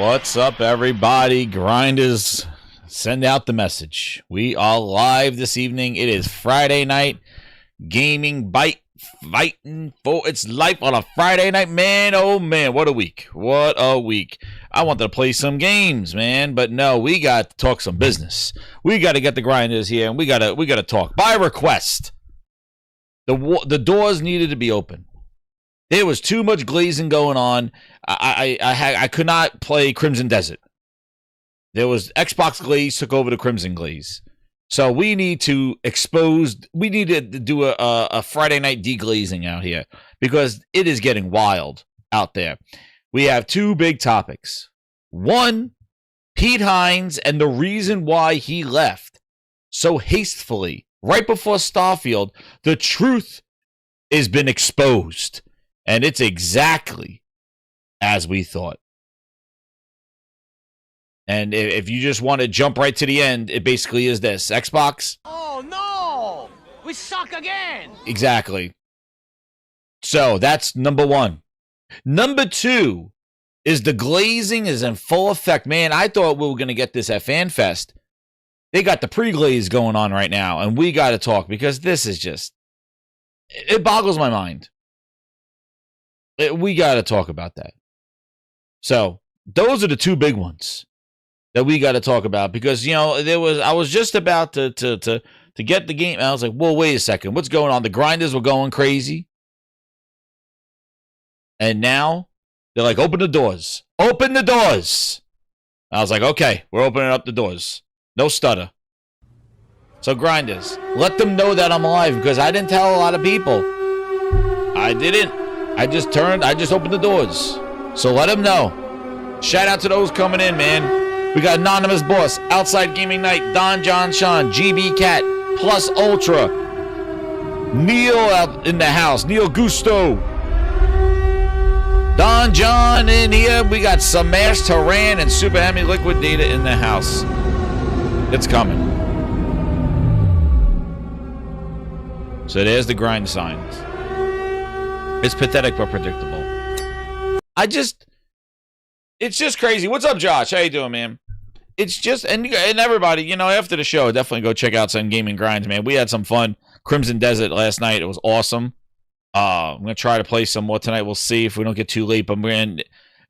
What's up, everybody? Grinders, send out the message. We are live this evening. It is Friday night. Gaming fighting for its life on a Friday night. Man, oh man, what a week. What a week. I wanted to play some games, man, but no, we got to talk some business. We got to get the Grinders here, and we got to talk. By request, the doors needed to be open. There was too much glazing going on. I could not play Crimson Desert. There was Xbox Glaze took over the Crimson Glaze. So we need to do a Friday night deglazing out here because it is getting wild out there. We have two big topics. One, Pete Hines and the reason why he left so hastily right before Starfield. The truth has been exposed. And it's exactly as we thought. And if you just want to jump right to the end, it basically is this. Xbox. Oh, no! We suck again! Exactly. So, that's number one. Number two is the glazing is in full effect. Man, I thought we were going to get this at FanFest. They got the pre-glaze going on right now, and we got to talk because this is just... It boggles my mind. We got to talk about that. So, those are the two big ones that we got to talk about because, you know, I was just about to get the game. I was like, well, wait a second. What's going on? The Grinders were going crazy. And now they're like, open the doors. Open the doors. I was like, okay, we're opening up the doors. No stutter. So, Grinders, let them know that I'm alive because I didn't tell a lot of people. I didn't. I just opened the doors. So let them know. Shout out to those coming in, man. We got Anonymous Boss, Outside Gaming Night, Don John Sean, GB Cat, Plus Ultra, Neil out in the house, Neil Gusto, Don John in here. We got Samash Taran and Super Hemi Liquidator in the house. It's coming. So there's the grind signs. It's pathetic but predictable. It's just crazy. What's up, Josh? How you doing, man? It's just, and everybody, you know, after the show, definitely go check out some Gaming Grinds, man. We had some fun. Crimson Desert last night. It was awesome. I'm going to try to play some more tonight. We'll see if we don't get too late, but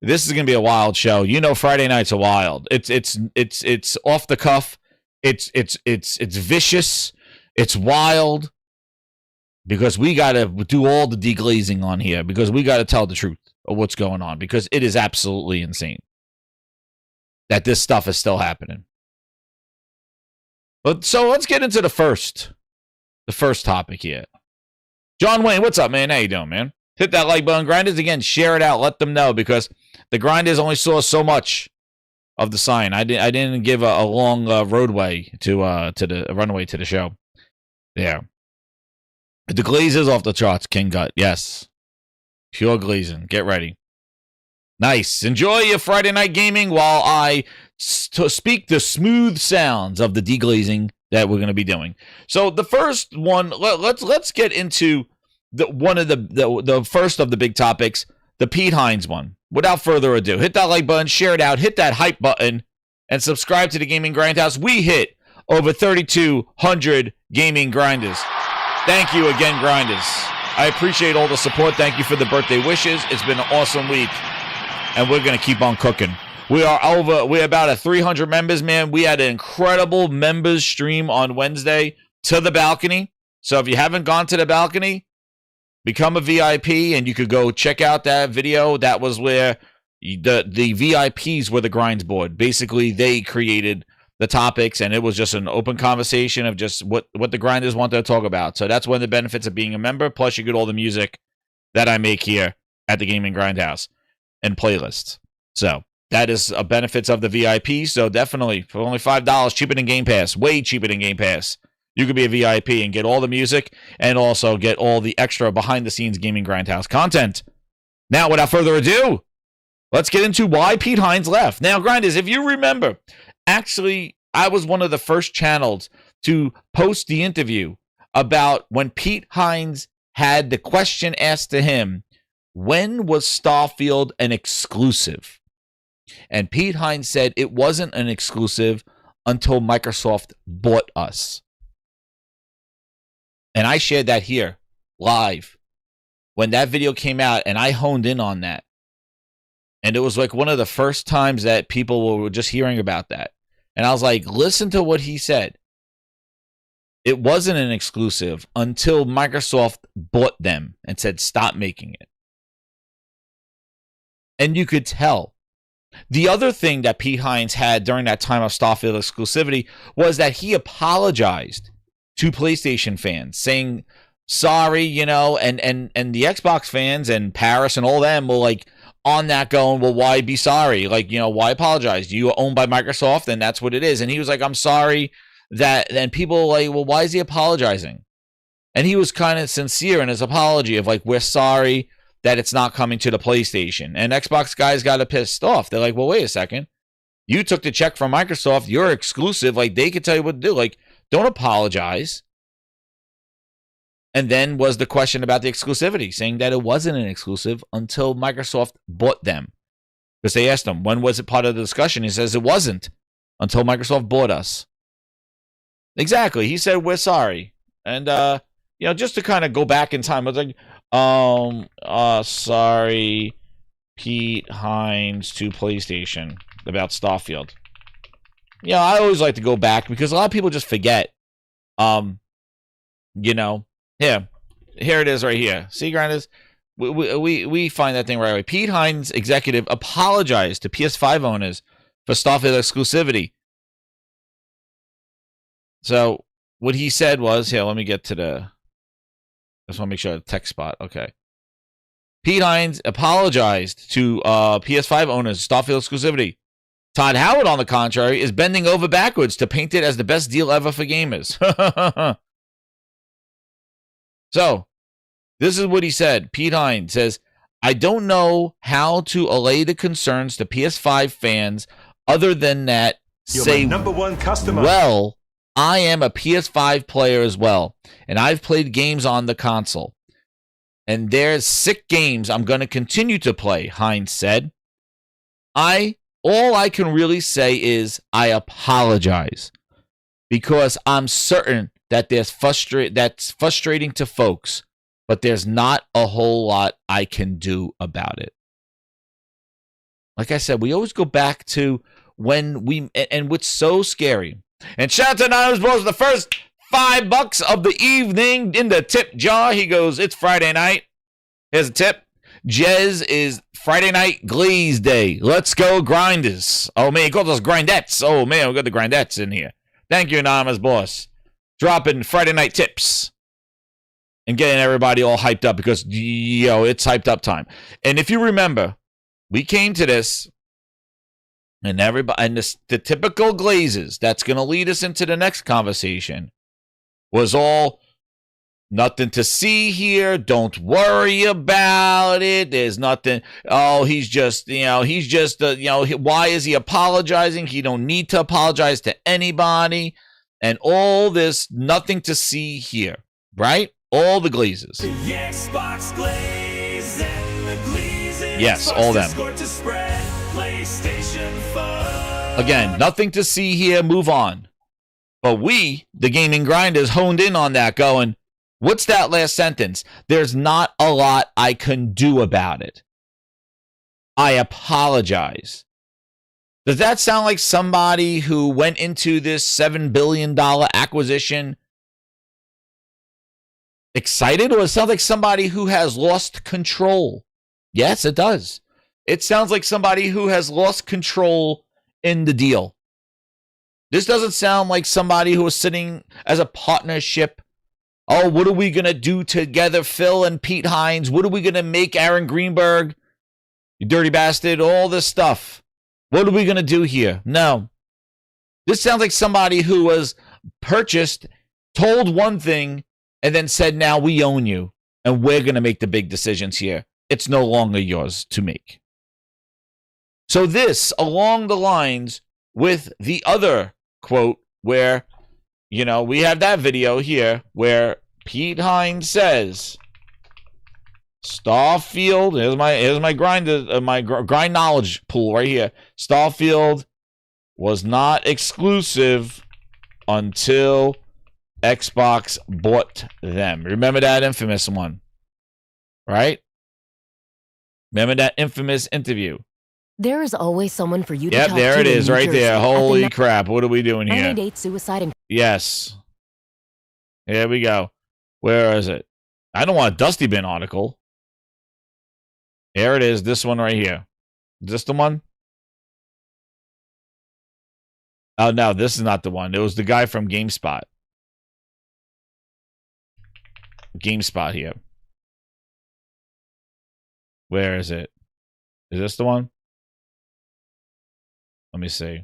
this is going to be a wild show. You know, Friday nights are wild. It's off the cuff. It's vicious. It's wild. Because we got to do all the deglazing on here. Because we got to tell the truth of what's going on. Because it is absolutely insane that this stuff is still happening. But so let's get into the first topic here. John Wayne, what's up, man? How you doing, man? Hit that like button. Grinders, again, share it out. Let them know. Because the Grinders only saw so much of the sign. I didn't give a long roadway to the runway to the show. Yeah. The glaze is off the charts, King Gut. Yes. Pure glazing. Get ready. Nice. Enjoy your Friday night gaming while I speak the smooth sounds of the deglazing that we're going to be doing. So the first one, let's get into the first of the big topics, the Pete Hines one. Without further ado, hit that like button, share it out, hit that hype button, and subscribe to the Gaming Grindhouse. We hit over 3,200 gaming grinders. Thank you again, Grinders. I appreciate all the support. Thank you for the birthday wishes. It's been an awesome week, and we're going to keep on cooking. We're about at 300 members, man. We had an incredible members stream on Wednesday to the balcony. So if you haven't gone to the balcony, become a VIP, and you could go check out that video. That was where the VIPs were the grinds board. Basically, they created the topics, and it was just an open conversation of just what the grinders wanted to talk about. So that's one of the benefits of being a member. Plus, you get all the music that I make here at the Gaming Grindhouse and playlists. So that is a benefits of the VIP. So definitely, for only $5, cheaper than Game Pass, way cheaper than Game Pass, you could be a VIP and get all the music and also get all the extra behind-the-scenes Gaming Grindhouse content. Now, without further ado, let's get into why Pete Hines left. Now, Grinders, if you remember, actually, I was one of the first channels to post the interview about when Pete Hines had the question asked to him, when was Starfield an exclusive? And Pete Hines said it wasn't an exclusive until Microsoft bought us. And I shared that here live when that video came out, and I honed in on that. And it was like one of the first times that people were just hearing about that. And I was like, listen to what he said. It wasn't an exclusive until Microsoft bought them and said, stop making it. And you could tell. The other thing that Pete Hines had during that time of Starfield exclusivity was that he apologized to PlayStation fans, saying sorry, you know, and the Xbox fans and Paris and all them were like on that going, well, why be sorry? Like, you know, why apologize? You are owned by Microsoft, and that's what it is. And he was like, I'm sorry that, and people were like, well, why is he apologizing? And he was kind of sincere in his apology of like, we're sorry that it's not coming to the PlayStation. And Xbox guys got pissed off. They're like, well, wait a second. You took the check from Microsoft. You're exclusive. Like, they could tell you what to do. Like, don't apologize. And then was the question about the exclusivity, saying that it wasn't an exclusive until Microsoft bought them. Because they asked him, when was it part of the discussion? He says it wasn't until Microsoft bought us. Exactly. He said, we're sorry. And, you know, just to kind of go back in time, I was like, sorry, Pete Hines to PlayStation about Starfield. You know, I always like to go back because a lot of people just forget. You know, yeah, here it is right here. See, Grinders? We find that thing right away. Pete Hines, executive, apologized to PS5 owners for Starfield exclusivity. So what he said was, here, let me get to the, I just want to make sure the text spot. Okay. Pete Hines apologized to PS5 owners, Starfield exclusivity. Todd Howard, on the contrary, is bending over backwards to paint it as the best deal ever for gamers. So, this is what he said. Pete Hines says, I don't know how to allay the concerns to PS5 fans other than that You're say, my number one customer. Well, I am a PS5 player as well, and I've played games on the console. And there's sick games I'm going to continue to play, Hines said. All I can really say is I apologize because I'm certain that that's frustrating to folks, but there's not a whole lot I can do about it. Like I said, we always go back to when and what's so scary. And shout out to Anonymous Bros, the first $5 of the evening in the tip jar. He goes, it's Friday night. Here's a tip. Jez is Friday night Glaze day. Let's go Grinders. Oh, man, he called us Grindettes. Oh, man, we got the Grindettes in here. Thank you, Anonymous Boss. Dropping Friday night tips and getting everybody all hyped up because, yo, it's hyped up time. And if you remember, we came to this and the typical Glazes that's going to lead us into the next conversation was all nothing to see here. Don't worry about it. There's nothing. Oh, he's just, why is he apologizing? He don't need to apologize to anybody. And all this, nothing to see here, right? All the Glazes. The Xbox Glaze and the Glazes. Yes, all them. Again, nothing to see here. Move on. But we, the gaming grinders, honed in on that going, what's that last sentence? There's not a lot I can do about it. I apologize. Does that sound like somebody who went into this $7 billion acquisition excited, or it sounds like somebody who has lost control? Yes, it does. It sounds like somebody who has lost control in the deal. This doesn't sound like somebody who is sitting as a partnership. Oh, what are we going to do together, Phil and Pete Hines? What are we going to make Aaron Greenberg? You dirty bastard, all this stuff. What are we going to do here? No. This sounds like somebody who was purchased, told one thing, and then said, now we own you, and we're going to make the big decisions here. It's no longer yours to make. So this, along the lines with the other quote where, we have that video here where Pete Hines says, Starfield. Here's my grind knowledge pool right here. Starfield was not exclusive until Xbox bought them. Remember that infamous one, right? Remember that infamous interview? There is always someone for you to Yep, talk there to it is, in New right there. Jersey Holy at the crap! What are we doing here? 988 Suicide and Yes. Here we go. Where is it? I don't want a Dusty Bin article. Here it is. This one right here. Is this the one? Oh, no, this is not the one. It was the guy from GameSpot. GameSpot here. Where is it? Is this the one? Let me see.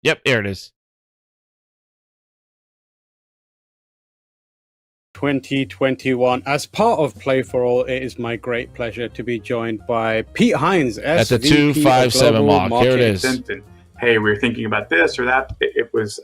Yep, here it is. 2021. As part of Play for All, it is my great pleasure to be joined by Pete Hines, At the SVP of 257 Global mark. Here it Marketing. is. And, hey, we were thinking about this or that. It was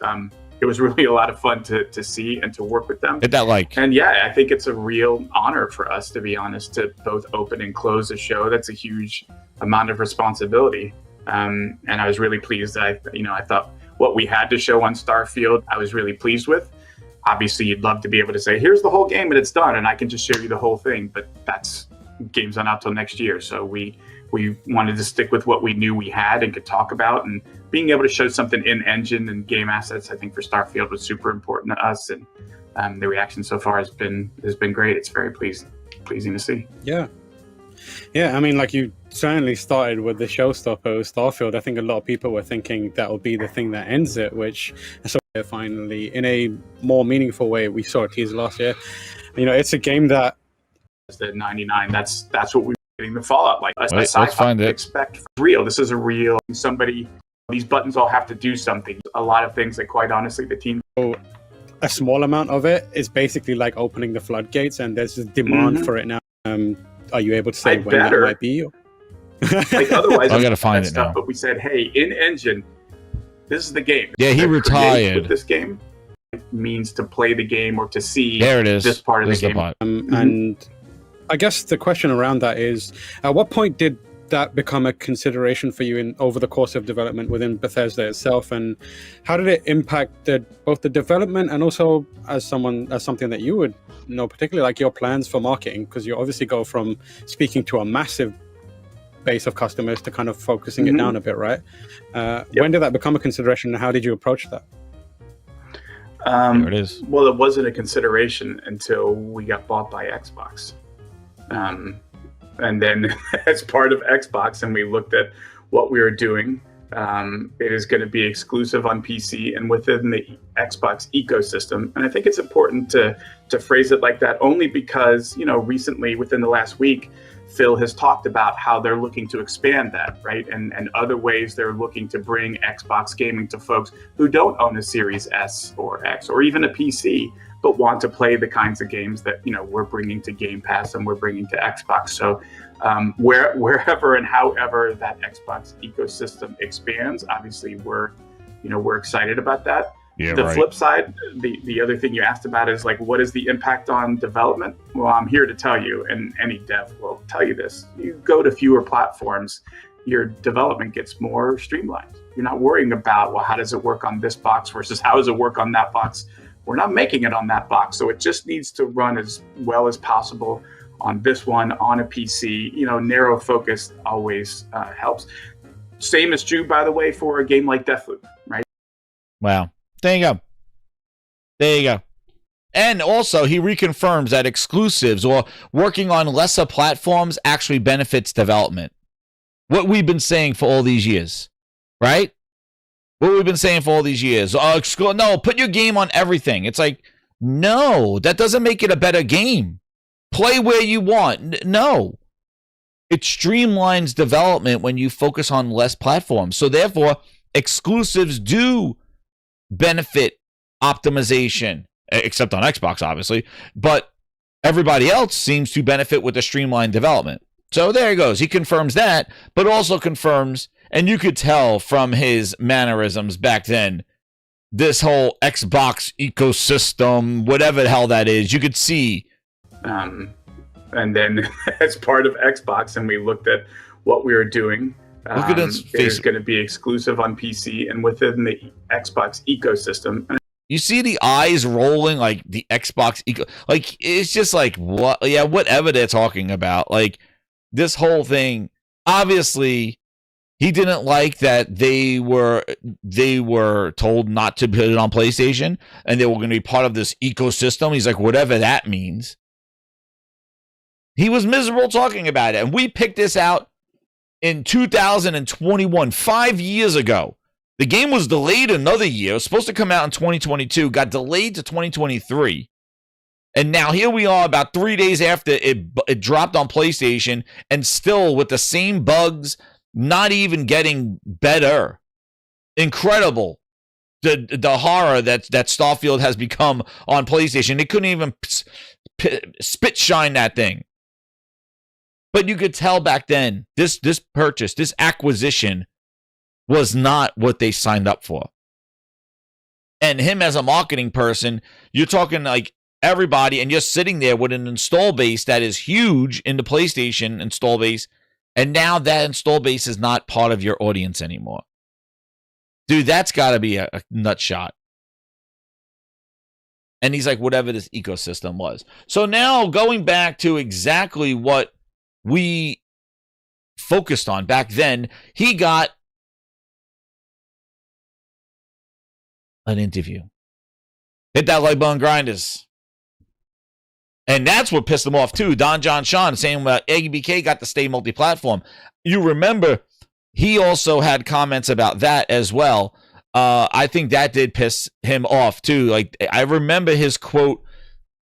really a lot of fun to see and to work with them. Hit that like. And yeah, I think it's a real honor for us, to be honest, to both open and close a show. That's a huge amount of responsibility. And I was really pleased that I thought what we had to show on Starfield, I was really pleased with. Obviously, you'd love to be able to say, here's the whole game and it's done, and I can just show you the whole thing. But game's not out till next year. So we wanted to stick with what we knew we had and could talk about, and being able to show something in engine and game assets, I think for Starfield was super important to us. And the reaction so far has been great. It's very pleasing to see. Yeah. I mean, like, you certainly started with the showstopper Starfield. I think a lot of people were thinking that will be the thing that ends it, which so finally, in a more meaningful way, we saw a teaser last year. It's a game that the 99. That's what we're getting the Fallout like. Wait, let's find it. Expect real. This is a real somebody. These buttons all have to do something. A lot of things that, quite honestly, the team. a small amount of it is basically like opening the floodgates, and there's a demand for it now. Are you able to say when that might be? Like, otherwise, I gotta find it now. But we said, hey, in engine, this is the game. Yeah, he retired. With this game, it means to play the game or to see. There it is. This part of This the is game. And I guess the question around that is, at what point did that become a consideration for you over the course of development within Bethesda itself, and how did it impact both the development and also as something that you would know, particularly like your plans for marketing, because you obviously go from speaking to a massive base of customers to kind of focusing it down a bit, right? When did that become a consideration, and how did you approach that? There it is. Well, it wasn't a consideration until we got bought by Xbox. And then as part of Xbox, and we looked at what we were doing, it is going to be exclusive on PC and within the Xbox ecosystem. And I think it's important to phrase it like that, only because, recently within the last week, Phil has talked about how they're looking to expand that, right? And other ways they're looking to bring Xbox gaming to folks who don't own a Series S or X or even a PC, but want to play the kinds of games that, we're bringing to Game Pass and we're bringing to Xbox. So wherever and however that Xbox ecosystem expands, obviously we're excited about that. Yeah, the right. flip side, the other thing you asked about is like, what is the impact on development? Well, I'm here to tell you, and any dev will tell you this. You go to fewer platforms, your development gets more streamlined. You're not worrying about, well, how does it work on this box versus how does it work on that box? We're not making it on that box, so it just needs to run as well as possible on this one, on a PC. Narrow focus always helps. Same is true, by the way, for a game like Deathloop, right? Wow. There you go. And also, he reconfirms that exclusives or working on lesser platforms actually benefits development. What we've been saying for all these years, right? No, put your game on everything. It's like, no, that doesn't make it a better game. Play where you want. No. It streamlines development when you focus on less platforms. So therefore, exclusives do benefit optimization, except on Xbox, obviously. But everybody else seems to benefit with the streamlined development. So there he goes. He confirms that, but also confirms, and you could tell from his mannerisms back then, this whole Xbox ecosystem, whatever the hell that is, you could see And then as part of Xbox, and we looked at what we were doing. Look at his It face. is going to be exclusive on PC and within the Xbox ecosystem. And You see the eyes rolling like the Xbox like it's just like what? Yeah, whatever they're talking about. Like this whole thing. Obviously, he didn't like that they were told not to put it on PlayStation and they were going to be part of this ecosystem. He's like, whatever that means. He was miserable talking about it, and we picked this out in 2021, 5 years ago. The game was delayed another year. It was supposed to come out in 2022, got delayed to 2023. And now here we are about 3 days after it dropped on PlayStation, and still with the same bugs, not even getting better. Incredible. The horror that Starfield has become on PlayStation. They couldn't even spit shine that thing. But you could tell back then, this purchase, this acquisition was not what they signed up for. And him as a marketing person, you're talking like everybody, and you're sitting there with an install base that is huge in the PlayStation install base, and now that install base is not part of your audience anymore. Dude, that's got to be a nut shot. And he's like, whatever this ecosystem was. So now going back to exactly what we focused on back then, he got an interview. Hit that like button, grinders. And that's what pissed him off too. Don John Sean saying ABK got to stay multi-platform. You remember he also had comments about that as well. I think that did piss him off too. Like I remember his quote,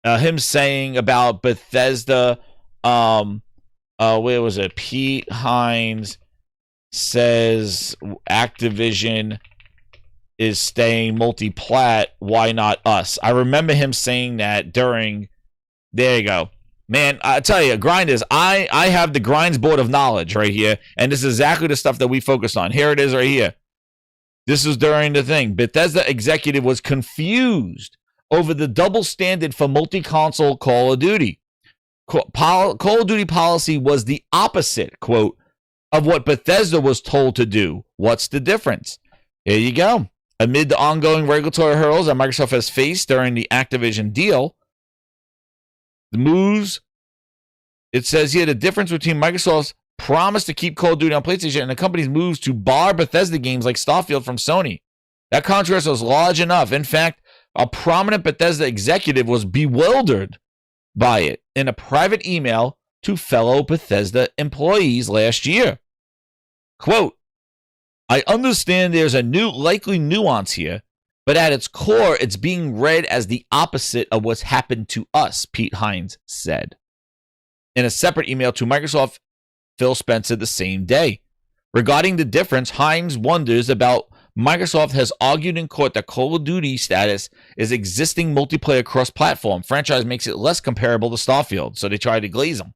him saying about Bethesda. Where was it? Pete Hines says Activision is staying multi-plat. Why not us? I remember him saying that during. There you go. Man, I tell you, grinders, I have the grinds board of knowledge right here, and this is exactly the stuff that we focused on. Here it is right here. This is during the thing. Bethesda executive was confused over the double standard for multi-console Call of Duty. Call of Duty policy was the opposite, quote, of what Bethesda was told to do. What's the difference? Here you go. Amid the ongoing regulatory hurdles that Microsoft has faced during the Activision deal, the moves, it says here, the difference between Microsoft's promise to keep Call of Duty on PlayStation and the company's moves to bar Bethesda games like Starfield from Sony. That contrast was large enough. In fact, a prominent Bethesda executive was bewildered by it in a private email to fellow Bethesda employees last year. Quote, I understand there's a likely nuance here, but at its core, it's being read as the opposite of what's happened to us, Pete Hines said. In a separate email to Microsoft, Phil Spencer the same day. Regarding the difference, Hines wonders about Microsoft has argued in court that Call of Duty status is existing multiplayer cross-platform. Franchise makes it less comparable to Starfield, so they tried to glaze them.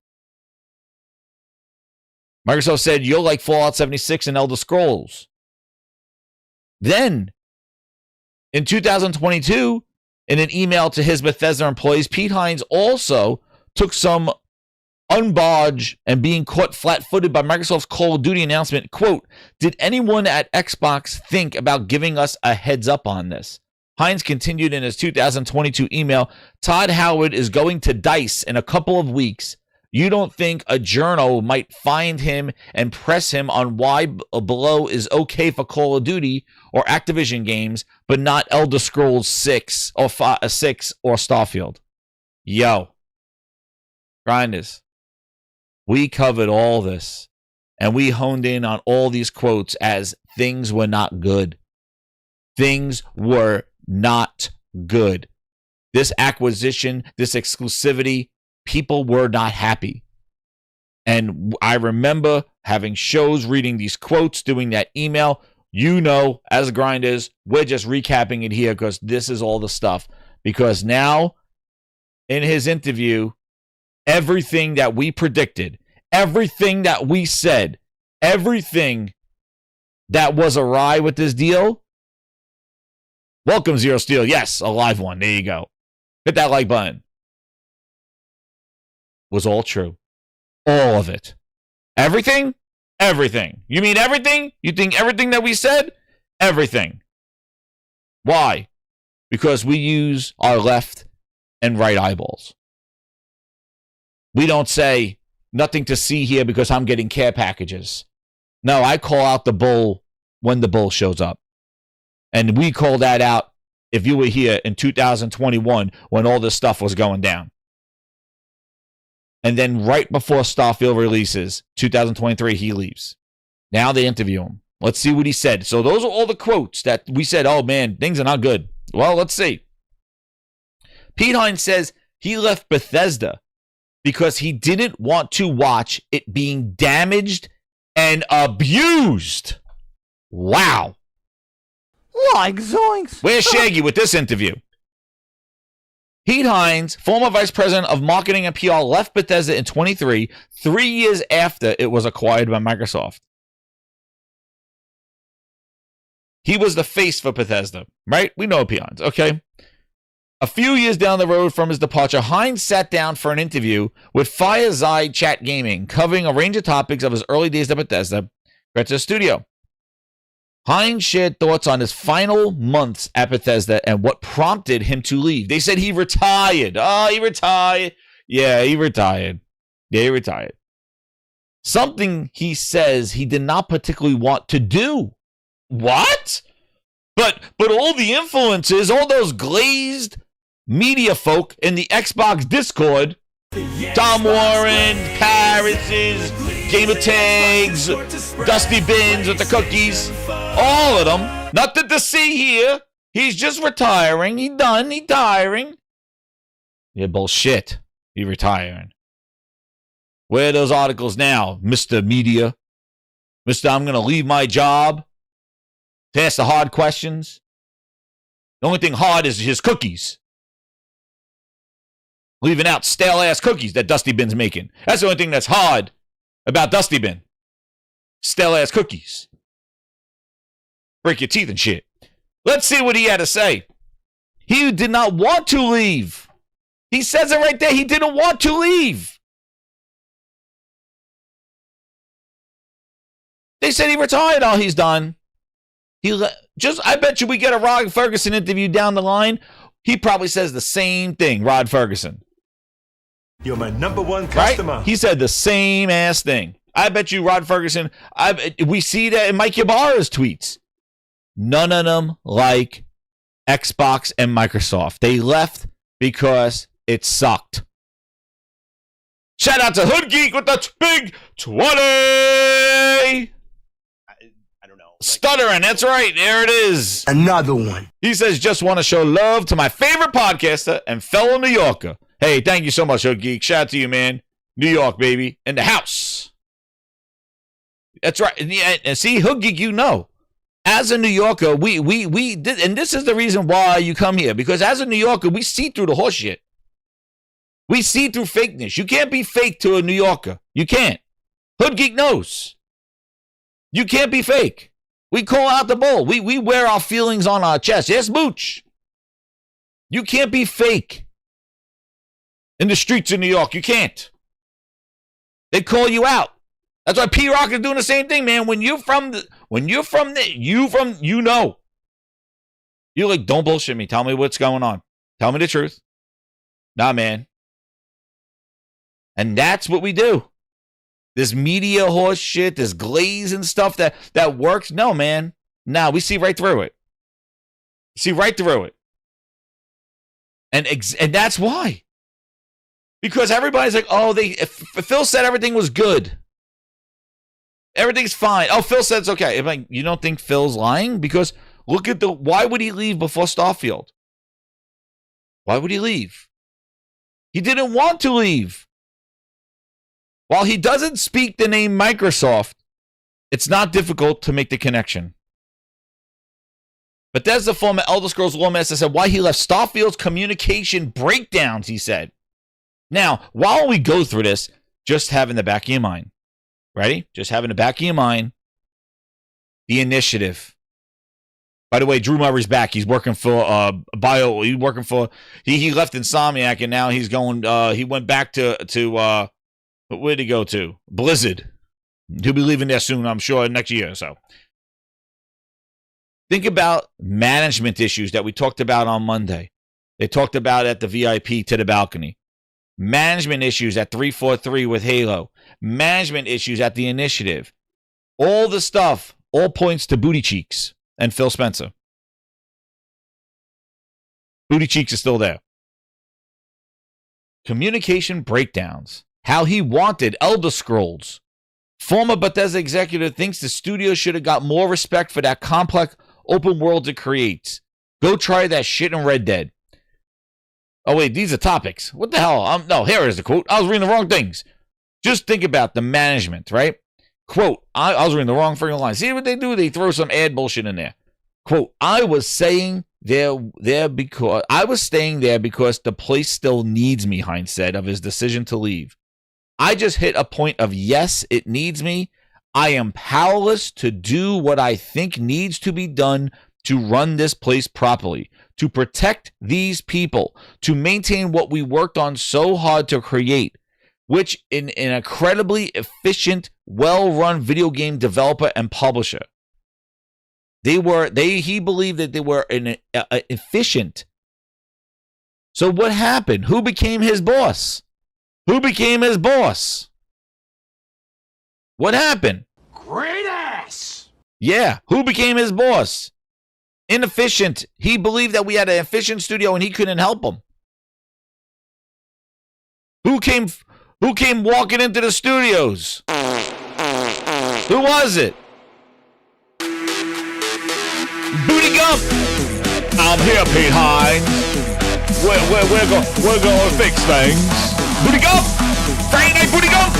Microsoft said, you'll like Fallout 76 and Elder Scrolls. Then, in 2022, in an email to his Bethesda employees, Pete Hines also took some unbarge and being caught flat-footed by Microsoft's Call of Duty announcement. Quote, did anyone at Xbox think about giving us a heads up on this? Hines continued in his 2022 email, Todd Howard is going to DICE in a couple of weeks. You don't think a journal might find him and press him on why below is okay for Call of Duty or Activision games, but not Elder Scrolls 6 or 6 or Starfield? Yo, grinders, we covered all this, and we honed in on all these quotes as things were not good. Things were not good. This acquisition, this exclusivity, people were not happy. And I remember having shows, reading these quotes, doing that email. You know, as grinders, we're just recapping it here because this is all the stuff. Because now, in his interview, everything that we predicted, everything that we said, everything that was awry with this deal. Welcome, Zero Steel. Yes, a live one. There you go. Hit that like button. was all true. All of it. Everything? Everything. You mean everything? You think everything that we said? Everything. Why? Because we use our left and right eyeballs. We don't say nothing to see here because I'm getting care packages. No, I call out the bull when the bull shows up. And we call that out if you were here in 2021 when all this stuff was going down. And then right before Starfield releases, 2023, he leaves. Now they interview him. Let's see what he said. So those are all the quotes that we said, oh man, things are not good. Well, let's see. Pete Hines says he left Bethesda because he didn't want to watch it being damaged and abused. Wow. Like zoinks. Where's Shaggy with this interview? Pete Hines, former vice president of marketing and PR, left Bethesda in 23, 3 years after it was acquired by Microsoft. He was the face for Bethesda, right? We know Pete Hines, okay? A few years down the road from his departure, Hines sat down for an interview with Fireside Chat Gaming, covering a range of topics of his early days at Bethesda, right to the studio. Hines shared thoughts on his final months at Bethesda and what prompted him to leave. They said he retired. Oh, he retired. Yeah, he retired. Yeah, he retired. Something he says he did not particularly want to do. What? But all the influencers, all those glazed media folk in the Xbox Discord, Tom Warren, Paris's, Gamer Tags, Dusty Bins with the cookies, all of them. Nothing to see here. He's just retiring. He done. He tiring. Yeah, bullshit. He retiring. Where are those articles now, Mr. Media? Mr. I'm going to leave my job to ask the hard questions. The only thing hard is his cookies. Leaving out stale-ass cookies that Dusty Bin's making. That's the only thing that's hard about Dusty Bin. Stale-ass cookies. Break your teeth and shit. Let's see what he had to say. He did not want to leave. He says it right there. He didn't want to leave. They said he retired. Oh, he's done. I bet you we get a Rod Ferguson interview down the line. He probably says the same thing, Rod Ferguson. You're my number one customer. Right? He said the same ass thing. I bet you Rod Ferguson, we see that in Mike Ybarra's tweets. None of them like Xbox and Microsoft. They left because it sucked. Shout out to Hood Geek with the big 20. Stuttering, that's right. There it is. Another one. He says, just want to show love to my favorite podcaster and fellow New Yorker. Hey, thank you so much, Hood Geek. Shout out to you, man. New York, baby. In the house. That's right. And see, Hood Geek, you know. As a New Yorker, we did, and this is the reason why you come here. Because as a New Yorker, we see through the horse shit. We see through fakeness. You can't be fake to a New Yorker. You can't. Hood Geek knows. You can't be fake. We call out the bull. We wear our feelings on our chest. Yes, Mooch. You can't be fake in the streets of New York. You can't. They call you out. That's why P-Rock is doing the same thing, man. You know. You're like, don't bullshit me. Tell me what's going on. Tell me the truth. Nah, man. And that's what we do. This media horse shit, this glaze and stuff that works. No, man. No, we see right through it. See right through it. And that's why. Because everybody's like, oh, Phil said everything was good. Everything's fine. Oh, Phil said it's okay. I'm like, you don't think Phil's lying? Because look at why would he leave before Starfield? Why would he leave? He didn't want to leave. While he doesn't speak the name Microsoft, it's not difficult to make the connection. Bethesda former Elder Scrolls Lore Master said why he left Starfield's communication breakdowns, he said. Now, while we go through this, just have in the back of your mind, ready? Just have in the back of your mind the initiative. By the way, Drew Murray's back. He's working for He's working for. He left Insomniac and now he's going. He went back to where did he go to? Blizzard. He'll be leaving there soon, I'm sure, next year or so. Think about management issues that we talked about on Monday. They talked about at the VIP to the balcony. Management issues at 343 with Halo. Management issues at the Initiative. All the stuff, all points to Booty Cheeks and Phil Spencer. Booty Cheeks is still there. Communication breakdowns. How he wanted Elder Scrolls. Former Bethesda executive thinks the studio should have got more respect for that complex open world it creates. Go try that shit in Red Dead. Oh, wait, these are topics. What the hell? No, here is the quote. I was reading the wrong things. Just think about the management, right? Quote, I was reading the wrong freaking line. See what they do? They throw some ad bullshit in there. Quote, I was staying there because the place still needs me, Heinze said of his decision to leave. I just hit a point of yes, it needs me. I am powerless to do what I think needs to be done to run this place properly, to protect these people, to maintain what we worked on so hard to create, which in an incredibly efficient, well-run video game developer and publisher. He believed that they were efficient. So what happened? Who became his boss? Who became his boss? What happened? Great ass! Yeah, who became his boss? Inefficient. He believed that we had an efficient studio and he couldn't help him. Who came walking into the studios? Who was it? Booty Gump! I'm here, Pete Hines. We're going to fix things. Booty Gump! Friday night Booty Gump!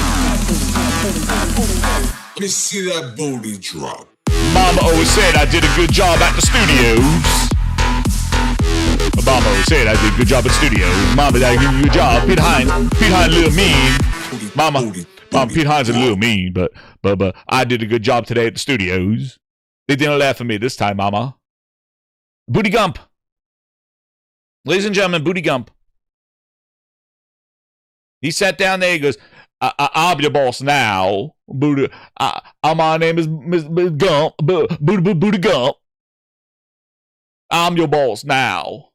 Let me see that booty drop. Mama always said I did a good job at the studios. Mama always said I did a good job at the studios. Mama, I did a good job. Pete Hines a little mean. Mama, Pete Hines a little mean, but I did a good job today at the studios. They didn't laugh at me this time, Mama. Booty Gump. Ladies and gentlemen, Booty Gump. He sat down there, he goes, I'm your boss now. Booty, my name is Miss Gump. Booty Gump. I'm your boss now.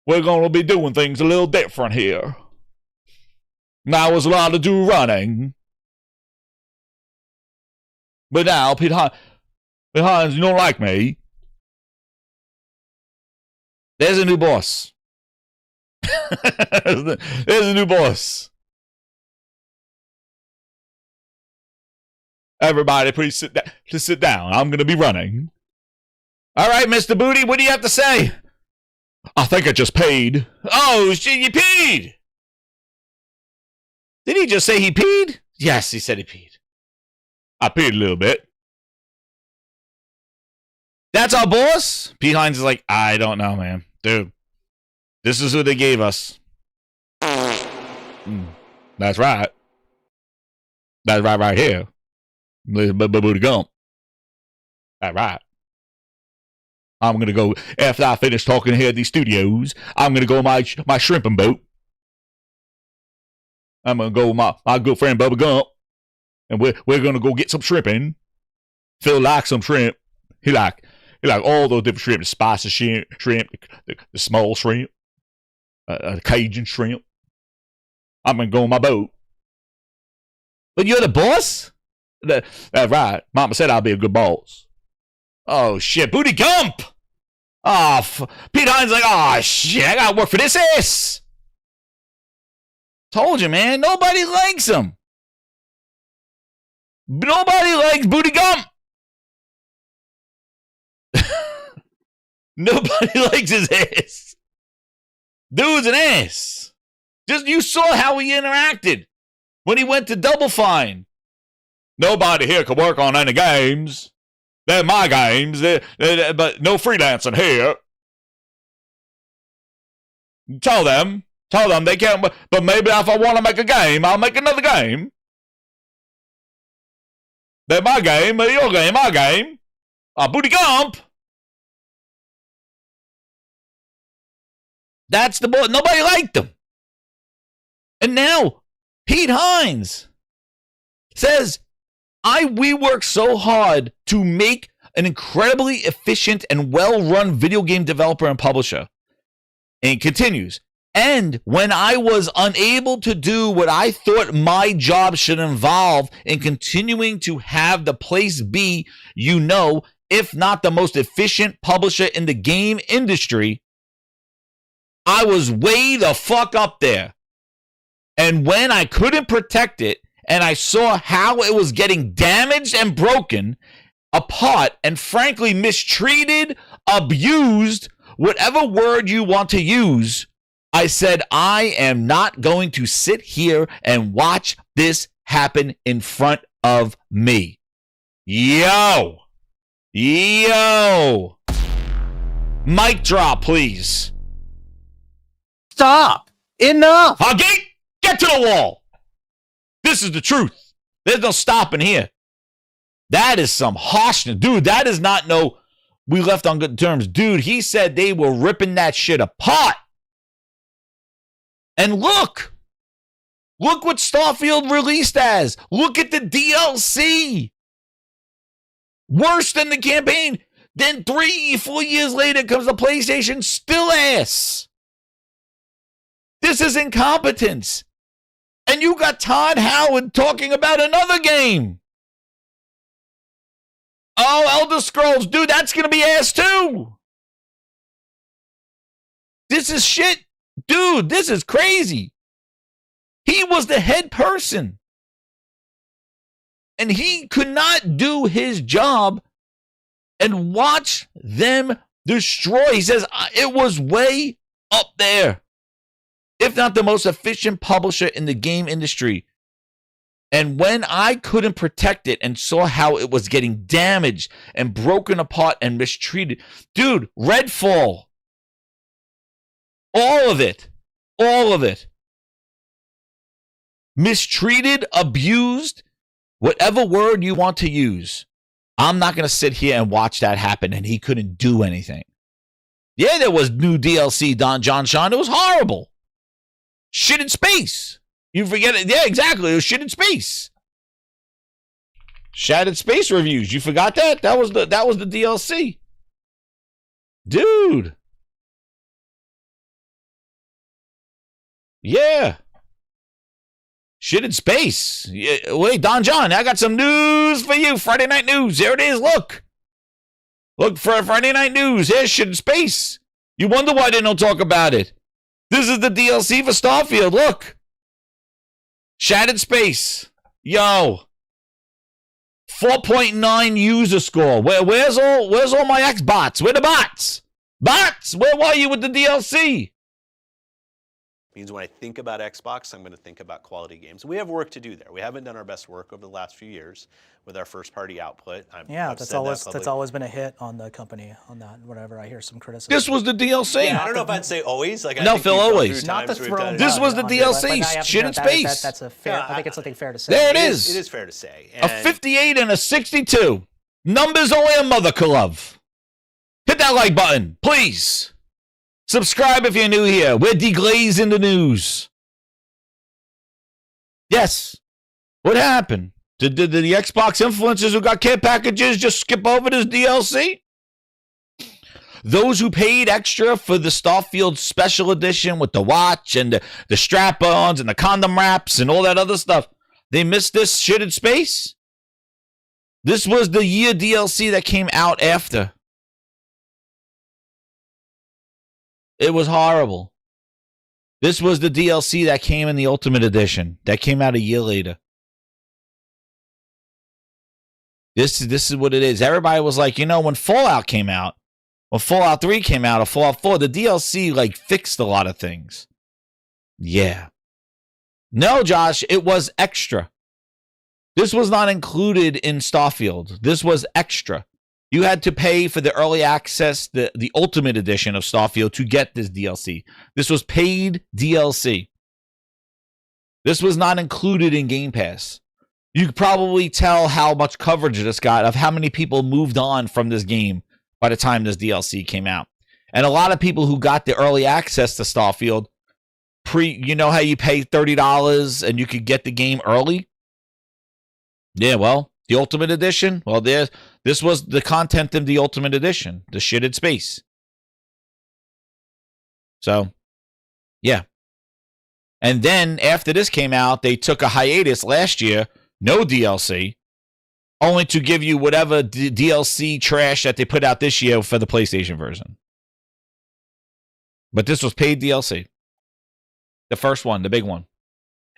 We're going to be doing things a little different here. Now was allowed to do running. But now, Pete Hines, you don't like me. There's a new boss. There's a new boss. Everybody, please sit down. I'm going to be running. All right, Mr. Booty, what do you have to say? I think I just paid. Oh, shit, you peed. Did he just say he peed? Yes, he said he peed. I peed a little bit. That's our boss? Pete Hines is like, I don't know, man. Dude, this is who they gave us. That's right. That's right here. Booty Gump. That's right. I'm going to go, after I finish talking here at these studios, I'm going to go my shrimping boat. I'm going to go with my good friend Bubba Gump. And we're going to go get some shrimping. Phil likes some shrimp. He like all those different shrimp. The spicy shrimp, the small shrimp, the Cajun shrimp. I'm going to go on my boat. But you're the boss? That's right. Mama said I'll be a good boss. Oh, shit. Booty Gump! Oh, Pete Hines like, oh, shit. I got to work for this ass. Told you, man. Nobody likes him. Nobody likes Booty Gump. Nobody likes his ass. Dude's an ass. Just you saw how he interacted when he went to Double Fine. Nobody here can work on any games. They're my games. But no freelancing here. Tell them they can't. But maybe if I want to make a game, I'll make another game. They're my game, your game, my game. Booty Gump. That's the boy. Nobody liked him. And now Pete Hines says, we work so hard to make an incredibly efficient and well-run video game developer and publisher. And he continues, and when I was unable to do what I thought my job should involve in continuing to have the place be, if not the most efficient publisher in the game industry, I was way the fuck up there. And when I couldn't protect it, and I saw how it was getting damaged and broken apart, and frankly mistreated, abused, whatever word you want to use, I said, I am not going to sit here and watch this happen in front of me. Yo. Mic drop, please. Stop! Enough! Get to the wall. This is the truth. There's no stopping here. That is some harshness. Dude, that is not no, we left on good terms. Dude, he said they were ripping that shit apart. And look what Starfield released as. Look at the DLC. Worse than the campaign. Then 3-4 years later comes the PlayStation, still ass. This is incompetence. And you got Todd Howard talking about another game. Oh, Elder Scrolls. Dude, that's going to be ass too. This is shit. Dude, this is crazy. He was the head person. And he could not do his job and watch them destroy. He says it was way up there, if not the most efficient publisher in the game industry. And when I couldn't protect it and saw how it was getting damaged and broken apart and mistreated, dude, Redfall, all of it, mistreated, abused, whatever word you want to use. I'm not going to sit here and watch that happen, and he couldn't do anything. Yeah, there was new DLC, John Sean. It was horrible. Shit in space. You forget it. Yeah, exactly. It was shit in space. Shattered Space Reviews. You forgot that? That was the DLC. Dude. Yeah. Shit in space. Yeah, wait, Don John, I got some news for you. Friday Night News. There it is. Look for Friday Night News. Here's shit in space. You wonder why they don't talk about it. This is the DLC for Starfield. Look. Shattered Space. Yo. 4.9 user score. Where's all my Xbots? Where the bots? Bots, where were you with the DLC? Means when I think about Xbox, I'm going to think about quality games. We have work to do there. We haven't done our best work over the last few years with our first-party output. That's always been a hit on the company on that. Whatever I hear some criticism. This was the DLC. Yeah, I don't know if I'd say always. Like, no, Phil, always. Not the throne. This was the DLC. Shit in space. That's a fair. I think it's something fair to say. There it is. It is fair to say. A 58 and a 62. Numbers only a mother could love. Hit that like button, please. Subscribe if you're new here. We're Glaze in the news. Yes. What happened? Did the Xbox influencers who got care packages just skip over this DLC? Those who paid extra for the Starfield Special Edition with the watch and the strap-ons and the condom wraps and all that other stuff, they missed this shit in space? This was the year DLC that came out after. It was horrible. This was the DLC that came in the Ultimate Edition. That came out a year later. This is what it is. Everybody was like, when Fallout came out, when Fallout 3 came out, or Fallout 4, the DLC, fixed a lot of things. Yeah. No, Josh, it was extra. This was not included in Starfield. This was extra. You had to pay for the early access, the Ultimate Edition of Starfield to get this DLC. This was paid DLC. This was not included in Game Pass. You could probably tell how much coverage this got of how many people moved on from this game by the time this DLC came out. And a lot of people who got the early access to Starfield, you know how you pay $30 and you could get the game early? Yeah, well, the Ultimate Edition, well, this was the content of the Ultimate Edition, the shit in space. So, yeah. And then after this came out, they took a hiatus last year, no DLC, only to give you whatever DLC trash that they put out this year for the PlayStation version. But this was paid DLC. The first one, the big one.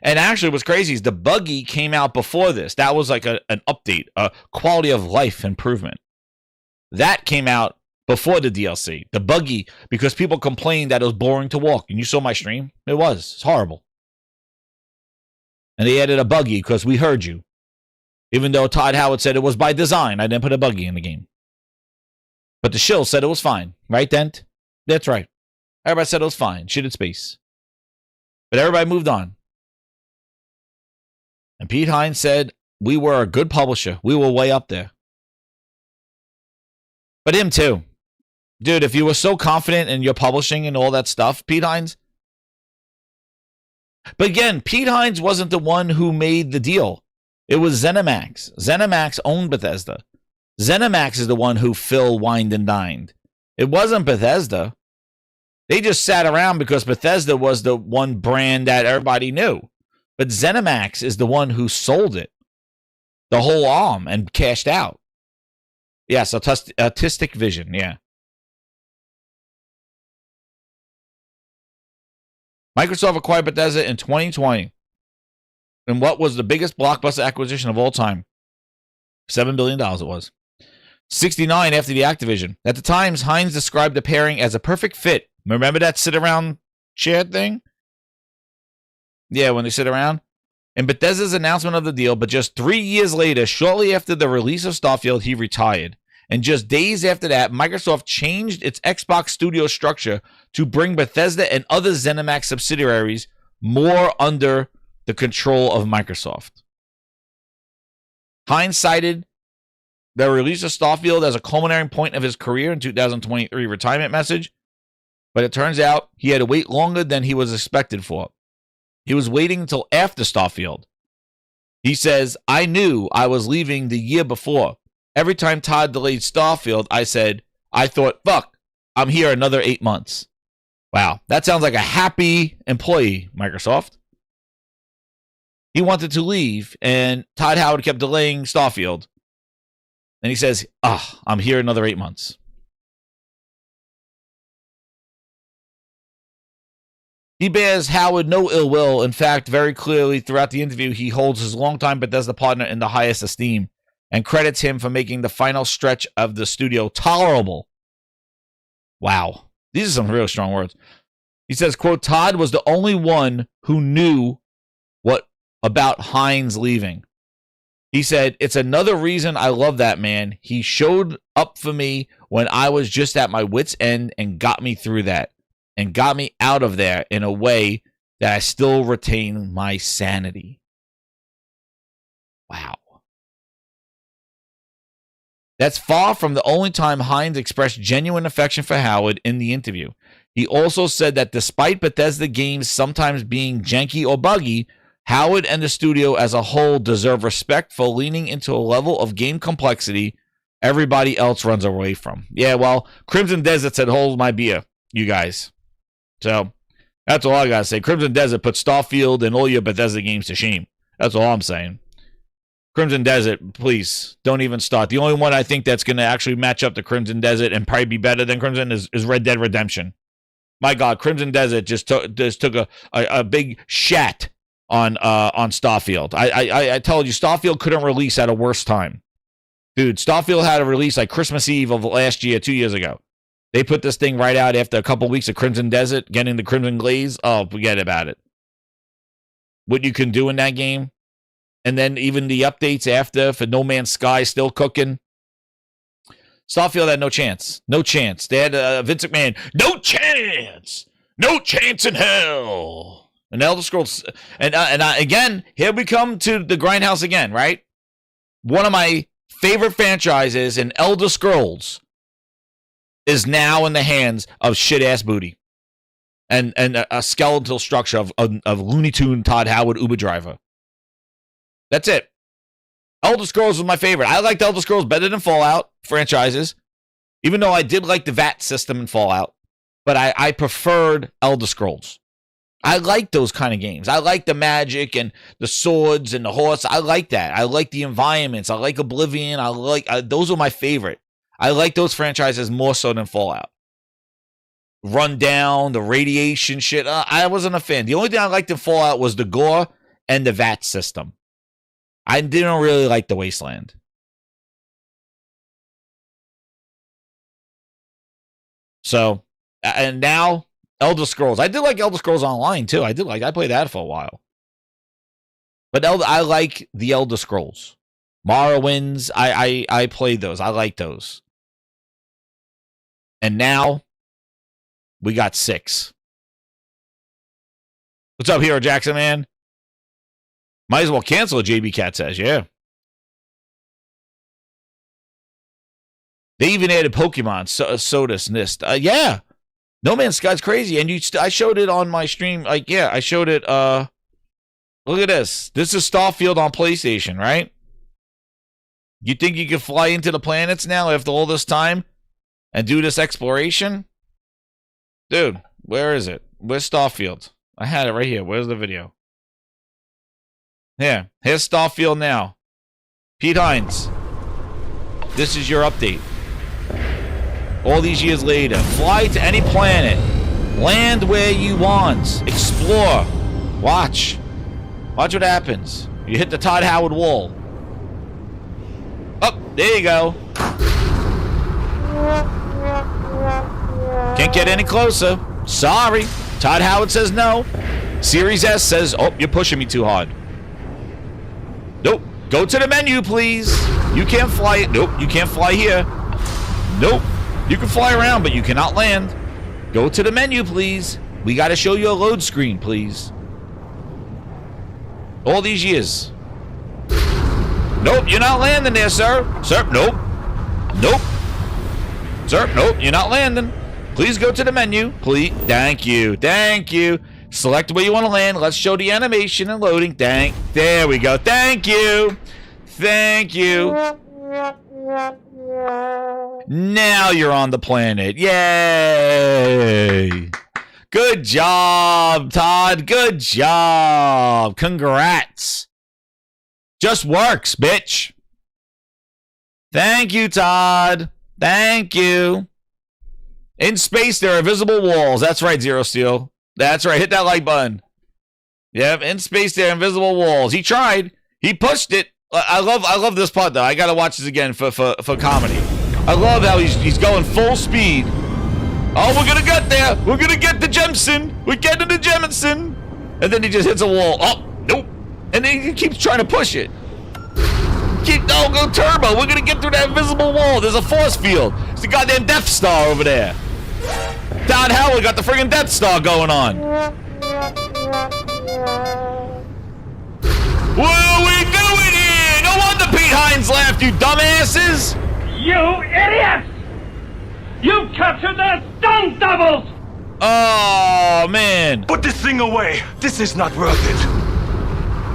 And actually what's crazy is the buggy came out before this. That was like an update, a quality of life improvement. That came out before the DLC. The buggy, because people complained that it was boring to walk. And you saw my stream? It was. It's horrible. And they added a buggy because we heard you. Even though Todd Howard said it was by design. I didn't put a buggy in the game. But the shill said it was fine. Right, Dent? That's right. Everybody said it was fine. Shit in space. But everybody moved on. And Pete Hines said, we were a good publisher. We were way up there. But him too. Dude, if you were so confident in your publishing and all that stuff, Pete Hines. But again, Pete Hines wasn't the one who made the deal. It was ZeniMax. ZeniMax owned Bethesda. ZeniMax is the one who Phil wined and dined. It wasn't Bethesda. They just sat around because Bethesda was the one brand that everybody knew. But ZeniMax is the one who sold it. The whole arm and cashed out. Yes, Artistic Vision, yeah. Microsoft acquired Bethesda in 2020. And what was the biggest blockbuster acquisition of all time? $7 billion it was. 69 after the Activision. At the time, Heinze described the pairing as a perfect fit. Remember that sit-around chair thing? Yeah, when they sit around. In Bethesda's announcement of the deal, but just 3 years later, shortly after the release of Starfield, he retired. And just days after that, Microsoft changed its Xbox studio structure to bring Bethesda and other ZeniMax subsidiaries more under the control of Microsoft. Heinze cited the release of Starfield as a culminating point of his career in 2023 retirement message, but it turns out he had to wait longer than he was expected for. He was waiting until after Starfield. He says, I knew I was leaving the year before. Every time Todd delayed Starfield, I thought, fuck, I'm here another 8 months. Wow, that sounds like a happy employee, Microsoft. He wanted to leave, and Todd Howard kept delaying Starfield. And he says, I'm here another 8 months. He bears Howard no ill will. In fact, very clearly throughout the interview, he holds his longtime Bethesda partner in the highest esteem and credits him for making the final stretch of the studio tolerable. Wow. These are some real strong words. He says, quote, Todd was the only one who knew what about Heinze leaving. He said, it's another reason I love that man. He showed up for me when I was just at my wit's end and got me through that and got me out of there in a way that I still retain my sanity. Wow. That's far from the only time Heinze expressed genuine affection for Howard in the interview. He also said that despite Bethesda games sometimes being janky or buggy, Howard and the studio as a whole deserve respect for leaning into a level of game complexity everybody else runs away from. Yeah, well, Crimson Desert said, hold my beer, you guys. So, that's all I gotta say. Crimson Desert put Starfield and all your Bethesda games to shame. That's all I'm saying. Crimson Desert, please, don't even start. The only one I think that's going to actually match up to Crimson Desert and probably be better than Crimson is Red Dead Redemption. My God, Crimson Desert just took a big shat on Starfield. I told you, Starfield couldn't release at a worse time. Dude, Starfield had a release like Christmas Eve of last year, 2 years ago. They put this thing right out after a couple weeks of Crimson Desert, getting the Crimson Glaze. Oh, forget about it. What you can do in that game. And then even the updates after for No Man's Sky still cooking. Starfield had no chance. No chance. They had Vince McMahon. No chance. No chance in hell. And Elder Scrolls, again, here we come to the grindhouse again, right? One of my favorite franchises in Elder Scrolls is now in the hands of shit-ass booty. And a skeletal structure of Looney Tune Todd Howard Uber driver. That's it. Elder Scrolls was my favorite. I liked Elder Scrolls better than Fallout franchises, even though I did like the VAT system in Fallout. But I preferred Elder Scrolls. I like those kind of games. I like the magic and the swords and the horse. I like that. I like the environments. I like Oblivion. Those are my favorite. I like those franchises more so than Fallout. Rundown, the radiation shit. I wasn't a fan. The only thing I liked in Fallout was the gore and the VAT system. I didn't really like the Wasteland. So, and now Elder Scrolls. I did like Elder Scrolls Online too. I played that for a while. But I like the Elder Scrolls. Morrowinds, I played those. I like those. And now we got 6. What's up, Hero Jackson, man? Might as well cancel it, JB Cat says. Yeah. They even added Pokemon, Sodus, Nist. Yeah. No Man's Sky's crazy. And I showed it on my stream. Like, yeah, I showed it. Look at this. This is Starfield on PlayStation, right? You think you can fly into the planets now after all this time and do this exploration? Dude, where is it? Where's Starfield? I had it right here. Where's the video? Yeah, here's Starfield now. Pete Hines. This is your update. All these years later. Fly to any planet. Land where you want. Explore. Watch. Watch what happens. You hit the Todd Howard wall. Oh, there you go. Can't get any closer. Sorry. Todd Howard says no. Series S says, oh, you're pushing me too hard. Nope. Go to the menu, please. You can't fly it. Nope. You can't fly here. Nope. You can fly around, but you cannot land. Go to the menu, please. We got to show you a load screen, please. All these years. Nope. You're not landing there, sir. Sir, nope. Nope. Sir, nope. You're not landing. Please go to the menu. Please. Thank you. Thank you. Select where you want to land. Let's show the animation and loading. There we go. Thank you. Thank you. Now you're on the planet. Yay. Good job, Todd. Good job. Congrats. Just works, bitch. Thank you, Todd. Thank you. In space, there are visible walls. That's right, Zero Steel. That's right. Hit that like button. Yep. In space, there are invisible walls. He tried. He pushed it. I love this part though. I gotta watch this again for comedy. I love how he's going full speed. Oh, we're gonna get there. We're gonna get the Jemison. We're getting the Jemison. And then he just hits a wall. Oh, nope. And then he keeps trying to push it. Go turbo. We're gonna get through that invisible wall. There's a force field. It's the goddamn Death Star over there. Todd Howard got the friggin' Death Star going on. What are we doing here? No wonder Pete Hines laughed, you dumbasses. You idiots! You captured the stunt doubles! Oh, man. Put this thing away. This is not worth it.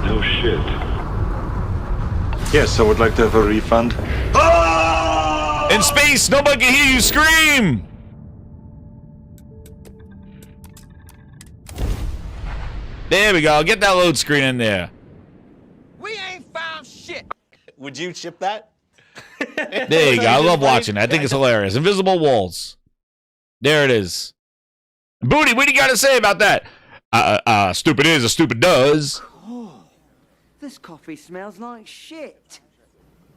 No shit. Yes, I would like to have a refund. Ah! In space, nobody can hear you scream. There we go. Get that load screen in there. We ain't found shit! Would you ship that? There you go. I love watching it. I think it's hilarious. Invisible walls. There it is. Booty, what do you got to say about that? Stupid is as stupid does. Oh, this coffee smells like shit.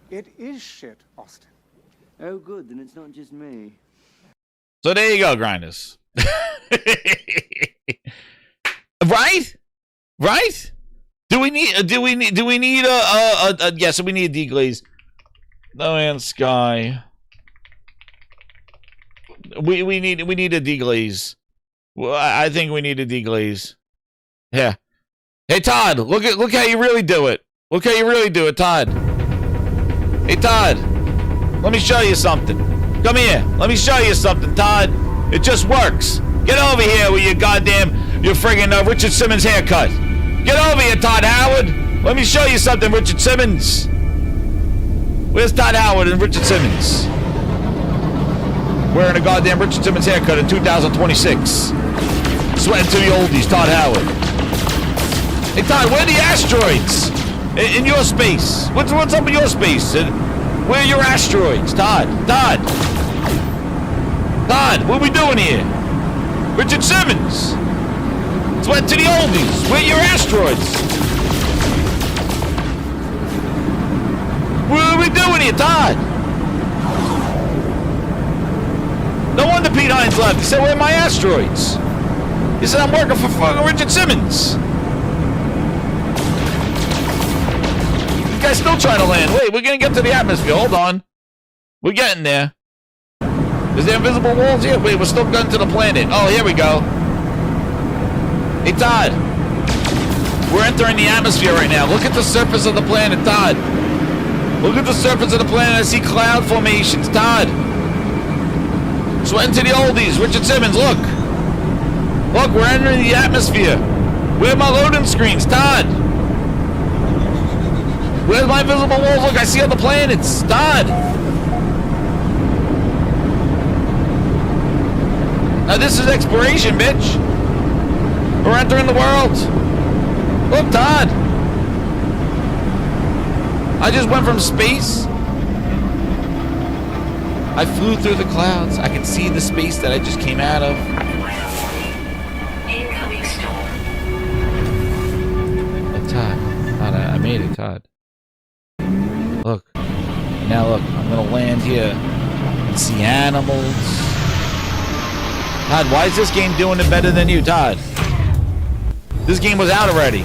It is shit, Austin. Oh, good. Then it's not just me. So there you go, grinders. Right? Right? Do we need a yes, we need a deglaze. No Man's Sky. We need a deglaze. Well, I think we need a deglaze. Yeah. Hey, Todd, look how you really do it. Look how you really do it, Todd. Hey, Todd, let me show you something. Come here. Let me show you something, Todd. It just works. Get over here with your friggin' Richard Simmons haircut. Get over here, Todd Howard. Let me show you something, Richard Simmons. Where's Todd Howard and Richard Simmons? Wearing a goddamn Richard Simmons haircut in 2026. Sweating to the oldies, Todd Howard. Hey, Todd, where are the asteroids? In your space. What's up in your space? Where are your asteroids, Todd? Todd, what are we doing here? Richard Simmons. Sweat to the oldies. Where are your asteroids? What are we doing here, Todd? No wonder Pete Hines left. He said, where are my asteroids? He said, I'm working for fucking Richard Simmons. This guy's still trying to land. Wait, we're going to get to the atmosphere. Hold on. We're getting there. Is there invisible walls here? Wait, we're still going to the planet. Oh, here we go. Hey, Todd. We're entering the atmosphere right now. Look at the surface of the planet, Todd. Look at the surface of the planet. I see cloud formations, Todd. Sweating to the oldies. Richard Simmons, look. Look, we're entering the atmosphere. Where are my loading screens, Todd? Where's my invisible walls? Look, I see all the planets, Todd. Now this is exploration, bitch. We're entering the world. Look, Todd. I just went from space. I flew through the clouds. I can see the space that I just came out of. Incoming storm. Oh, Todd, I made it, Todd. Look. Now look, I'm gonna land here and see animals. Todd, why is this game doing it better than you, Todd? This game was out already.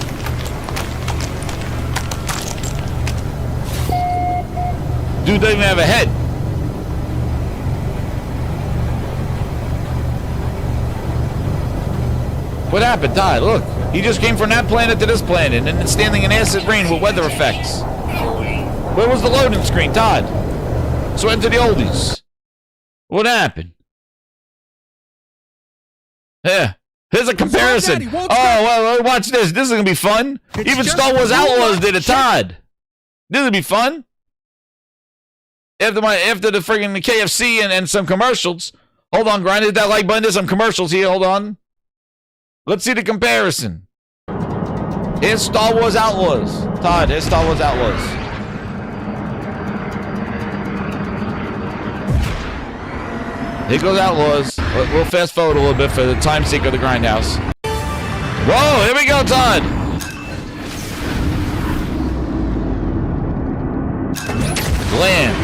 Dude doesn't even have a head. What happened, Todd? Look, he just came from that planet to this planet and then standing in acid rain with weather effects. Where was the loading screen, Todd? Sweating to the oldies. What happened? Yeah. Here's a comparison. Oh, well, watch this. This is going to be fun. Even Star Wars Outlaws did it, Todd. This will be fun. After the friggin' KFC and some commercials. Hold on, Grind. Hit that like button. There's some commercials here. Hold on. Let's see the comparison. Here's Star Wars Outlaws. Todd, here's Star Wars Outlaws. Here goes Outlaws. We'll fast forward a little bit for the time's sake of the Grindhouse. Whoa, here we go, Todd. Land.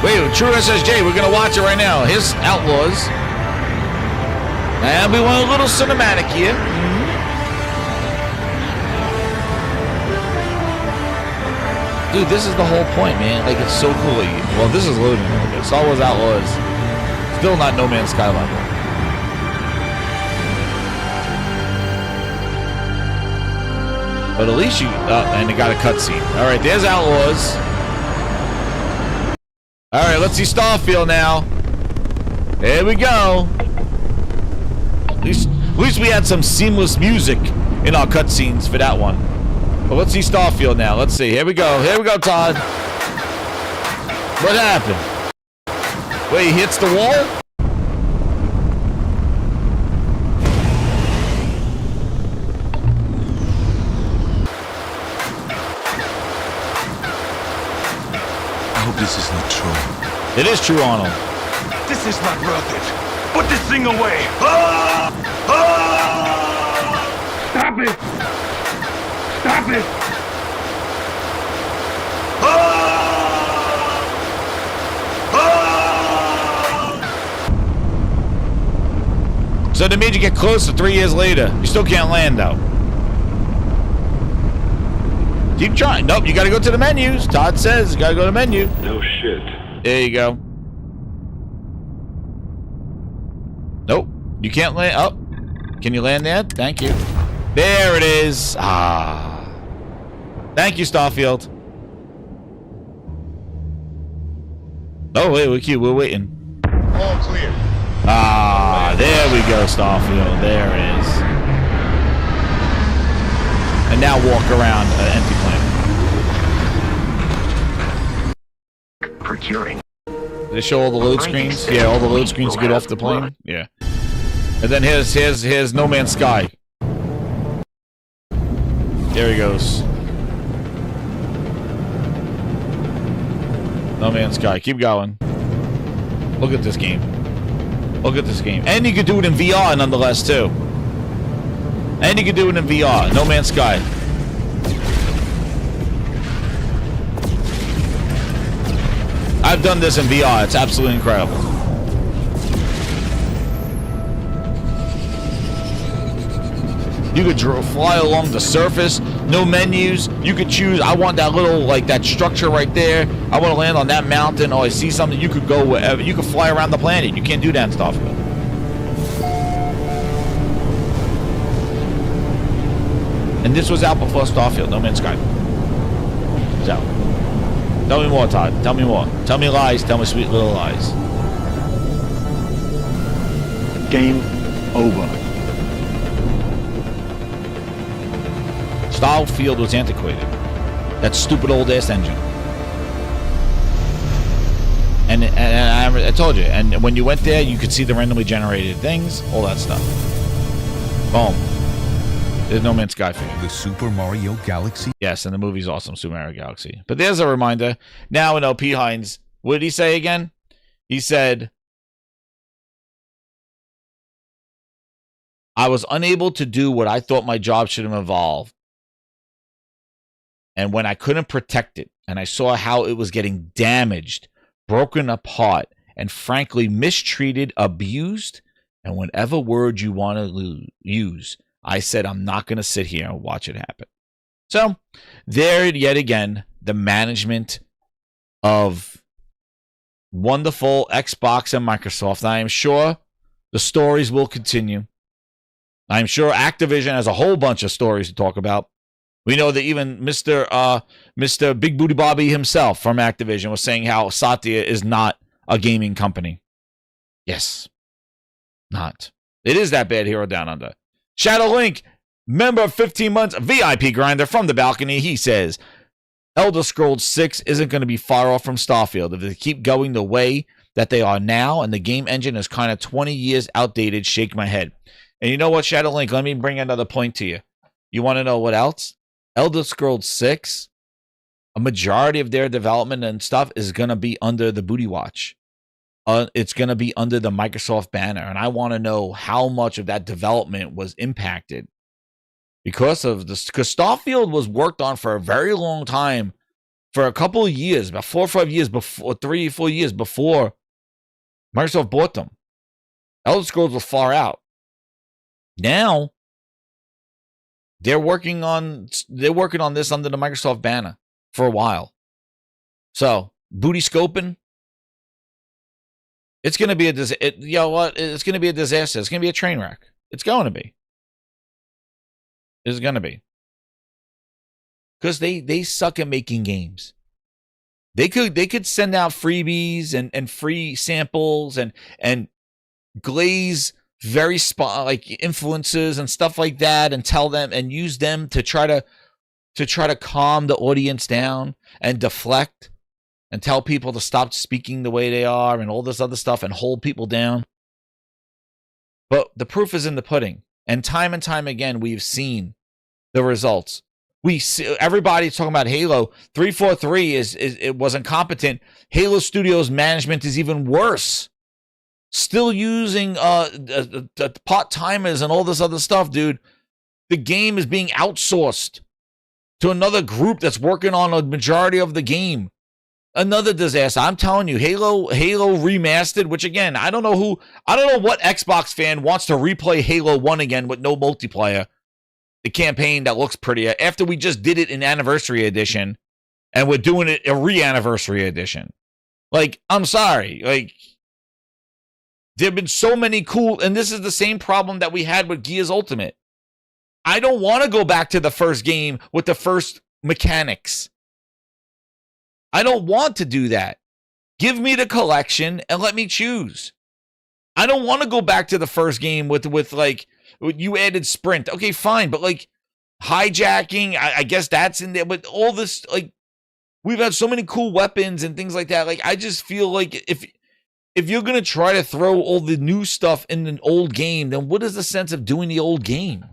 Wait, True SSJ, we're gonna watch it right now. Here's Outlaws. And we want a little cinematic here. Dude, this is the whole point, man. Like, it's so cool. Well, this is loading a little bit. Star Wars Outlaws. Still not No Man's Sky level. But at least you... and it got a cutscene. All right, there's Outlaws. All right, let's see Starfield now. There we go. At least we had some seamless music in our cutscenes for that one. But let's see Starfield now. Let's see. Here we go. Here we go, Todd. What happened? Wait, he hits the wall? I hope this is not true. It is true, Arnold. This is not worth it. Put this thing away. Ah! Ah! Stop it! Stop it! Ah! Ah! So they made you get closer 3 years later. You still can't land, though. Keep trying. Nope, you gotta go to the menus. Todd says you gotta go to the menu. No shit. There you go. Nope. You can't land. Oh, can you land there? Thank you. There it is. Ah. Thank you, Starfield. Oh, wait, we're waiting. All clear. Ah, there we go, Starfield. There it is. And now walk around an empty plane. Procuring. Did they show all the load screens? Yeah, all the load screens to get off the plane. Yeah. And then here's No Man's Sky. There he goes. No Man's Sky. Keep going. Look at this game. Look at this game. And you could do it in VR nonetheless, too. And you could do it in VR. No Man's Sky. I've done this in VR. It's absolutely incredible. You could fly along the surface. No menus. You could choose. I want that little, like, that structure right there. I want to land on that mountain. Oh, I see something. You could go wherever. You could fly around the planet. You can't do that in Starfield. And this was out before Starfield. No Man's Sky. It's out. Tell me more, Todd. Tell me more. Tell me lies. Tell me sweet little lies. Game over. Starfield was antiquated. That stupid old ass engine. And I told you. And when you went there, you could see the randomly generated things, all that stuff. Boom. There's No Man's Sky for you. The Super Mario Galaxy. Yes, and the movie's awesome, Super Mario Galaxy. But there's a reminder. Now, Pete Hines, what did he say again? He said, I was unable to do what I thought my job should have involved. And when I couldn't protect it, and I saw how it was getting damaged, broken apart, and frankly mistreated, abused, and whatever word you want to use, I said, I'm not going to sit here and watch it happen. So, there yet again, the management of wonderful Xbox and Microsoft. I am sure the stories will continue. I'm sure Activision has a whole bunch of stories to talk about. We know that even Mr. Big Booty Bobby himself from Activision was saying how Satya is not a gaming company. Yes. Not. It is that bad, Hero Down Under. Shadow Link, member of 15 months, VIP grinder from the balcony. He says, Elder Scrolls 6 isn't going to be far off from Starfield. If they keep going the way that they are now and the game engine is kind of 20 years outdated, shake my head. And you know what, Shadow Link? Let me bring another point to you. You want to know what else? Elder Scrolls 6, a majority of their development and stuff is going to be under the Booty Watch. It's going to be under the Microsoft banner. And I want to know how much of that development was impacted because of this. Because Starfield was worked on for a very long time, for a couple of years, about 4 or 5 years before, 3 or 4 years before Microsoft bought them. Elder Scrolls was far out. Now, they're working on this under the Microsoft banner for a while. So, booty scoping, it's going to be you know what? It's going to be a disaster. It's going to be a train wreck. It's going to be. It's going to be. Because they suck at making games. They could send out freebies and free samples and glaze very like influences and stuff like that, and tell them and use them to try to calm the audience down and deflect and tell people to stop speaking the way they are and all this other stuff and hold people down. But the proof is in the pudding, and time again we've seen the results. We see everybody's talking about Halo. 343 it was incompetent. Halo Studios management is even worse. Still using pot timers and all this other stuff, dude. The game is being outsourced to another group that's working on a majority of the game. Another disaster. I'm telling you, Halo Remastered, which again, I don't know what Xbox fan wants to replay Halo 1 again with no multiplayer. The campaign that looks prettier after we just did it in Anniversary Edition and we're doing it a re-Anniversary Edition. Like, I'm sorry. Like, There have been so many cool, and this is the same problem that we had with Gears Ultimate. I don't want to go back to the first game with the first mechanics. I don't want to do that. Give me the collection and let me choose. I don't want to go back to the first game with like, you added sprint. Okay, fine, but like hijacking, I guess that's in there, but all this, like, we've had so many cool weapons and things like that. Like, I just feel like if you're going to try to throw all the new stuff in an old game, then what is the sense of doing the old game?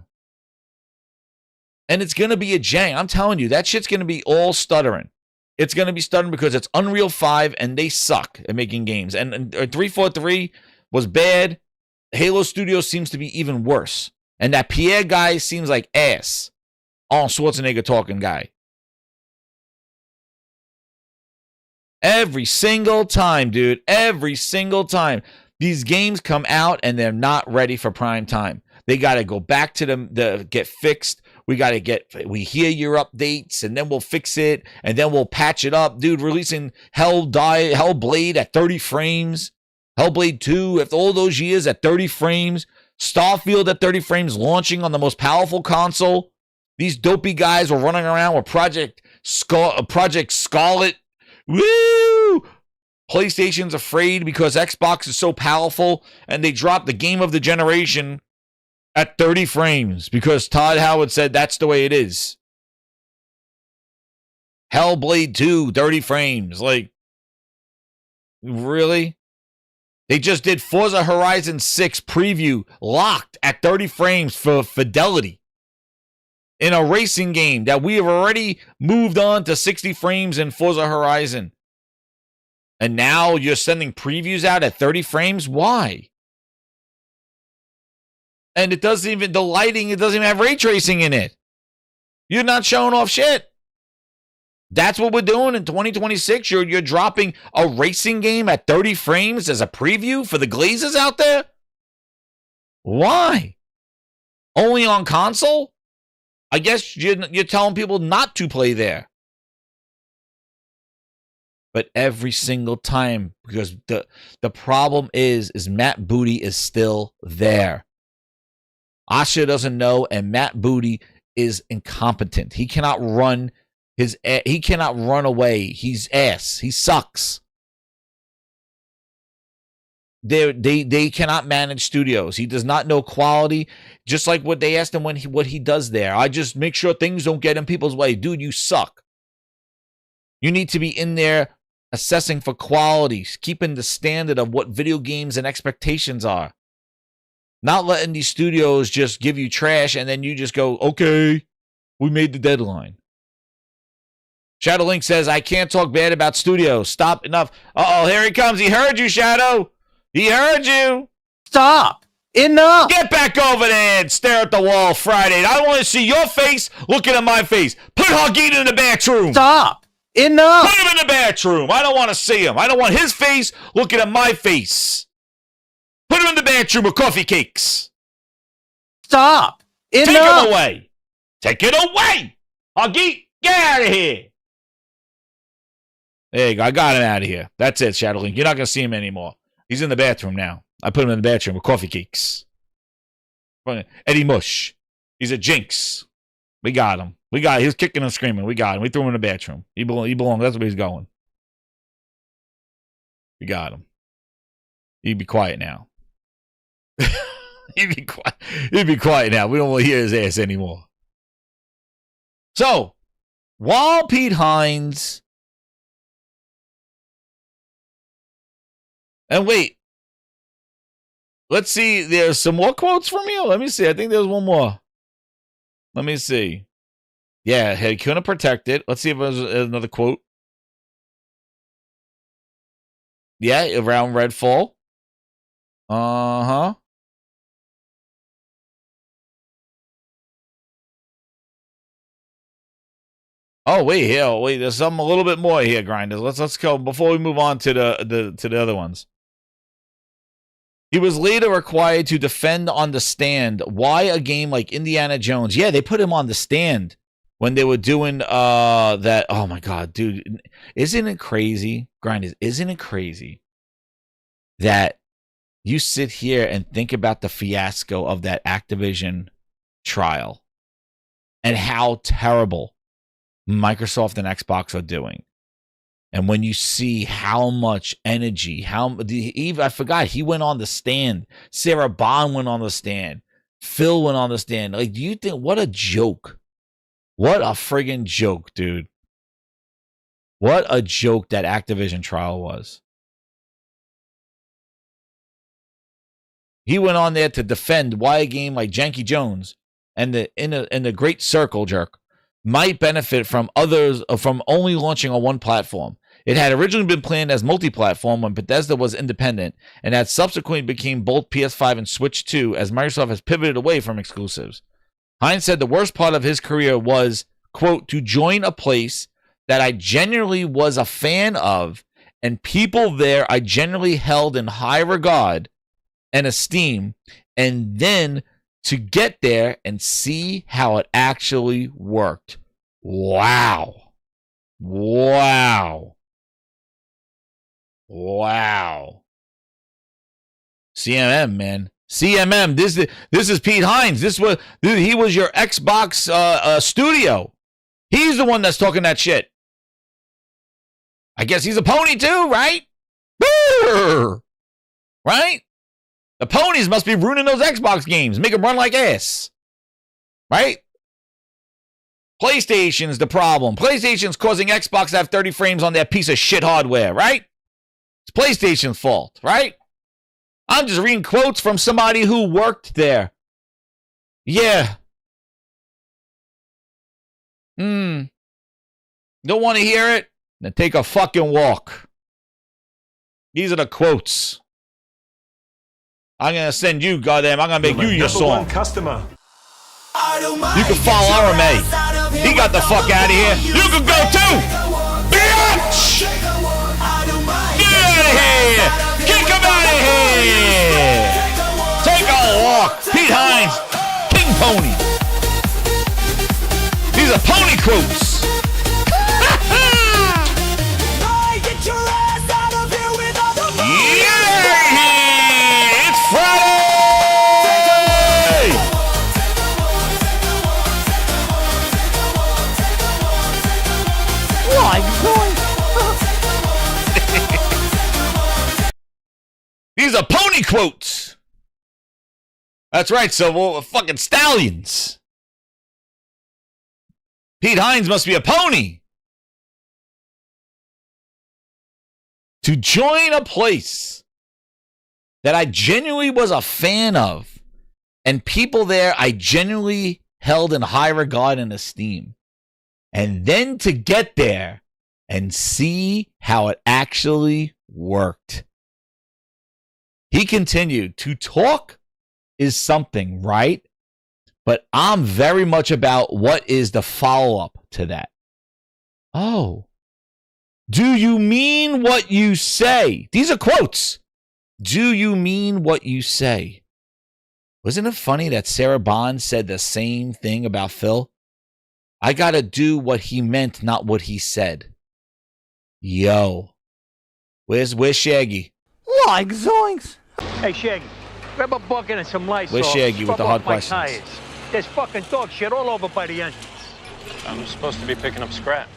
And it's going to be a jank. I'm telling you, that shit's going to be all stuttering. It's going to be stuttering because it's Unreal 5 and they suck at making games. And 343 was bad. Halo Studios seems to be even worse. And that Pierre guy seems like ass. Arnold Schwarzenegger talking guy. Every single time, dude. Every single time. These games come out and they're not ready for prime time. They got to go back to them to get fixed. We hear your updates and then we'll fix it and then we'll patch it up. Dude, releasing Hellblade at 30 frames. Hellblade 2 after all those years at 30 frames. Starfield at 30 frames launching on the most powerful console. These dopey guys were running around with Project Scarlet. Woo! PlayStation's afraid because Xbox is so powerful and they dropped the game of the generation at 30 frames because Todd Howard said that's the way it is. Hellblade 2, 30 frames. Like, really? They just did Forza Horizon 6 preview locked at 30 frames for fidelity in a racing game that we have already moved on to 60 frames in Forza Horizon. And now you're sending previews out at 30 frames? Why? And it doesn't even, the lighting, it doesn't even have ray tracing in it. You're not showing off shit. That's what we're doing in 2026. You're dropping a racing game at 30 frames as a preview for the Glazes out there? Why? Only on console? I guess you're telling people not to play there. But every single time, because the problem is Matt Booty is still there. Asha doesn't know, and Matt Booty is incompetent. He cannot run he cannot run away. He's ass. He sucks. They cannot manage studios. He does not know quality. Just like what they asked him what he does there. I just make sure things don't get in people's way. Dude, you suck. You need to be in there assessing for quality, keeping the standard of what video games and expectations are. Not letting these studios just give you trash and then you just go, okay, we made the deadline. Shadow Link says, I can't talk bad about studios. Stop, enough. Uh-oh, here he comes. He heard you, Shadow. He heard you. Stop. Enough. Get back over there and stare at the wall Friday. I want to see your face looking at my face. Put Hogita in the bathroom. Stop. Enough. Put him in the bathroom. I don't want to see him. I don't want his face looking at my face. Put him in the bathroom with coffee cakes. Stop. Enough. Take him away. Take it away. Hoggy, get out of here. There you go. I got him out of here. That's it, Shadow Link. You're not going to see him anymore. He's in the bathroom now. I put him in the bathroom with coffee cakes. Eddie Mush. He's a jinx. We got him. He was kicking and screaming. We got him. We threw him in the bathroom. He belongs. That's where he's going. We got him. He'd be quiet now. He'd be quiet now. We don't want to hear his ass anymore. So, while Pete Hines... And wait. Let's see. There's some more quotes from you. Let me see. I think there's one more. Let me see. Yeah, he couldn't protect it. Let's see if there's another quote. Yeah, around Redfall. Uh-huh. Oh, wait, here. Wait, there's something a little bit more here, Grinders. Let's go before we move on to the other ones. He was later required to defend on the stand. Why a game like Indiana Jones? Yeah, they put him on the stand when they were doing that. Oh my God, dude. Isn't it crazy? Grinders, isn't it crazy that you sit here and think about the fiasco of that Activision trial and how terrible Microsoft and Xbox are doing. And when you see how much energy, I forgot, he went on the stand. Sarah Bond went on the stand. Phil went on the stand. Like, do you think, what a joke. What a friggin' joke, dude. What a joke that Activision trial was. He went on there to defend why a game like Janky Jones and the Great Circle Jerk might benefit from others from only launching on one platform. It had originally been planned as multi-platform when Bethesda was independent, and had subsequently became both PS5 and Switch 2 as Microsoft has pivoted away from exclusives. Heinze said the worst part of his career was, quote, to join a place that I genuinely was a fan of, and people there I genuinely held in high regard and esteem, and then to get there and see how it actually worked. Wow. Wow. Wow. CMM, man. CMM. This is Pete Hines. He was your Xbox studio. He's the one that's talking that shit. I guess he's a pony too, right? Right? The ponies must be ruining those Xbox games. Make them run like ass. Right? PlayStation's the problem. PlayStation's causing Xbox to have 30 frames on their piece of shit hardware, right? It's PlayStation's fault, right? I'm just reading quotes from somebody who worked there. Yeah. Don't want to hear it? Then take a fucking walk. These are the quotes. I'm going to send you, goddamn. I'm going to make you your song. Customer. You can follow RMA. He got the fuck out of here. You can go too. Bitch! Get out of here. Kick him out of here. Take a walk. Pete Hines. King Pony. These are pony quotes. These are pony quotes. That's right, so we're fucking stallions. Pete Hines must be a pony. To join a place that I genuinely was a fan of, and people there I genuinely held in high regard and esteem, and then to get there and see how it actually worked. He continued, to talk is something, right? But I'm very much about what is the follow-up to that. Oh. Do you mean what you say? These are quotes. Do you mean what you say? Wasn't it funny that Sarah Bond said the same thing about Phil? I gotta do what he meant, not what he said. Yo. Where's Shaggy? Like zoinks! Hey, Shaggy, grab a bucket and some Lysol. Where's Shaggy with the hard questions? Tires. There's fucking dog shit all over by the engine. I'm supposed to be picking up scrap.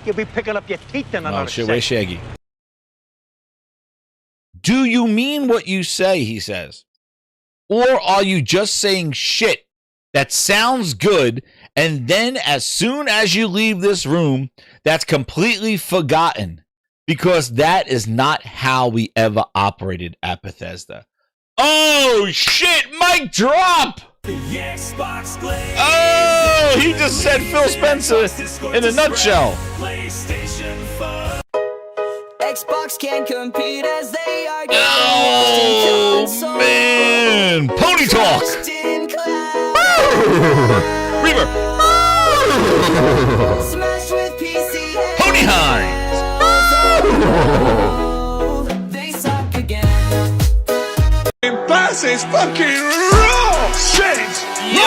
You'll be picking up your teeth in another shit, where's Shaggy? Do you mean what you say, he says? Or are you just saying shit that sounds good, and then as soon as you leave this room, that's completely forgotten? Because that is not how we ever operated at Bethesda. Oh, shit, mic drop! Oh, he just said Phil Spencer in a nutshell. Xbox can't compete as they are. Oh, man. Pony talk. Reaver. Pony Hines. They suck again. Bass is fucking raw shit. Yo.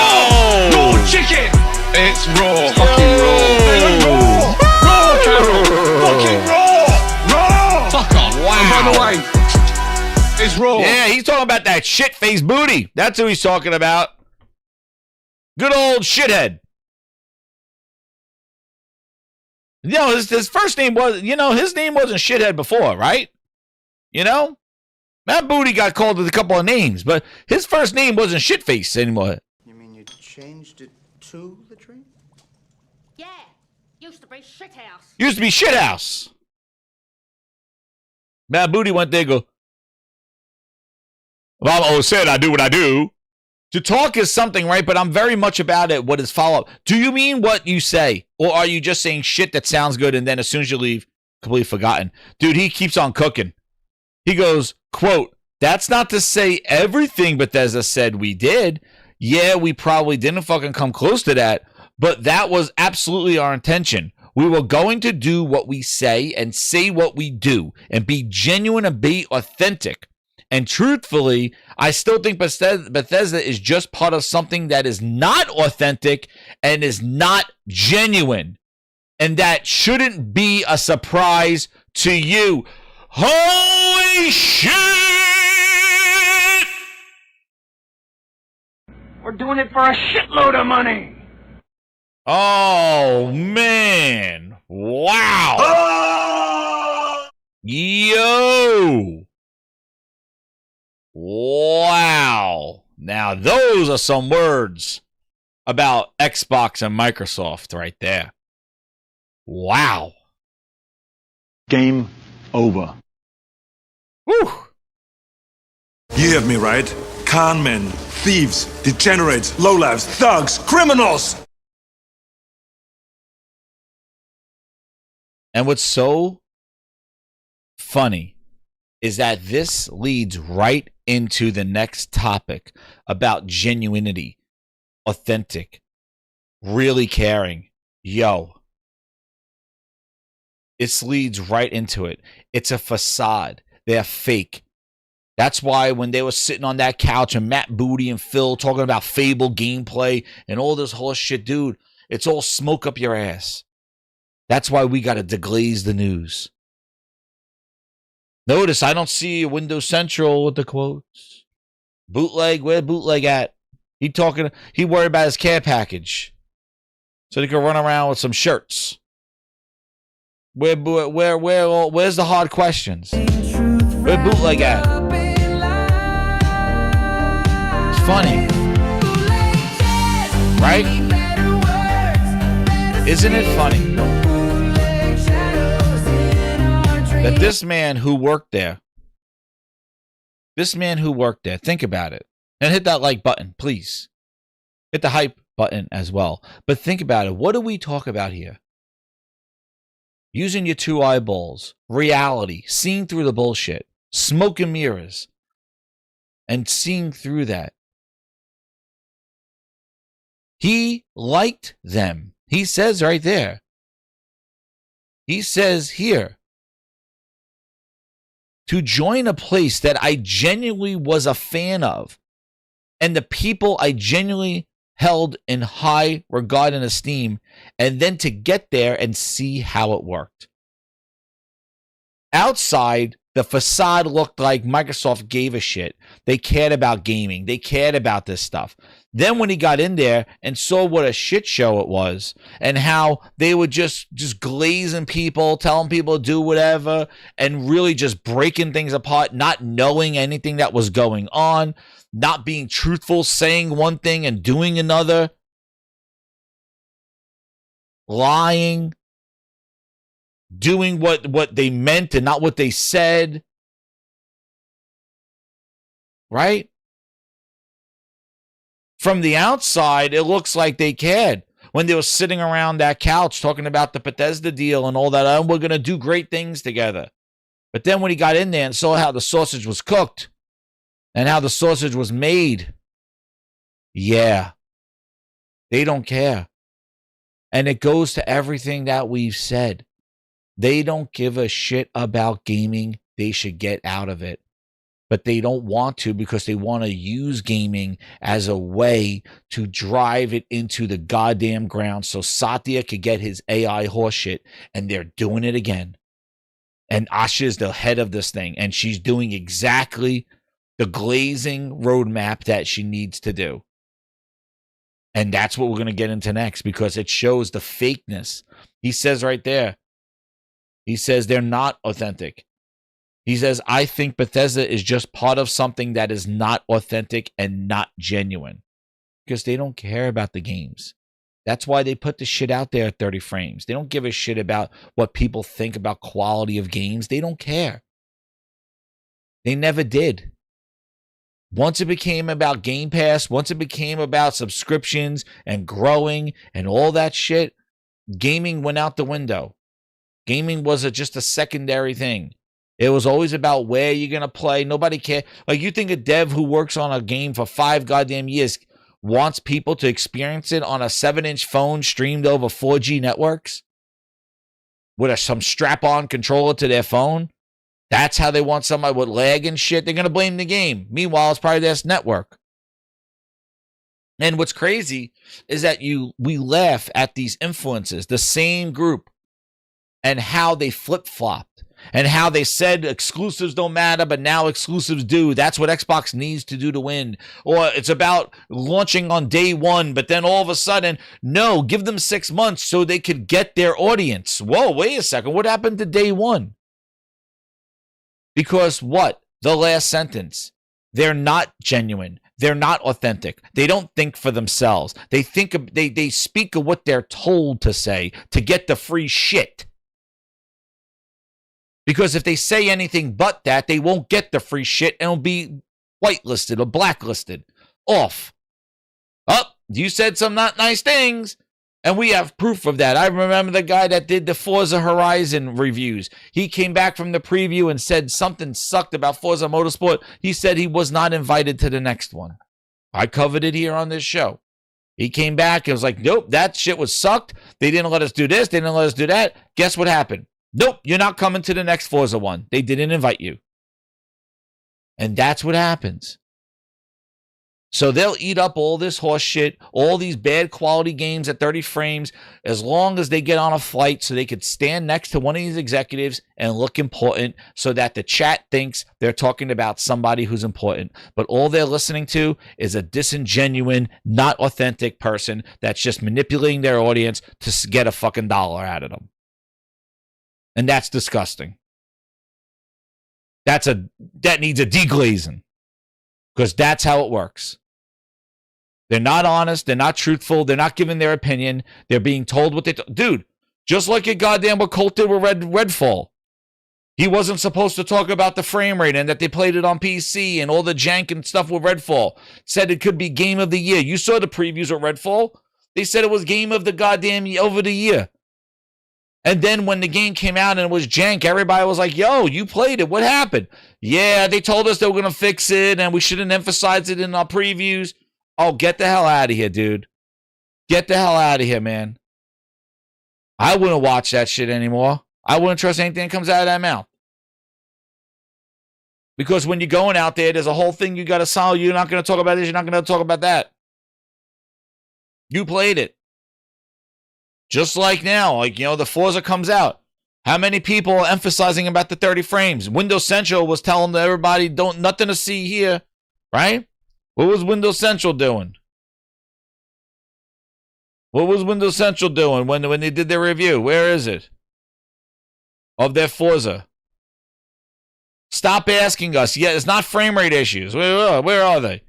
Raw chicken. It's raw. Fucking raw. Raw Carol. Fucking raw. Raw. Fuck off. Wow. And by the way, is eyes roll. Yeah, he's talking about that shit-faced booty. That's who he's talking about. Good old shithead. You know, his first name was, his name wasn't shithead before, right? That booty got called with a couple of names, but his first name wasn't shitface anymore. You mean you changed it to the tree? Yeah, used to be shithouse. Used to be shithouse. Matt Booty went there and go, well, I always said I do what I do. To talk is something, right? But I'm very much about it. What is follow-up? Do you mean what you say? Or are you just saying shit that sounds good and then as soon as you leave, completely forgotten? Dude, he keeps on cooking. He goes, quote, that's not to say everything Bethesda said we did. Yeah, we probably didn't fucking come close to that, but that was absolutely our intention. We were going to do what we say and say what we do and be genuine and be authentic. And truthfully, I still think Bethesda is just part of something that is not authentic and is not genuine. And that shouldn't be a surprise to you. Holy shit! We're doing it for a shitload of money. Oh, man. Wow. Oh! Yo. Wow. Now, those are some words about Xbox and Microsoft right there. Wow. Game over. Whew. You heard me right? Con men, thieves, degenerates, lowlifes, thugs, criminals! And what's so funny is that this leads right into the next topic about genuinity, authentic, really caring. Yo. This leads right into it. It's a facade. They're fake. That's why when they were sitting on that couch and Matt Booty and Phil talking about Fable gameplay and all this horse shit, dude, it's all smoke up your ass. That's why we got to deglaze the news. Notice I don't see a Windows Central with the quotes. Bootleg, where Bootleg at? He worried about his care package. So he could run around with some shirts. Where's the hard questions? Where Bootleg at? It's funny. Right? Isn't it funny that this man who worked there, think about it, and hit that like button, please. Hit the hype button as well. But think about it. What do we talk about here? Using your two eyeballs, reality, seeing through the bullshit, smoke and mirrors, and seeing through that. He liked them. He says right there. He says here, to join a place that I genuinely was a fan of, and the people I genuinely held in high regard and esteem, and then to get there and see how it worked. Outside, the facade looked like Microsoft gave a shit. They cared about gaming. They cared about this stuff. Then when he got in there and saw what a shit show it was and how they were just glazing people, telling people to do whatever, and really just breaking things apart, not knowing anything that was going on, not being truthful, saying one thing and doing another, lying, doing what they meant and not what they said. Right? From the outside, it looks like they cared when they were sitting around that couch talking about the Bethesda deal and all that. Oh, we're going to do great things together. But then when he got in there and saw how the sausage was cooked and how the sausage was made, yeah, they don't care. And it goes to everything that we've said. They don't give a shit about gaming. They should get out of it. But they don't want to because they want to use gaming as a way to drive it into the goddamn ground so Satya could get his AI horseshit, and they're doing it again. And Asha is the head of this thing, and she's doing exactly the glazing roadmap that she needs to do. And that's what we're going to get into next, because it shows the fakeness. He says right there, he says they're not authentic. He says, I think Bethesda is just part of something that is not authentic and not genuine, because they don't care about the games. That's why they put the shit out there at 30 frames. They don't give a shit about what people think about quality of games. They don't care. They never did. Once it became about Game Pass, once it became about subscriptions and growing and all that shit, gaming went out the window. Gaming was just a secondary thing. It was always about where you're going to play. Nobody cared. Like, you think a dev who works on a game for 5 goddamn years wants people to experience it on a 7-inch phone streamed over 4G networks with some strap-on controller to their phone? That's how they want somebody with lag and shit. They're going to blame the game. Meanwhile, it's probably their network. And what's crazy is that we laugh at these influences, the same group, and how they flip-flopped, and how they said exclusives don't matter, but now exclusives do. That's what Xbox needs to do to win. Or it's about launching on day one, but then all of a sudden, no, give them 6 months so they could get their audience. Whoa, wait a second. What happened to day one? Because what? The last sentence. They're not genuine. They're not authentic. They don't think for themselves. They speak of what they're told to say to get the free shit. Because if they say anything but that, they won't get the free shit and will be whitelisted or blacklisted. Off. Oh, you said some not nice things. And we have proof of that. I remember the guy that did the Forza Horizon reviews. He came back from the preview and said something sucked about Forza Motorsport. He said he was not invited to the next one. I covered it here on this show. He came back and was like, nope, that shit was sucked. They didn't let us do this. They didn't let us do that. Guess what happened? Nope, you're not coming to the next Forza one. They didn't invite you. And that's what happens. So they'll eat up all this horse shit, all these bad quality games at 30 frames, as long as they get on a flight so they could stand next to one of these executives and look important so that the chat thinks they're talking about somebody who's important. But all they're listening to is a disingenuine, not authentic person that's just manipulating their audience to get a fucking dollar out of them. And that's disgusting. That needs a deglazing, because that's how it works. They're not honest. They're not truthful. They're not giving their opinion. They're being told what they... Dude, just like your goddamn what Colt did with Redfall. He wasn't supposed to talk about the frame rate and that they played it on PC and all the jank and stuff with Redfall. Said it could be game of the year. You saw the previews of Redfall. They said it was game of the goddamn over the year. And then when the game came out and it was jank, everybody was like, yo, you played it. What happened? Yeah, they told us they were going to fix it and we shouldn't emphasize it in our previews. Oh, get the hell out of here, dude. Get the hell out of here, man. I wouldn't watch that shit anymore. I wouldn't trust anything that comes out of that mouth. Because when you're going out there, there's a whole thing you got to solve. You're not going to talk about this. You're not going to talk about that. You played it. Just like now, the Forza comes out. How many people are emphasizing about the 30 frames? Windows Central was telling everybody, nothing to see here, right? What was Windows Central doing? What was Windows Central doing when they did their review? Where is it? Of their Forza. Stop asking us. Yeah, it's not frame rate issues. Where are they?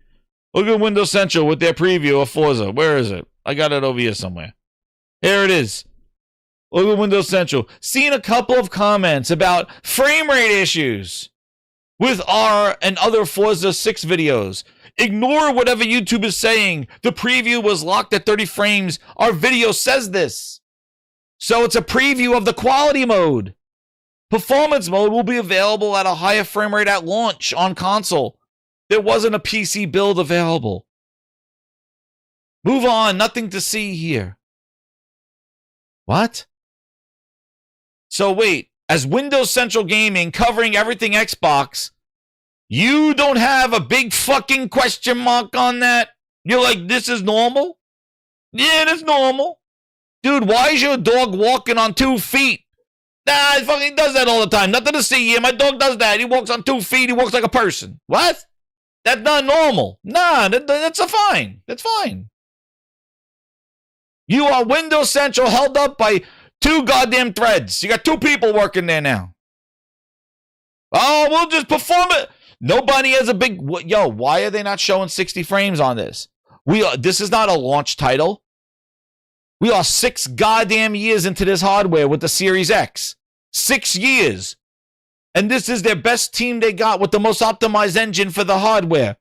Look at Windows Central with their preview of Forza. Where is it? I got it over here somewhere. Here it is. Look at Windows Central. Seen a couple of comments about frame rate issues with our and other Forza 6 videos. Ignore whatever YouTube is saying. The preview was locked at 30 frames. Our video says this. So it's a preview of the quality mode. Performance mode will be available at a higher frame rate at launch on console. There wasn't a PC build available. Move on. Nothing to see here. What? So wait, as Windows Central Gaming covering everything Xbox, you don't have a big fucking question mark on that? You're like, this is normal? Yeah, that's normal. Dude, why is your dog walking on 2 feet? Nah, he fucking does that all the time. Nothing to see here. My dog does that. He walks on 2 feet. He walks like a person. What? That's not normal. Nah, that's fine. That's fine. You are Windows Central held up by 2 goddamn threads. You got 2 people working there now. Oh, we'll just perform it. Nobody has a big... Yo, why are they not showing 60 frames on this? This is not a launch title. We are 6 goddamn years into this hardware with the Series X. 6 years. And this is their best team they got with the most optimized engine for the hardware.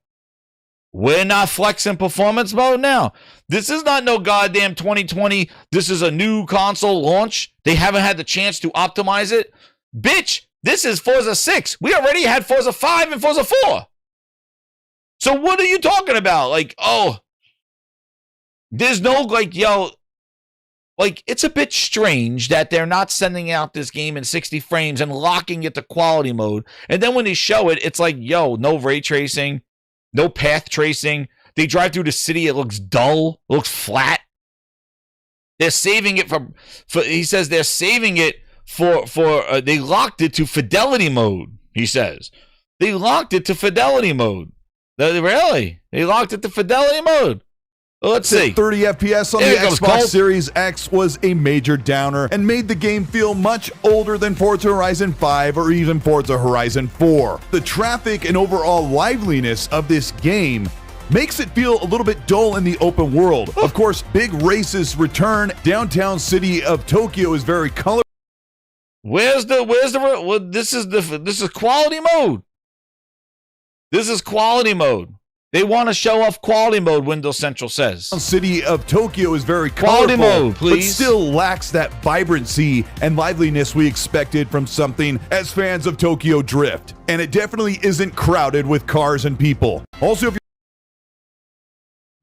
We're not flexing performance mode now. This is not no goddamn 2020. This is a new console launch. They haven't had the chance to optimize it. Bitch, this is Forza 6. We already had Forza 5 and Forza 4. So what are you talking about? Like, oh, there's no, like, yo, like, it's a bit strange that they're not sending out this game in 60 frames and locking it to quality mode. And then when they show it, it's like, yo, no ray tracing, no path tracing. They drive through the city, it looks dull, it looks flat. They're saving it for he says they're saving it for they locked it to fidelity mode, he says. They locked it to fidelity mode. Really? They locked it to fidelity mode. Let's see. 30 FPS on the Xbox Series X was a major downer and made the game feel much older than Forza Horizon 5 or even Forza Horizon 4. The traffic and overall liveliness of this game makes it feel a little bit dull in the open world. Of course, big races return. Downtown city of Tokyo is very colorful. This is quality mode. This is quality mode. They want to show off quality mode, Windows Central says. City of Tokyo is very quality colorful, mode, please. but still lacks that vibrancy and liveliness we expected from something as fans of Tokyo Drift. And it definitely isn't crowded with cars and people. Also, if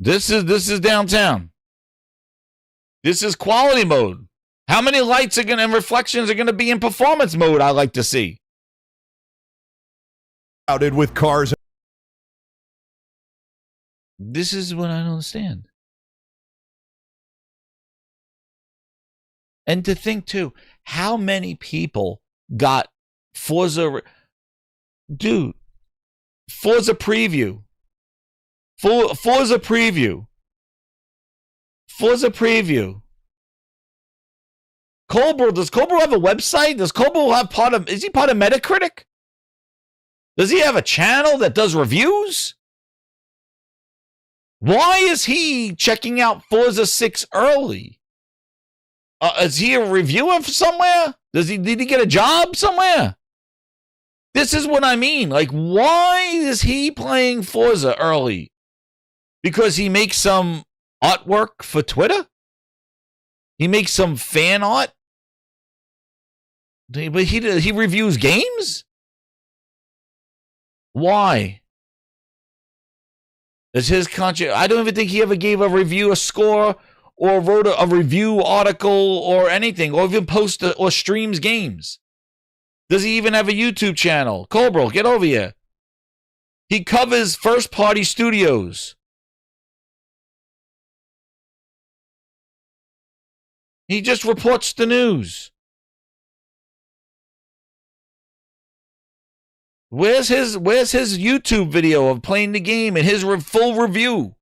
this is downtown. This is quality mode. How many lights are and reflections are gonna be in performance mode? I like to see. Crowded with cars. This is what I don't understand. And to think, too, how many people got Forza... Dude, Forza Preview. Forza Preview. Forza Preview. Colbro, does Colbro have a website? Does Colbro have is he part of Metacritic? Does he have a channel that does reviews? Why is he checking out Forza 6 early? Is he a reviewer somewhere? Did he get a job somewhere? This is what I mean. Like, why is he playing Forza early? Because he makes some artwork for Twitter? He makes some fan art? But he reviews games? Why? Is his conscience? I don't even think he ever gave a review a score or wrote a review article or anything, or even post or streams games. Does he even have a YouTube channel? Colbro, get over here. He covers first-party studios. He just reports the news. Where's his YouTube video of playing the game and his full review?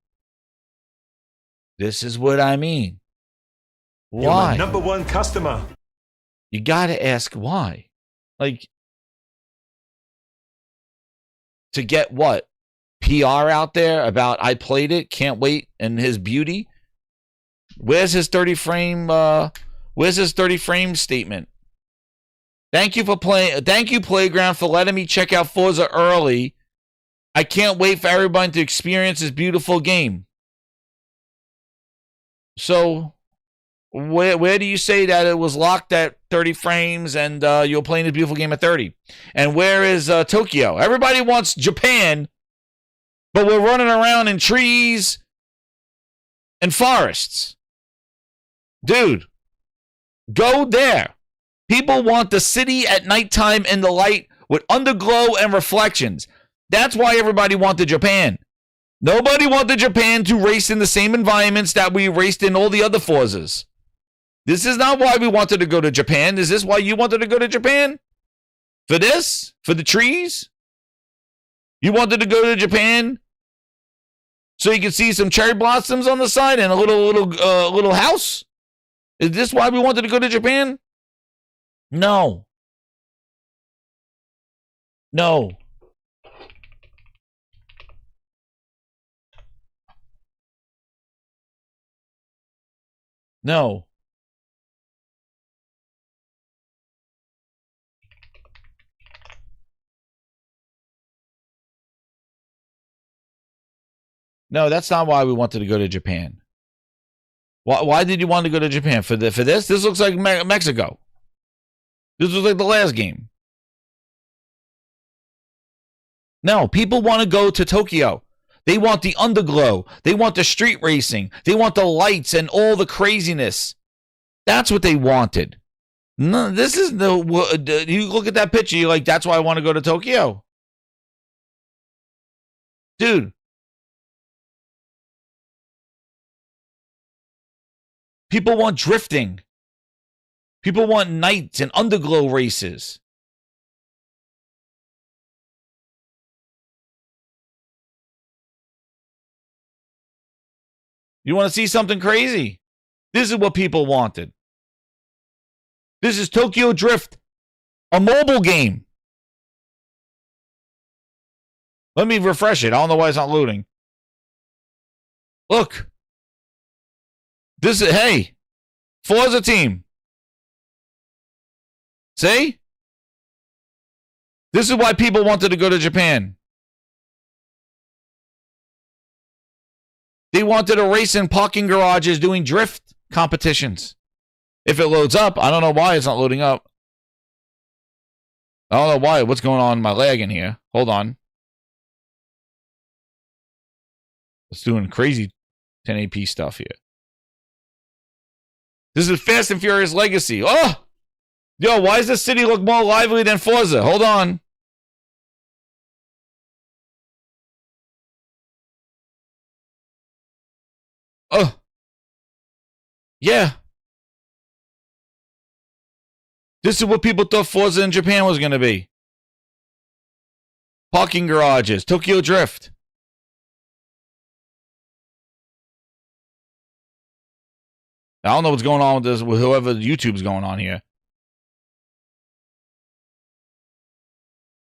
This is what I mean. Why? You're my number one customer. You gotta ask why. Like, to get what? PR out there about I played it, can't wait, and his beauty? Where's his 30 frame statement? Thank you, Playground, for letting me check out Forza early. I can't wait for everyone to experience this beautiful game. So, where do you say that it was locked at 30 frames and you're playing this beautiful game at 30? And where is Tokyo? Everybody wants Japan, but we're running around in trees and forests. Dude, go there. People want the city at nighttime in the light with underglow and reflections. That's why everybody wanted Japan. Nobody wanted Japan to race in the same environments that we raced in all the other Forzas. This is not why we wanted to go to Japan. Is this why you wanted to go to Japan? For this? For the trees? You wanted to go to Japan so you could see some cherry blossoms on the side and a little house? Is this why we wanted to go to Japan? No. No. No. No, that's not why we wanted to go to Japan. Why did you want to go to Japan? For this? This looks like Mexico. This was like the last game. No, people want to go to Tokyo. They want the underglow. They want the street racing. They want the lights and all the craziness. That's what they wanted. No, this is the... You look at that picture, you're like, that's why I want to go to Tokyo. Dude. People want drifting. People want nights and underglow races. You want to see something crazy? This is what people wanted. This is Tokyo Drift, a mobile game. Let me refresh it. I don't know why it's not loading. Look. This is, hey, Forza team. See? This is why people wanted to go to Japan. They wanted to race in parking garages doing drift competitions. If it loads up, I don't know why it's not loading up. I don't know why. What's going on in my lag in here? Hold on. It's doing crazy 1080p stuff here. This is Fast and Furious Legacy. Oh! Yo, why does this city look more lively than Forza? Hold on. Oh. Yeah. This is what people thought Forza in Japan was going to be. Parking garages, Tokyo Drift. I don't know what's going on with this, with whoever YouTube's going on here.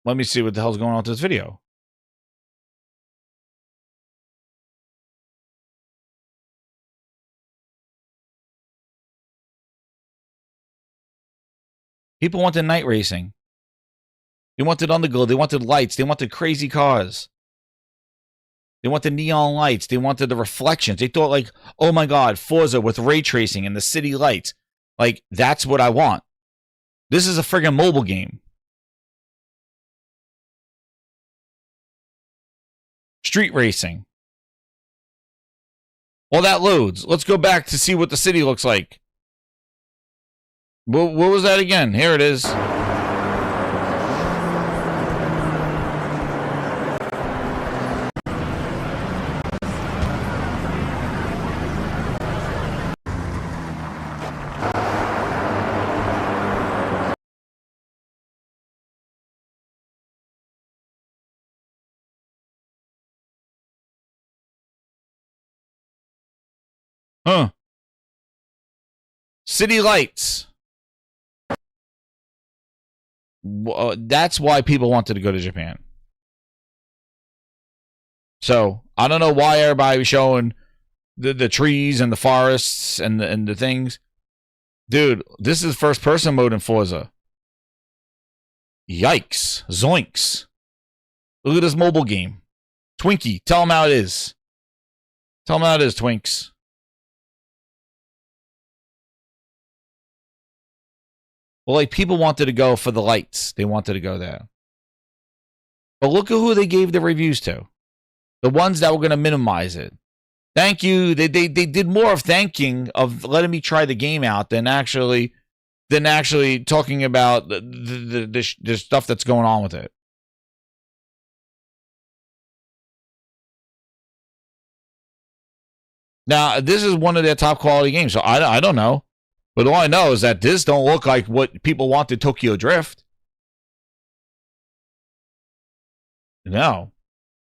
Let me see what the hell's going on with this video. People wanted night racing. They wanted underglow. They wanted lights. They wanted crazy cars. They wanted neon lights. They wanted the reflections. They thought like, oh my God, Forza with ray tracing and the city lights. Like, that's what I want. This is a friggin' mobile game. Street racing. Well, that loads. Let's go back to see what the city looks like. What was that again? Here it is. Huh. City lights. That's why people wanted to go to Japan. So, I don't know why everybody was showing the trees and the forests and the things. Dude, this is first person mode in Forza. Yikes. Zoinks. Look at this mobile game. Twinkie, tell them how it is. Tell them how it is, Twinks. Well, like, people wanted to go for the lights. They wanted to go there. But look at who they gave the reviews to. The ones that were going to minimize it. Thank you. They did more of thanking of letting me try the game out than actually talking about the stuff that's going on with it. Now, this is one of their top quality games, so I don't know. But all I know is that this don't look like what people wanted Tokyo Drift. No.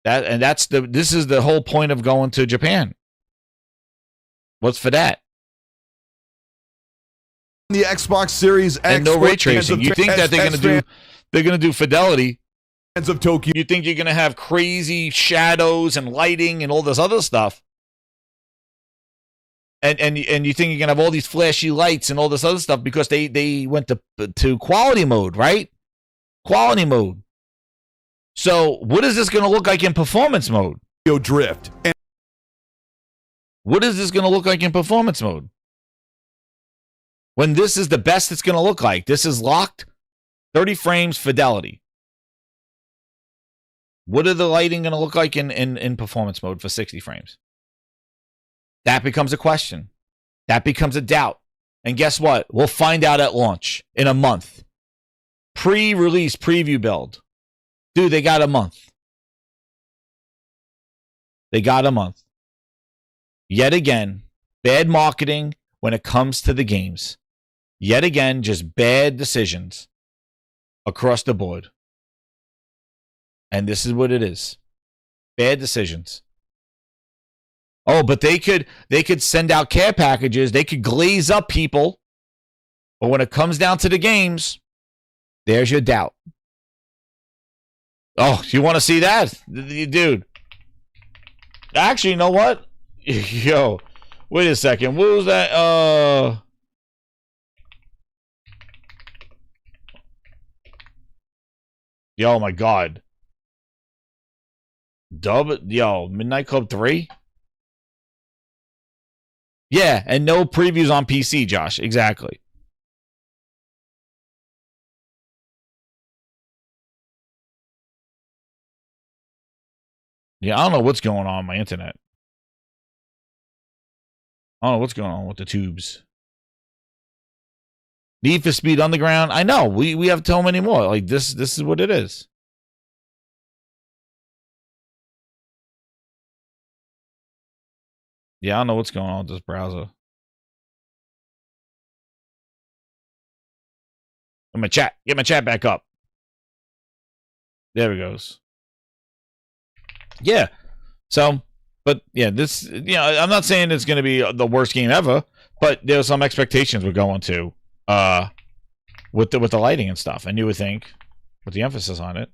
This is the whole point of going to Japan. What's for that? The Xbox Series X and no ray tracing. You think that they're gonna do fidelity? Of Tokyo. You think you're gonna have crazy shadows and lighting and all this other stuff? And you think you're gonna have all these flashy lights and all this other stuff because they went to quality mode, right? Quality mode. So what is this gonna look like in performance mode? Drift. What is this gonna look like in performance mode? When this is the best it's gonna look like. This is locked 30 frames fidelity. What are the lighting gonna look like in performance mode for 60 frames? That becomes a question. That becomes a doubt. And guess what? We'll find out at launch in a month. Pre-release preview build. Dude, they got a month. They got a month. Yet again, bad marketing when it comes to the games. Yet again, just bad decisions across the board. And this is what it is. Bad decisions. Oh, but they could send out care packages. They could glaze up people. But when it comes down to the games, there's your doubt. Oh, you want to see that? Dude. Actually, you know what? Yo, wait a second. What was that? Yo, my God. Midnight Club 3? Yeah, and no previews on PC, Josh. Exactly. Yeah, I don't know what's going on my internet. I don't know what's going on with the tubes. Need for Speed Underground. I know. We have so many more. Like this is what it is. Yeah, I don't know what's going on with this browser. Get my chat back up. There it goes. Yeah. So, but yeah, this, I'm not saying it's going to be the worst game ever, but there's some expectations we're going to with the lighting and stuff. And you would think, with the emphasis on it.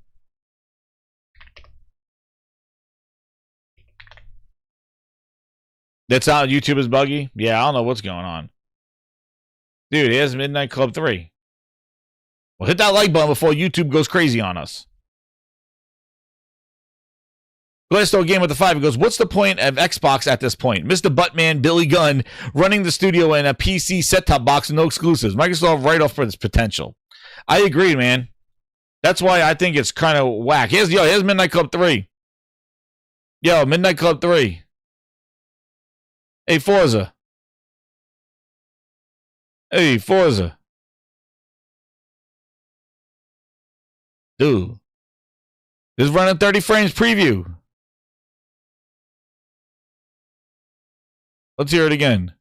That's how YouTube is buggy? Yeah, I don't know what's going on. Dude, here's Midnight Club 3. Well, hit that like button before YouTube goes crazy on us. Glasto Game with the 5 goes, what's the point of Xbox at this point? Mr. Buttman Billy Gunn running the studio in a PC set-top box with no exclusives. Microsoft right off for its potential. I agree, man. That's why I think it's kind of whack. Here's Midnight Club 3. Yo, Midnight Club 3. Hey, Forza. Hey, Forza. Dude. This is running 30 frames preview. Let's hear it again.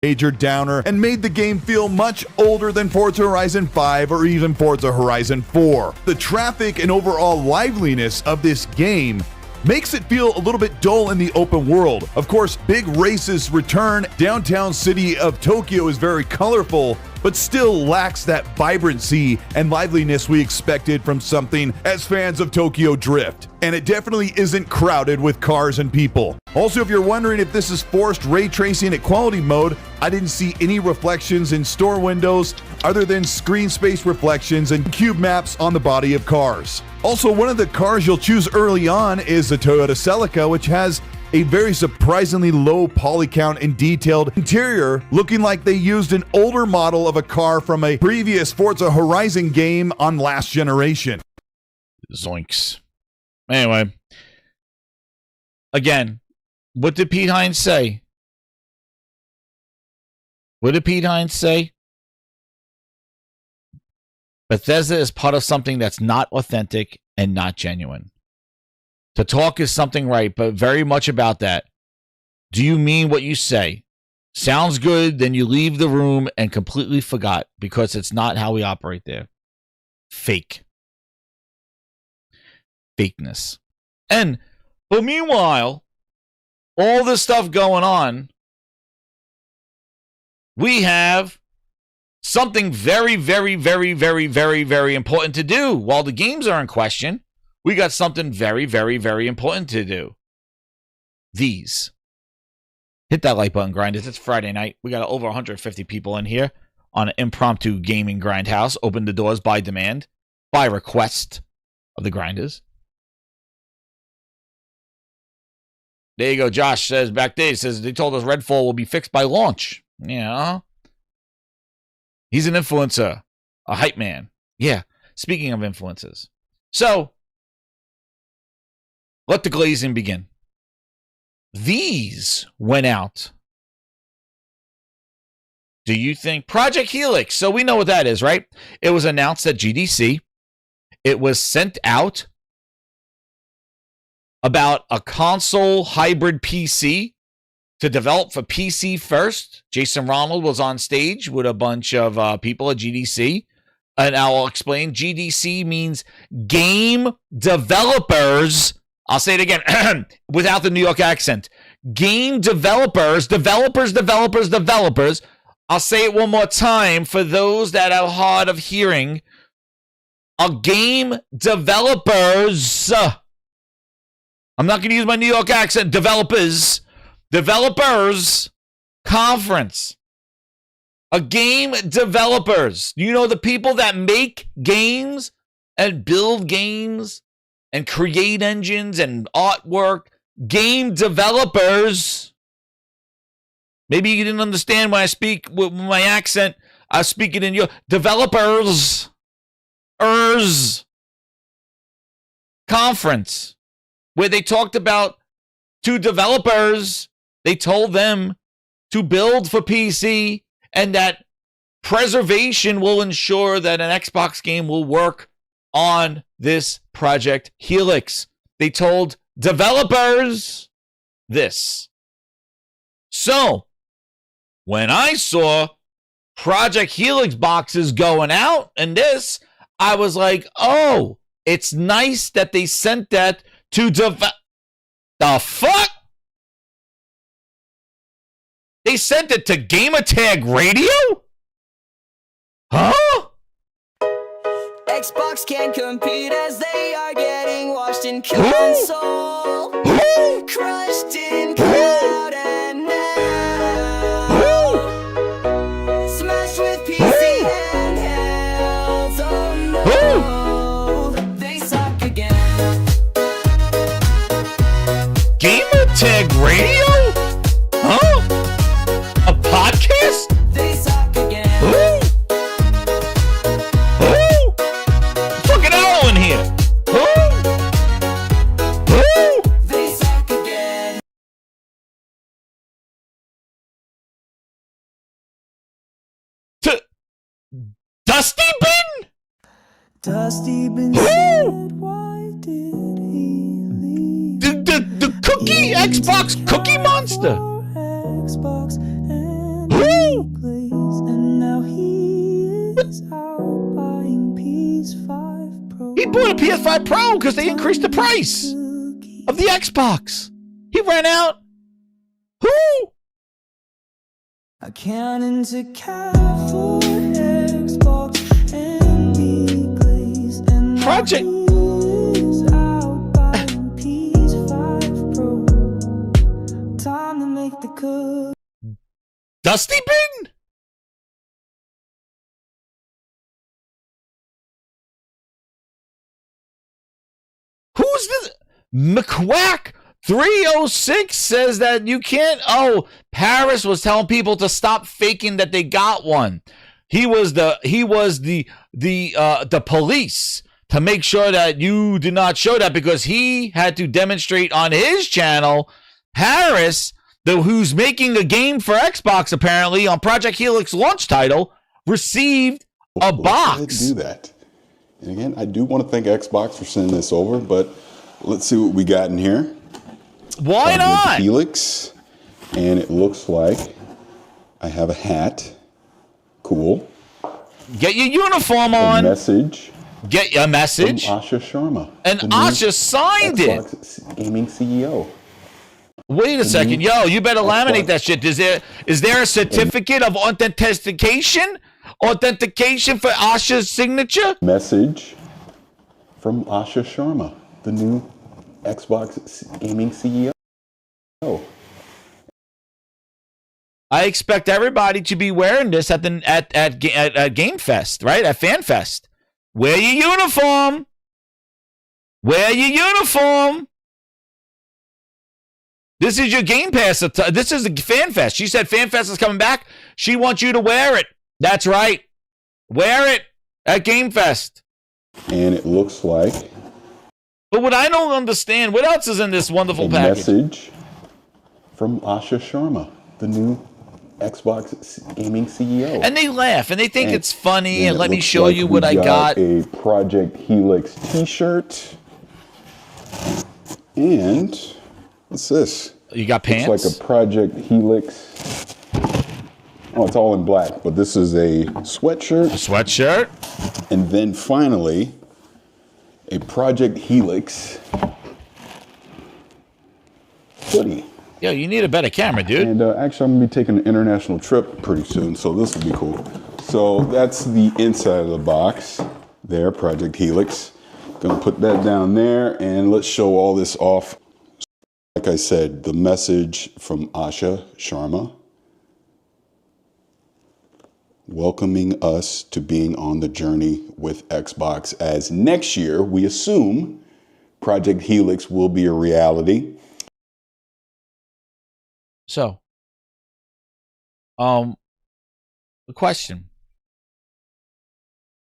Major downer and made the game feel much older than Forza Horizon 5 or even Forza Horizon 4. The traffic and overall liveliness of this game makes it feel a little bit dull in the open world. Of course, big races return. Downtown city of Tokyo is very colorful, but still lacks that vibrancy and liveliness we expected from something as fans of Tokyo Drift. And it definitely isn't crowded with cars and people. Also, if you're wondering if this is forced ray tracing at quality mode, I didn't see any reflections in store windows other than screen space reflections and cube maps on the body of cars. Also, one of the cars you'll choose early on is the Toyota Celica, which has a very surprisingly low poly count and detailed interior, looking like they used an older model of a car from a previous Forza Horizon game on last generation. Zoinks. Anyway, again, what did Pete Hines say? What did Pete Hines say? Bethesda is part of something that's not authentic and not genuine. To talk is something right, but very much about that. Do you mean what you say? Sounds good, then you leave the room and completely forgot because it's not how we operate there. Fake. fakeness. But meanwhile, all this stuff going on, we have something very, very, very, very, very, very important to do. While the games are in question, we got something very, very, very important to do. These. Hit that like button, grinders. It's Friday night. We got over 150 people in here on an impromptu gaming grindhouse. Open the doors by demand, by request of the grinders. There you go. Josh says back there, he says they told us Redfall will be fixed by launch. Yeah. He's an influencer, a hype man. Yeah. Speaking of influencers. So, let the glazing begin. These went out. Do you think Project Helix? So we know what that is, right? It was announced at GDC. It was sent out about a console hybrid PC to develop for PC first. Jason Ronald was on stage with a bunch of people at GDC. And I'll explain. GDC means Game Developers. I'll say it again without the New York accent. Game developers. I'll say it one more time for those that are hard of hearing. A game developers. I'm not going to use my New York accent. Developers conference. A game developers. You know, the people that make games and build games and create engines and artwork. Game developers. Maybe you didn't understand when I speak with my accent. I speak it in your developers. Conference. Where they talked about to developers, they told them to build for PC and that preservation will ensure that an Xbox game will work on this Project Helix. They told developers this. So, when I saw Project Helix boxes going out and this, I was like, oh, it's nice that they sent that to the fuck? They sent it to Gamertag Radio? Huh? Xbox can't compete as they are getting washed in console, crushed in cloud and now smashed with PC handhelds. Oh no, they suck again. Gamertag Radio? Huh? A podcast? They suck again. Fucking owl in here. They suck again. Dusty Bin? Dusty Bin said, why did he leave? The cookie Xbox Cookie Monster. Xbox and Glaze, and now he is out buying PS5 Pro. He bought a PS5 Pro because they increased the price of the Xbox. He ran out. Who? I can't into cat for Xbox and Glaze, and Project is out buying PS5 Pro. Time to make the cut. Dusty Bin? Who's this? McQuack 306 says that you can't. Oh, Paris was telling people to stop faking that they got one. He was the police to make sure that you did not show that because he had to demonstrate on his channel. Paris, who's making a game for Xbox apparently on Project Helix launch title, received a box. Do that. And again, I do want to thank Xbox for sending this over, but let's see what we got in here. Why not? Helix, and it looks like I have a hat. Cool. Get your uniform on. A message Get a message. From Asha Sharma. And Asha signed Xbox it. Gaming CEO. Wait a second. Yo, you better laminate that shit. Is there a certificate of authentication? Authentication for Asha's signature? Message from Asha Sharma, the new Xbox Gaming CEO. I expect everybody to be wearing this at Game Fest, right? At Fan Fest. Wear your uniform. Wear your uniform. This is your Game Pass. This is a Fan Fest. She said Fan Fest is coming back. She wants you to wear it. That's right. Wear it at Game Fest. And it looks like. But what I don't understand, what else is in this wonderful package? Message from Asha Sharma, the new Xbox Gaming CEO. And they laugh and they think it's funny. And let me show you what I got. A Project Helix t-shirt. And what's this? You got pants? It's like a Project Helix. Oh, it's all in black, but this is a sweatshirt. A sweatshirt. And then finally, a Project Helix hoodie. Yo, you need a better camera, dude. And actually, I'm going to be taking an international trip pretty soon, so this will be cool. So that's the inside of the box there, Project Helix. Going to put that down there, and let's show all this off. Like I said, the message from Asha Sharma, welcoming us to being on the journey with Xbox, as next year, we assume Project Helix will be a reality. So, the question.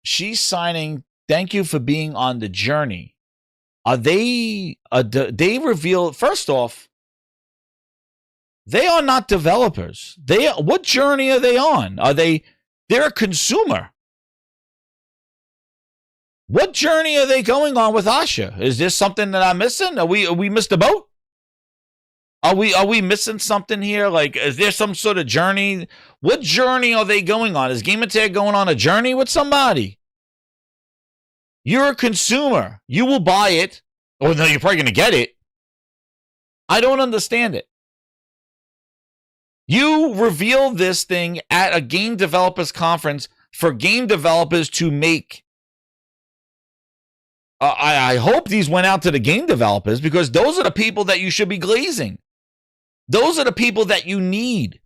She's signing, thank you for being on the journey. Are they reveal, first off, they are not developers. What journey are they on? They're a consumer. What journey are they going on with Asha? Is this something that I'm missing? Are we missed the boat? Are we missing something here? Like, is there some sort of journey? What journey are they going on? Is Game Tag going on a journey with somebody? You're a consumer. You will buy it. Or no, you're probably going to get it. I don't understand it. You revealed this thing at a game developers conference for game developers to make. I hope these went out to the game developers, because those are the people that you should be glazing. Those are the people that you need.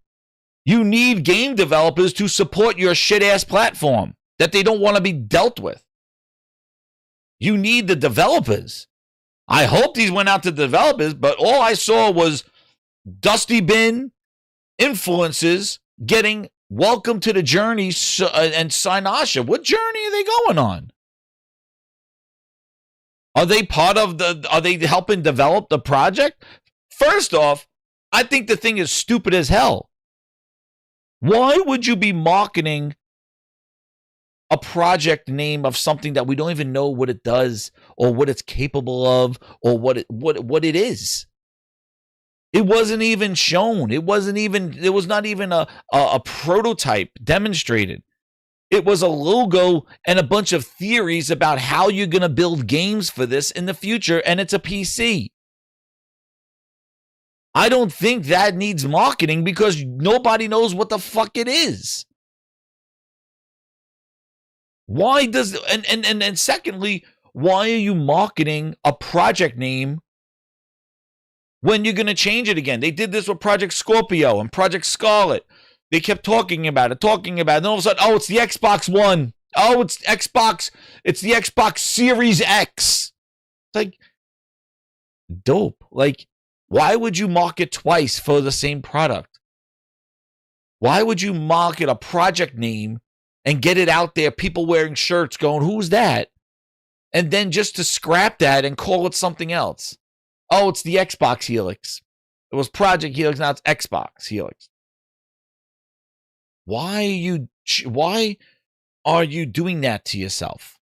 You need game developers to support your shit-ass platform that they don't want to be dealt with. You need the developers. I hope these went out to the developers, but all I saw was Dusty Bin influences getting welcome to the journey and sign Asha. What journey are they going on? Are they are they helping develop the project? First off, I think the thing is stupid as hell. Why would you be marketing a project name of something that we don't even know what it does or what it's capable of or what it is? It wasn't even shown. There was not even a prototype demonstrated. It was a logo and a bunch of theories about how you're going to build games for this in the future, and it's a PC. I don't think that needs marketing because nobody knows what the fuck it is. Why does and secondly, why are you marketing a project name when you're going to change it again? They did this with Project Scorpio and Project Scarlet. They kept talking about it, and then all of a sudden, oh, it's the Xbox One. Oh, it's the Xbox Series X. It's like, dope. Like, why would you market twice for the same product? Why would you market a project name and get it out there, people wearing shirts going, who's that? And then just to scrap that and call it something else. Oh, it's the Xbox Helix. It was Project Helix, now it's Xbox Helix. Why are you doing that to yourself?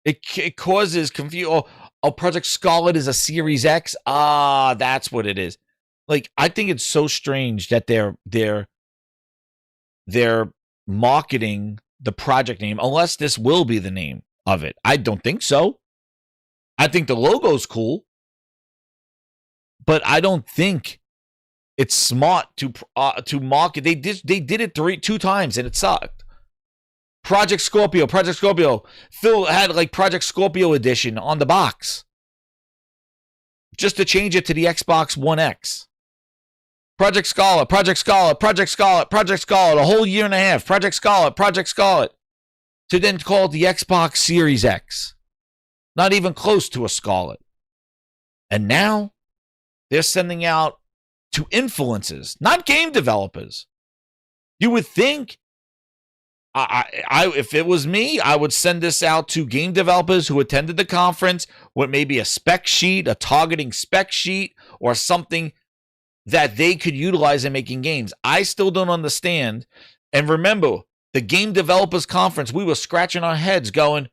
It causes confusion. Oh, Project Scarlet is a Series X. Ah, that's what it is. Like, I think it's so strange that they're marketing the project name unless this will be the name of it. I don't think so. I think the logo's cool, but I don't think it's smart to market. They did it two times and it sucked. Project Scorpio. Phil had like Project Scorpio edition on the box just to change it to the Xbox One X. Project Scarlet, a whole year and a half. Project Scarlet, to then call it the Xbox Series X. Not even close to a Scarlet. And now they're sending out to influencers, not game developers. You would think, if it was me, I would send this out to game developers who attended the conference with maybe a spec sheet, a targeting spec sheet, or something that they could utilize in making games. I still don't understand. And remember, the Game Developers Conference, we were scratching our heads going,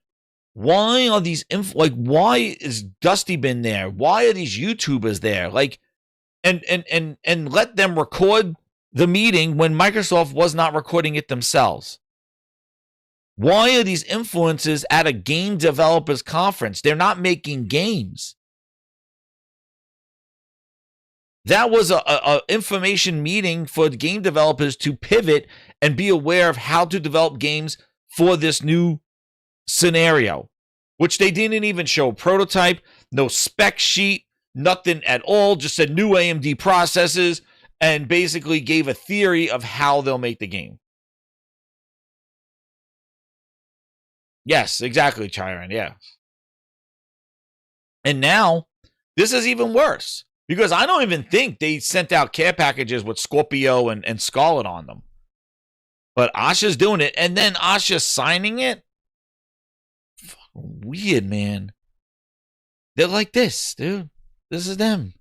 why are these, why is Dusty been there? Why are these YouTubers there? Like, and let them record the meeting when Microsoft was not recording it themselves. Why are these influencers at a Game Developers Conference? They're not making games. That was a information meeting for game developers to pivot and be aware of how to develop games for this new scenario, which they didn't even show a prototype, no spec sheet, nothing at all, just said new AMD processors and basically gave a theory of how they'll make the game. Yes, exactly, Chiron, yeah. And now, this is even worse. Because I don't even think they sent out care packages with Scorpio and Scarlet on them. But Asha's doing it, and then Asha signing it? Fucking weird, man. They're like this, dude. This is them.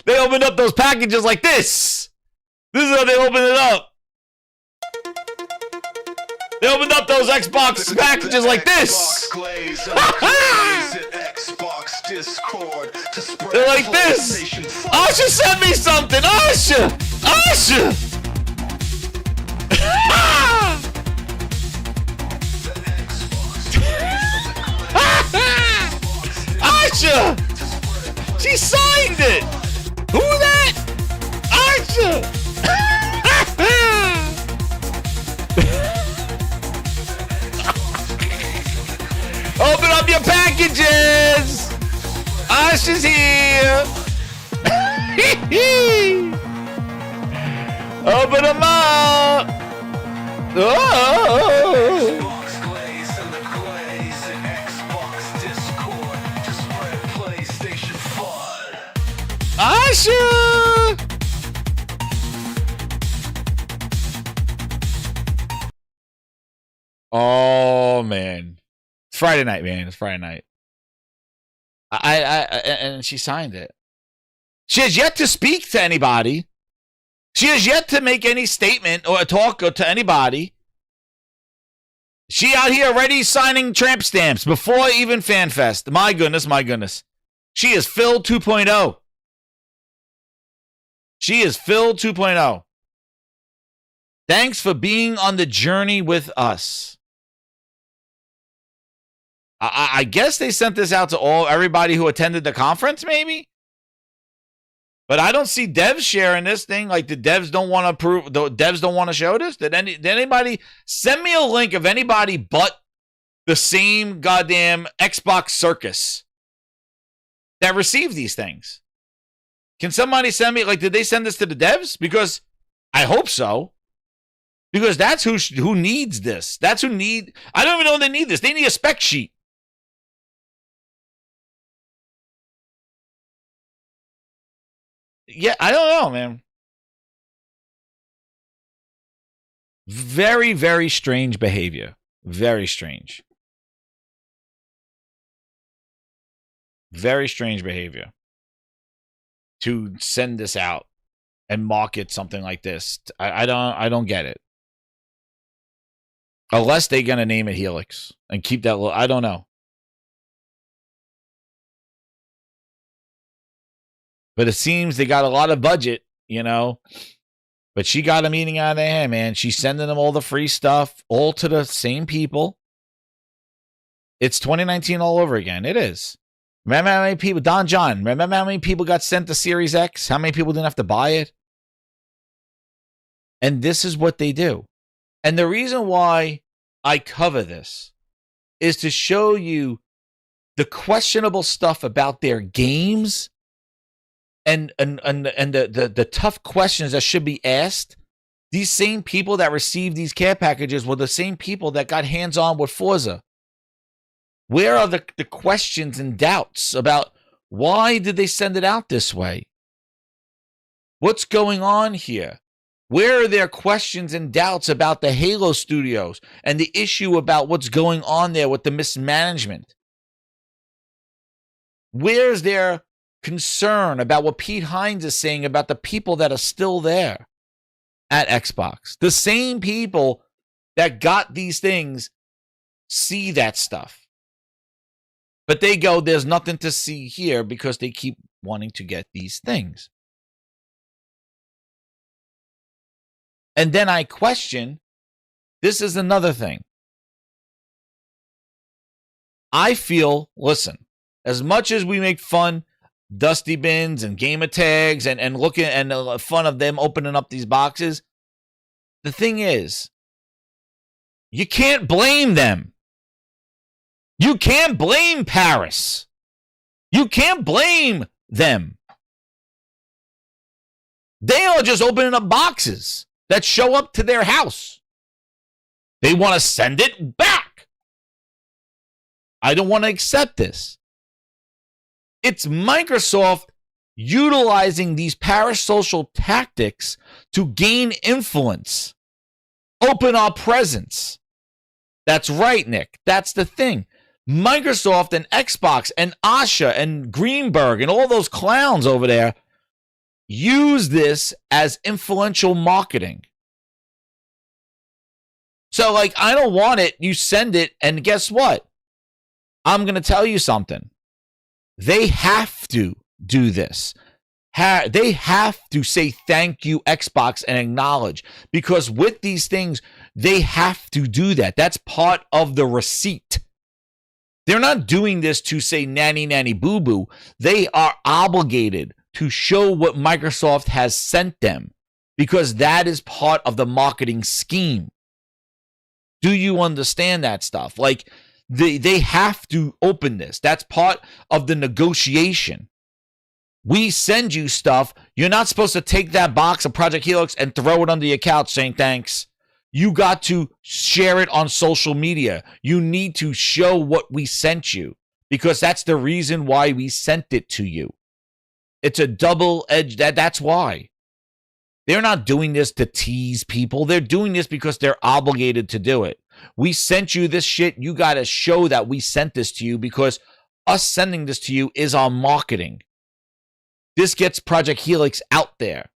They opened up those packages like this. This is how they opened it up. They opened up those Xbox packages like this. They're like this. Asha sent me something. Asha. Asha. She signed it. Who that? Asha. Open up your packages! Asha's here! Open them up! Oh! Asha! Oh, man. It's Friday night, man. It's Friday night. And she signed it. She has yet to speak to anybody. She has yet to make any statement or talk to anybody. She out here already signing tramp stamps before even FanFest. My goodness. She is Phil 2.0. She is Phil 2.0. Thanks for being on the journey with us. I guess they sent this out to everybody who attended the conference, maybe? But I don't see devs sharing this thing. Like, the devs don't want to approve. The devs don't want to show this. Did anybody send me a link of anybody but the same goddamn Xbox Circus that received these things? Can somebody send me, like, did they send this to the devs? Because I hope so. Because that's who needs this. I don't even know they need this. They need a spec sheet. Yeah, I don't know, man. Very, very strange behavior. Very strange. Very strange behavior. To send this out and market something like this. I don't get it. Unless they're going to name it Helix and keep that little, I don't know. But it seems they got a lot of budget, you know. But she got a meeting out of their hand, man. She's sending them all the free stuff, all to the same people. It's 2019 all over again. It is. Remember how many people, Don John, remember how many people got sent the Series X? How many people didn't have to buy it? And this is what they do. And the reason why I cover this is to show you the questionable stuff about their games and the tough questions that should be asked. These same people that received these care packages were the same people that got hands-on with Forza. Where are the questions and doubts about why did they send it out this way? What's going on here? Where are their questions and doubts about the Halo studios and the issue about what's going on there with the mismanagement? Where's their concern about what Pete Hines is saying about the people that are still there at Xbox? The same people that got these things see that stuff. But they go, there's nothing to see here because they keep wanting to get these things. And then I question, this is another thing. I feel, listen, as much as we make fun, Dusty Bins and gamer tags and looking and fun of them opening up these boxes, the thing is, you can't blame them. You can't blame Paris. You can't blame them. They are just opening up boxes that show up to their house. They want to send it back. I don't want to accept this. It's Microsoft utilizing these parasocial tactics to gain influence, open our presence. That's right, Nick. That's the thing. Microsoft and Xbox and Asha and Greenberg and all those clowns over there use this as influential marketing. So, like, I don't want it. You send it, and guess what? I'm going to tell you something. They have to do this. They have to say thank you, Xbox, and acknowledge. Because with these things, they have to do that. That's part of the receipt. They're not doing this to say nanny, nanny, boo-boo. They are obligated to show what Microsoft has sent them because that is part of the marketing scheme. Do you understand that stuff? Like, they have to open this. That's part of the negotiation. We send you stuff. You're not supposed to take that box of Project Helix and throw it under your couch saying thanks. You got to share it on social media. You need to show what we sent you because that's the reason why we sent it to you. It's a double-edged, that's why. They're not doing this to tease people. They're doing this because they're obligated to do it. We sent you this shit. You got to show that we sent this to you because us sending this to you is our marketing. This gets Project Helix out there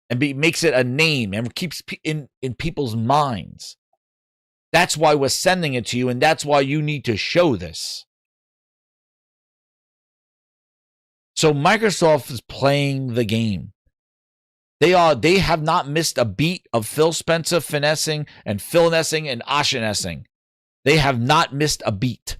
and makes it a name and keeps in people's minds. That's why we're sending it to you, and that's why you need to show this. So Microsoft is playing the game. They have not missed a beat of Phil Spencer finessing and Phil-nessing and Asha-nessing. They have not missed a beat.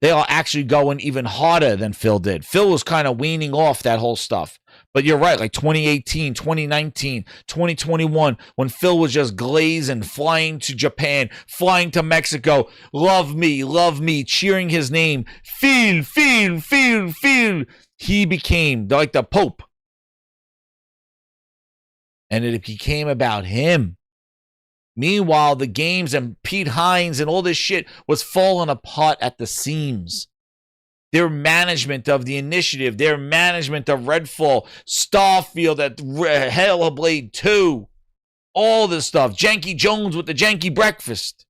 They are actually going even harder than Phil did. Phil was kind of weaning off that whole stuff. But you're right, like 2018, 2019, 2021, when Phil was just glazing, flying to Japan, flying to Mexico, love me, cheering his name, Phil. He became like the Pope. And it became about him. Meanwhile, the games and Pete Hines and all this shit was falling apart at the seams. Their management of the initiative, their management of Redfall, Starfield at Hellblade 2, all this stuff. Janky Jones with the janky breakfast.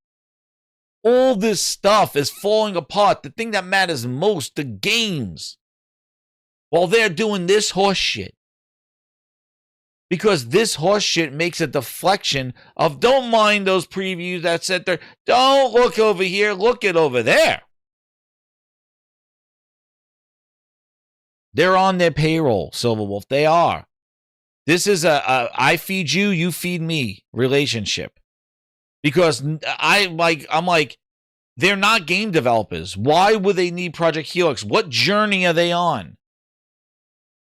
All this stuff is falling apart. The thing that matters most, the games. While they're doing this horse shit. Because this horse shit makes a deflection of don't mind those previews that sit there. Don't look over here. Look it over there. They're on their payroll, Silverwolf. They are. This is a I feed you, you feed me relationship. Because I'm like, they're not game developers. Why would they need Project Helix? What journey are they on?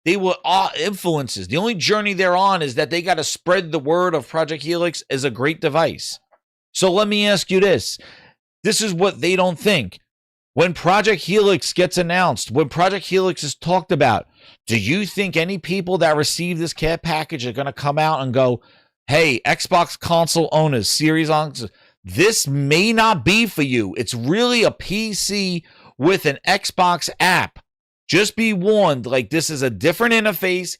They were influences. The only journey they're on is that they got to spread the word of Project Helix as a great device. So let me ask you this. This is what they don't think. When Project Helix gets announced, when Project Helix is talked about, do you think any people that receive this care package are going to come out and go, hey, Xbox console owners, Series on, this may not be for you. It's really a PC with an Xbox app. Just be warned, like, this is a different interface.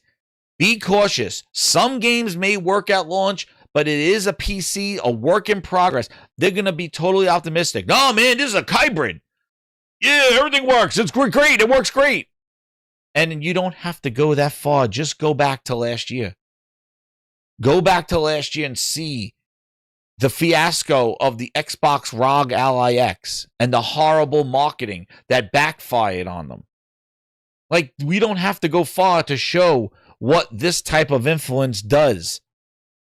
Be cautious. Some games may work at launch, but it is a PC, a work in progress. They're going to be totally optimistic. No, man, this is a hybrid. Yeah, everything works. It's great. It works great. And you don't have to go that far. Just go back to last year. Go back to last year and see the fiasco of the Xbox ROG Ally X and the horrible marketing that backfired on them. Like, we don't have to go far to show what this type of influence does.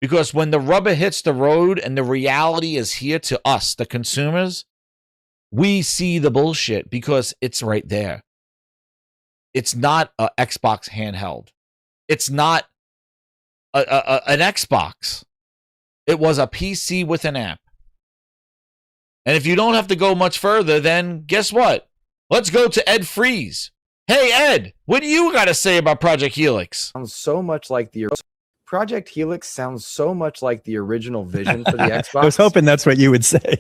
Because when the rubber hits the road and the reality is here to us, the consumers, we see the bullshit because it's right there. It's not an Xbox handheld. It's not an Xbox. It was a PC with an app. And if you don't have to go much further, then guess what? Let's go to Ed Freeze. Hey, Ed, what do you got to say about Project Helix? Sounds so much like the Project Helix sounds so much like the original vision for the Xbox. I was hoping that's what you would say.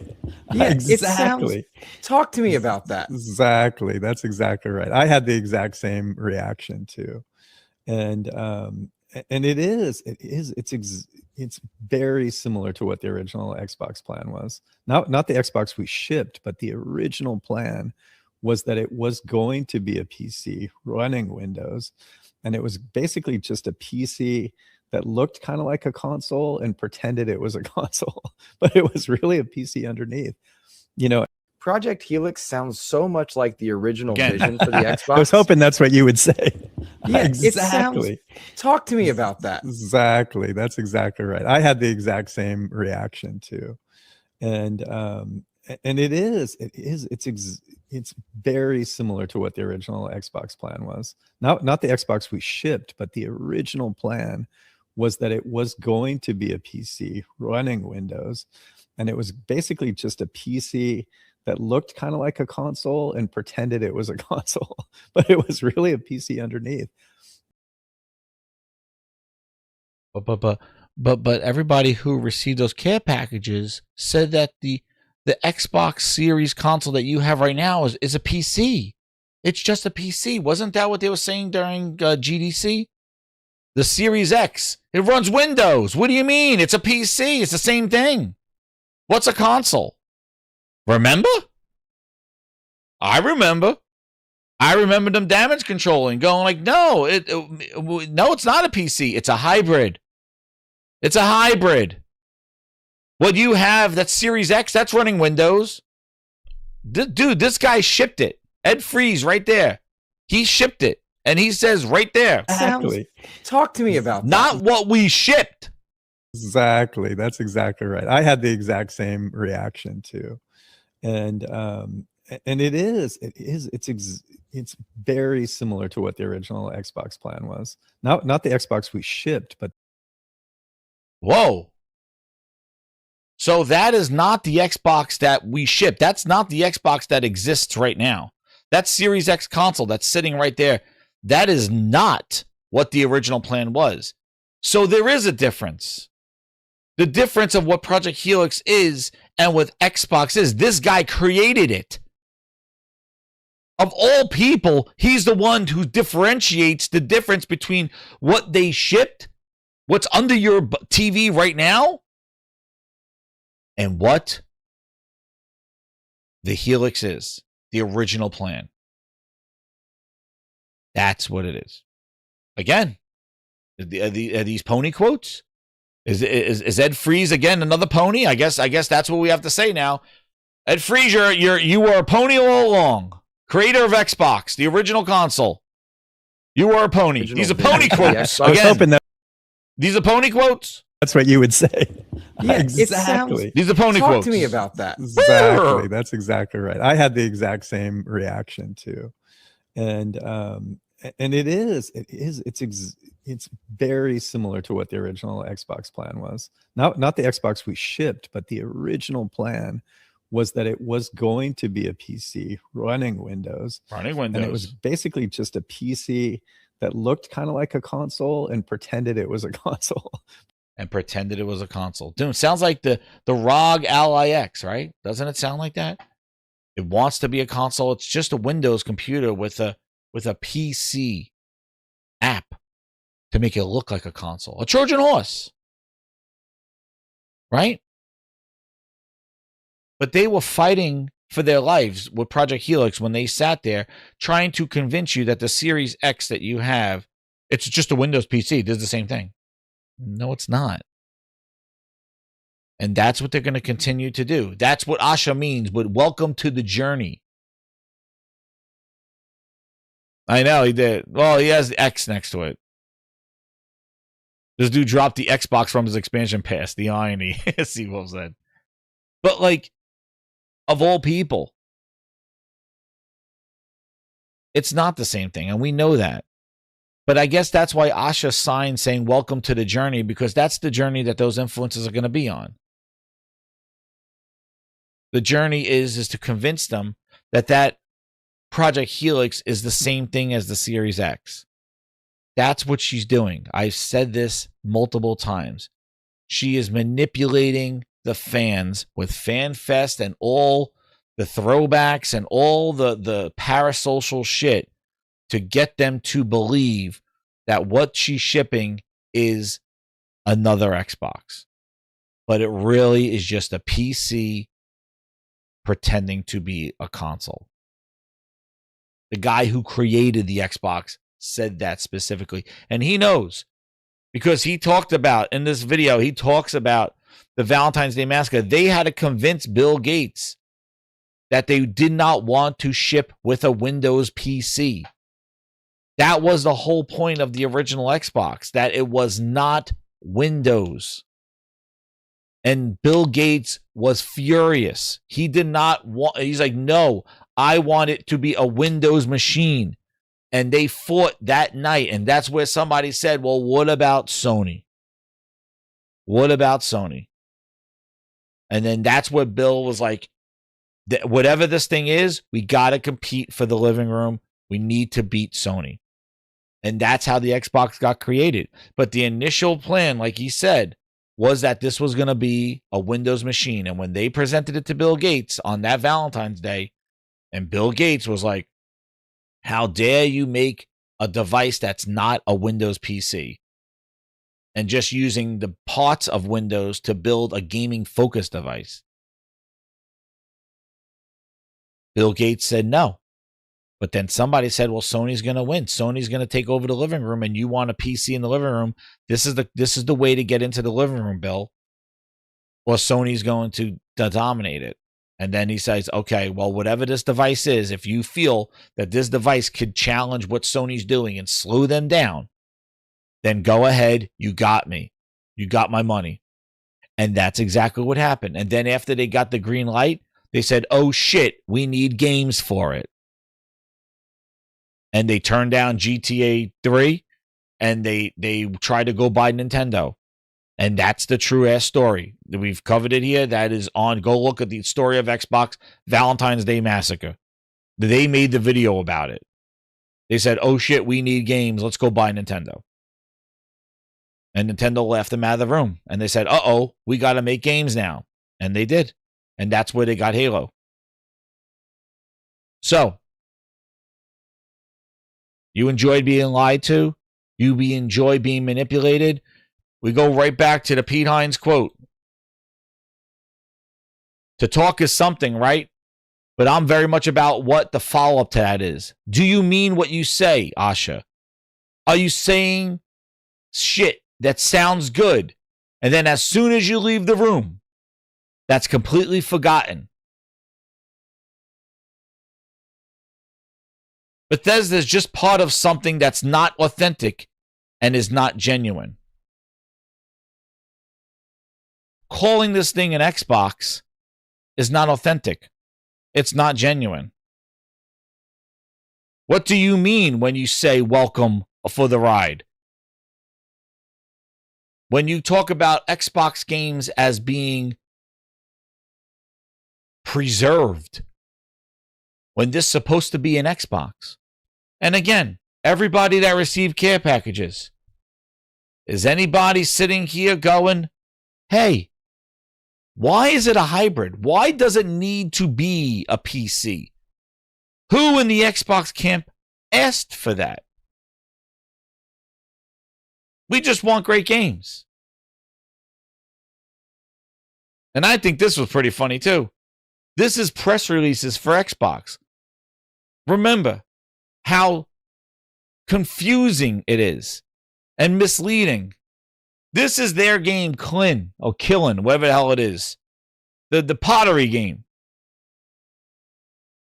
Yeah, exactly. Talk to me about that. Exactly. That's exactly right. I had the exact same reaction too. And it's very similar to what the original Xbox plan was. Not the Xbox we shipped, but the original plan was that it was going to be a PC running Windows, and it was basically just a PC that looked kind of like a console and pretended it was a console, but it was really a PC underneath. You know, Project Helix sounds so much like the original vision for the Xbox. I was hoping that's what you would say. Yeah, exactly. Talk to me about that. Exactly. That's exactly right. I had the exact same reaction too. And it's very similar to what the original Xbox plan was. Not the Xbox we shipped, but the original plan was that it was going to be a PC running Windows, and it was basically just a PC that looked kind of like a console and pretended it was a console, but it was really a PC underneath. But everybody who received those care packages said that the Xbox Series console that you have right now is a PC. It's just a PC. Wasn't that what they were saying during GDC? The Series X, it runs Windows. What do you mean? It's a PC. It's the same thing. What's a console? Remember? I remember them damage controlling, going like, no, it's not a PC. It's a hybrid. It's a hybrid. What you have, that Series X, that's running Windows. Dude, this guy shipped it. Ed Freeze right there. He shipped it. And he says right there. Exactly. Talk to me about that. Not what we shipped. Exactly. That's exactly right. I had the exact same reaction too. And it's very similar to what the original Xbox plan was. Not the Xbox we shipped, but whoa. So that is not the Xbox that we ship. That's not the Xbox that exists right now. That Series X console that's sitting right there, that is not what the original plan was. So there is a difference. The difference of what Project Helix is and what Xbox is. This guy created it. Of all people, he's the one who differentiates the difference between what they shipped, what's under your TV right now, and what the Helix is, the original plan. That's what it is. Again, are these pony quotes? Is Ed Freeze again another pony? I guess that's what we have to say now. Ed Freeze, you were a pony all along. Creator of Xbox, the original console. You were a pony. These are pony quotes. I was hoping that These are pony quotes? That's what you would say. Yeah, exactly. These are pony Talk quotes. to me about that. Exactly. That's exactly right. I had the exact same reaction too. And it's very similar to what the original Xbox plan was. Not the Xbox we shipped, but the original plan was that it was going to be a PC running Windows. Running Windows. And it was basically just a PC that looked kind of like a console and pretended it was a console. And pretended it was a console. Dude, sounds like the ROG Ally X, right? Doesn't it sound like that? It wants to be a console. It's just a Windows computer with a PC app to make it look like a console. A Trojan horse. Right? But they were fighting for their lives with Project Helix when they sat there trying to convince you that the Series X that you have, it's just a Windows PC. It does the same thing. No, it's not. And that's what they're going to continue to do. That's what Asha means, but welcome to the journey. I know he did. Well, he has the X next to it. This dude dropped the Xbox from his expansion pass. The irony. See what said. But like, of all people, it's not the same thing. And we know that. But I guess that's why Asha signed saying, welcome to the journey, because that's the journey that those influencers are going to be on. The journey is to convince them that Project Helix is the same thing as the Series X. That's what she's doing. I've said this multiple times. She is manipulating the fans with FanFest and all the throwbacks and all the parasocial shit to get them to believe that what she's shipping is another Xbox. But it really is just a PC pretending to be a console. The guy who created the Xbox said that specifically. And he knows, because he talked about, in this video, he talks about the Valentine's Day Massacre. They had to convince Bill Gates that they did not want to ship with a Windows PC. That was the whole point of the original Xbox, that it was not Windows. And Bill Gates was furious. He did not want, he's like, no, I want it to be a Windows machine. And they fought that night. And that's where somebody said, well, what about Sony? What about Sony? And then that's where Bill was like, whatever this thing is, we got to compete for the living room. We need to beat Sony. And that's how the Xbox got created. But the initial plan, like he said, was that this was going to be a Windows machine. And when they presented it to Bill Gates on that Valentine's Day, and Bill Gates was like, how dare you make a device that's not a Windows PC? And just using the parts of Windows to build a gaming focused device. Bill Gates said no. But then somebody said, well, Sony's going to win. Sony's going to take over the living room, and you want a PC in the living room. This is the way to get into the living room, Bill. Or Sony's going to dominate it. And then he says, okay, well, whatever this device is, if you feel that this device could challenge what Sony's doing and slow them down, then go ahead. You got me. You got my money. And that's exactly what happened. And then after they got the green light, they said, oh, shit, we need games for it. And they turned down GTA 3, and they tried to go buy Nintendo. And that's the true ass story. We've covered it here. That is on. Go look at the story of Xbox Valentine's Day Massacre. They made the video about it. They said, oh shit, we need games. Let's go buy Nintendo. And Nintendo left them out of the room. And they said, uh-oh, we got to make games now. And they did. And that's where they got Halo. So, you enjoyed being lied to? You enjoy being manipulated? We go right back to the Pete Hines quote. To talk is something, right? But I'm very much about what the follow-up to that is. Do you mean what you say, Asha? Are you saying shit that sounds good, and then as soon as you leave the room, that's completely forgotten? Bethesda is just part of something that's not authentic and is not genuine. calling this thing an Xbox is not authentic. It's not genuine. What do you mean when you say welcome for the ride? When you talk about Xbox games as being preserved, when this is supposed to be an Xbox. And again, everybody that received care packages, is anybody sitting here going, hey, why is it a hybrid? Why does it need to be a PC? Who in the Xbox camp asked for that? We just want great games. And I think this was pretty funny too. This is press releases for Xbox. Remember how confusing it is and misleading. This is their game, Killin, whatever the hell it is. The pottery game.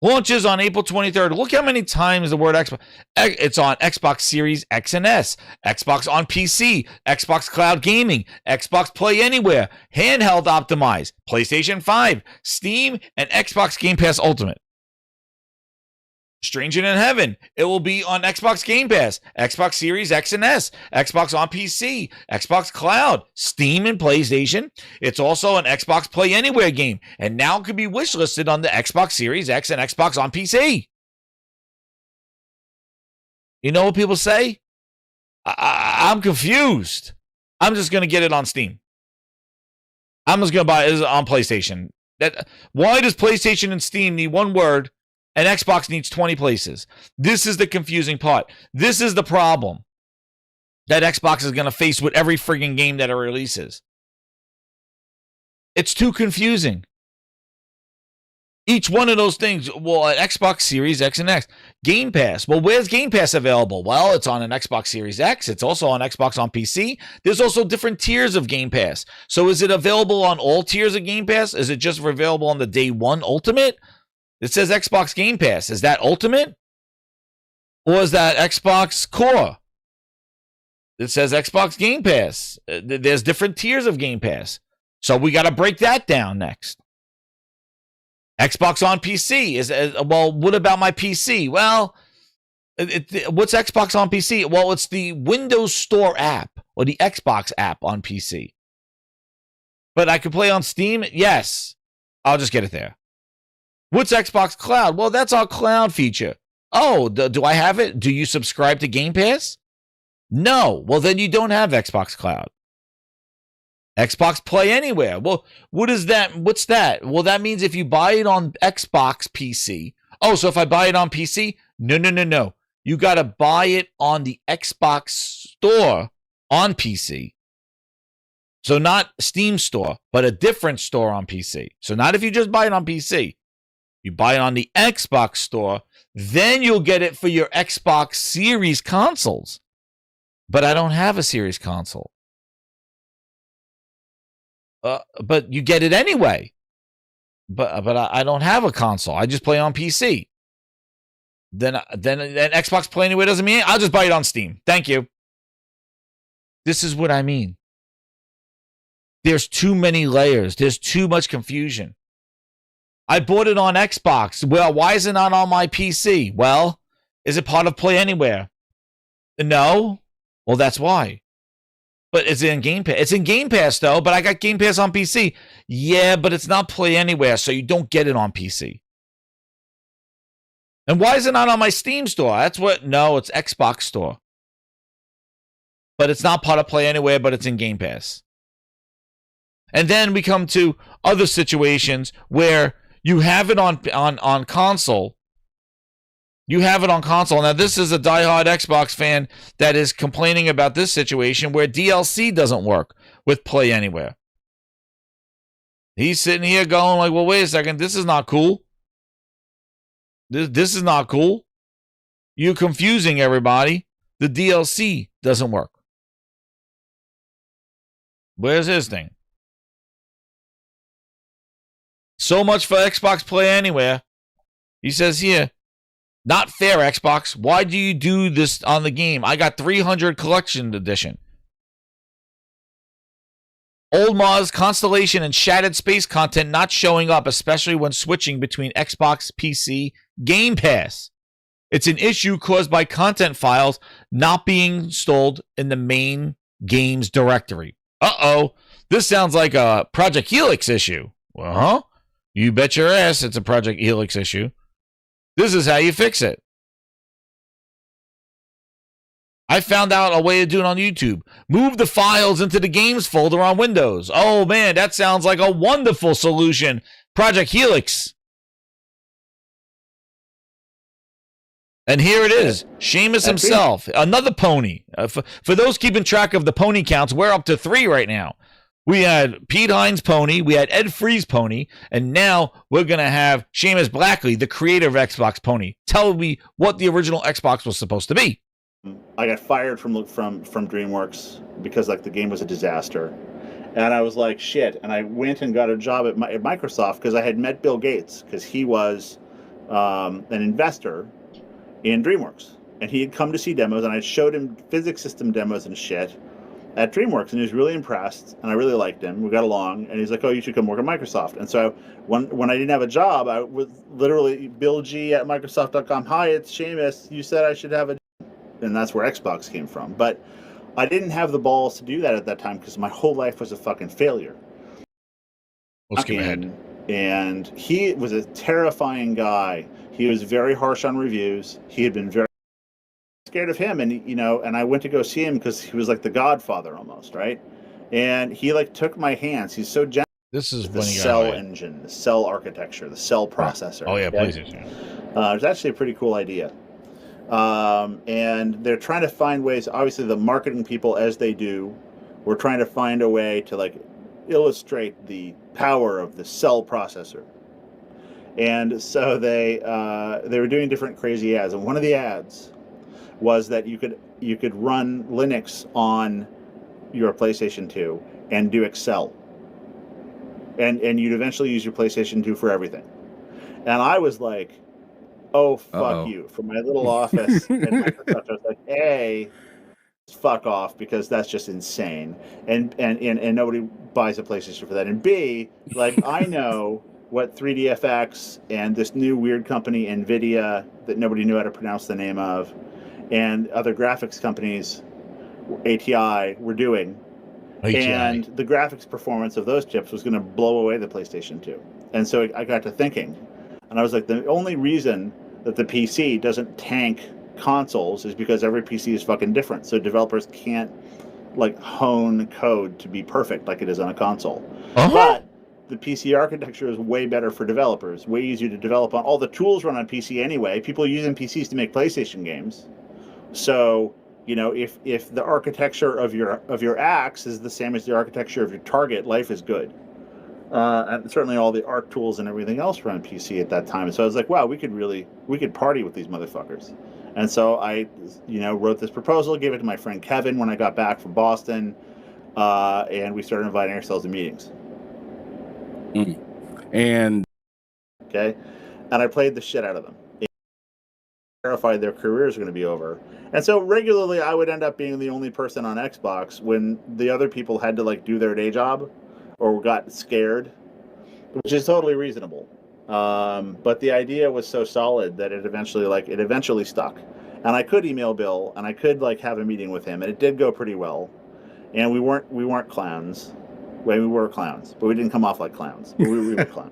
Launches on April 23rd. Look how many times the word Xbox. It's on Xbox Series X and S, Xbox on PC, Xbox Cloud Gaming, Xbox Play Anywhere, handheld optimized, PlayStation 5, Steam, and Xbox Game Pass Ultimate. Stranger in Heaven. It will be on Xbox Game Pass, Xbox Series X and S, Xbox on PC, Xbox Cloud, Steam, and PlayStation. It's also an Xbox Play Anywhere game, and now can be wishlisted on the Xbox Series X and Xbox on PC. You know what people say? I'm confused. I'm just going to get it on Steam. I'm just going to buy it on PlayStation. Why does PlayStation and Steam need one word and Xbox needs 20 places? This is the confusing part. This is the problem that Xbox is going to face with every frigging game that it releases. It's too confusing. Each one of those things, well, an Xbox Series X and X. Game Pass. Well, where's Game Pass available? Well, it's on an Xbox Series X. It's also on Xbox on PC. There's also different tiers of Game Pass. So is it available on all tiers of Game Pass? Is it just available on the Day 1 Ultimate? It says Xbox Game Pass. Is that Ultimate? Or is that Xbox Core? It says Xbox Game Pass. There's different tiers of Game Pass. So we got to break that down next. Xbox on PC is, well, what about my PC? Well, what's Xbox on PC? Well, it's the Windows Store app or the Xbox app on PC. But I can play on Steam? Yes. I'll just get it there. What's Xbox Cloud? Well, that's our cloud feature. Oh, do I have it? Do you subscribe to Game Pass? No. Well, then you don't have Xbox Cloud. Xbox Play Anywhere. Well, what is that? What's that? Well, that means if you buy it on Xbox PC. Oh, so if I buy it on PC? No. You got to buy it on the Xbox Store on PC. So not Steam Store, but a different store on PC. So not if you just buy it on PC. You buy it on the Xbox Store, then you'll get it for your Xbox Series consoles. But I don't have a Series console. But you get it anyway. But I don't have a console. I just play on PC. Then Xbox Play Anywhere doesn't mean it. I'll just buy it on Steam. Thank you. This is what I mean. There's too many layers. There's too much confusion. I bought it on Xbox. Well, why is it not on my PC? Well, is it part of Play Anywhere? No. Well, that's why. But it's in Game Pass. It's in Game Pass, though, but I got Game Pass on PC. Yeah, but it's not Play Anywhere, so you don't get it on PC. And why is it not on my Steam store? No, it's Xbox store. But it's not part of Play Anywhere, but it's in Game Pass. And then we come to other situations where you have it on console. You have it on console. Now, this is a diehard Xbox fan that is complaining about this situation where DLC doesn't work with Play Anywhere. He's sitting here going like, well, wait a second. This is not cool. This is not cool. You're confusing everybody. The DLC doesn't work. Where's his thing? So much for Xbox Play Anywhere. He says here, not fair, Xbox. Why do you do this on the game? I got 300 collection edition. Old mods, Constellation, and Shattered Space content not showing up, especially when switching between Xbox, PC, Game Pass. It's an issue caused by content files not being installed in the main games directory. Uh-oh. This sounds like a Project Helix issue. Well, huh? You bet your ass it's a Project Helix issue. This is how you fix it. I found out a way to do it on YouTube. Move the files into the games folder on Windows. Oh, man, that sounds like a wonderful solution. Project Helix. And here it is. Seamus himself. Another pony. For those keeping track of the pony counts, we're up to 3 right now. We had Pete Hines pony, we had Ed Freeze pony, and now we're going to have Seamus Blackley, the creator of Xbox Pony. Tell me what the original Xbox was supposed to be. I got fired from DreamWorks because like the game was a disaster, and I was like shit. And I went and got a job at Microsoft because I had met Bill Gates because he was an investor in DreamWorks, and he had come to see demos, and I showed him physics system demos and shit at DreamWorks, and he was really impressed, and I really liked him. We got along, and he's like, "Oh, you should come work at Microsoft." And so when I didn't have a job, I was literally Bill G at Microsoft.com. Hi, it's Seamus. You said I should have a, and that's where Xbox came from. But I didn't have the balls to do that at that time because my whole life was a fucking failure. Let's skip ahead. And he was a terrifying guy. He was very harsh on reviews. He had been very scared of him, and and I went to go see him because he was like the Godfather almost, right? And he like took my hands. He's so gentle. This is the when you cell engine, the cell architecture, the cell processor. Oh yeah, okay? please. It's actually a pretty cool idea. And they're trying to find ways. Obviously, the marketing people, as they do, were trying to find a way to like illustrate the power of the cell processor. And so they were doing different crazy ads, and one of the ads was that you could run Linux on your PlayStation 2 and do Excel, and you'd eventually use your PlayStation 2 for everything. And I was like, "Oh fuck you!" From my little office at Microsoft, I was like, "A, fuck off," because that's just insane, and nobody buys a PlayStation for that. And B, like I know what 3DFX and this new weird company NVIDIA that nobody knew how to pronounce the name of, and other graphics companies, ATI, were doing. ATI. And the graphics performance of those chips was going to blow away the PlayStation 2. And so I got to thinking, and I was like, the only reason that the PC doesn't tank consoles is because every PC is fucking different. So developers can't like hone code to be perfect like it is on a console. But the PC architecture is way better for developers, way easier to develop on. All the tools run on PC anyway. People are using PCs to make PlayStation games. So, if the architecture of your axe is the same as the architecture of your target, life is good. And certainly all the art tools and everything else run on PC at that time. So I was like, wow, we could party with these motherfuckers. And so I, wrote this proposal, gave it to my friend Kevin when I got back from Boston, and we started inviting ourselves to meetings. And I played the shit out of them. Terrified their careers were going to be over. And so regularly I would end up being the only person on Xbox when the other people had to like do their day job or got scared, which is totally reasonable. But the idea was so solid that it eventually stuck. And I could email Bill and I could like have a meeting with him, and it did go pretty well. And we weren't clowns. Well, we were clowns, but we didn't come off like clowns. But we were clowns.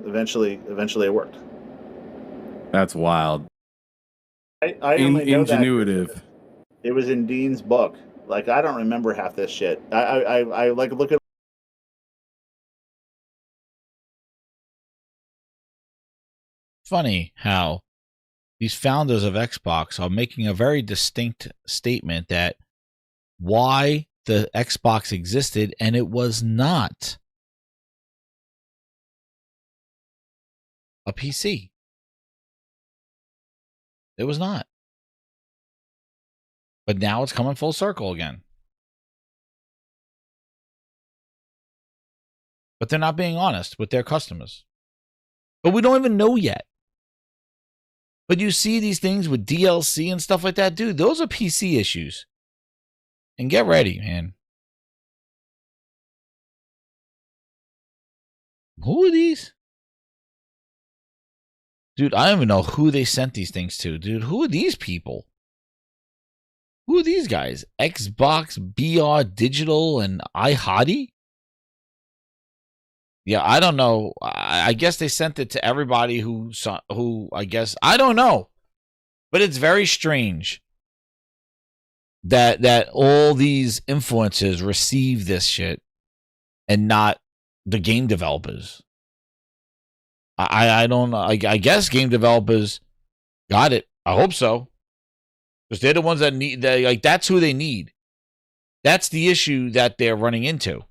Eventually it worked. That's wild. I only know ingenuitive. It was in Dean's book. Like I don't remember half this shit. I like look at. Funny how these founders of Xbox are making a very distinct statement that why the Xbox existed, and it was not a PC. It was not. But now it's coming full circle again. But they're not being honest with their customers. But we don't even know yet. But you see these things with DLC and stuff like that, dude, those are PC issues. And get ready, man. Who are these? Dude, I don't even know who they sent these things to. Dude, who are these people? Who are these guys? Xbox, BR Digital, and iHottie? Yeah, I don't know. I guess they sent it to everybody who I guess, I don't know. But it's very strange that all these influencers receive this shit and not the game developers. I don't know. I guess game developers got it. I hope so. Because they're the ones that need, that's who they need. That's the issue that they're running into,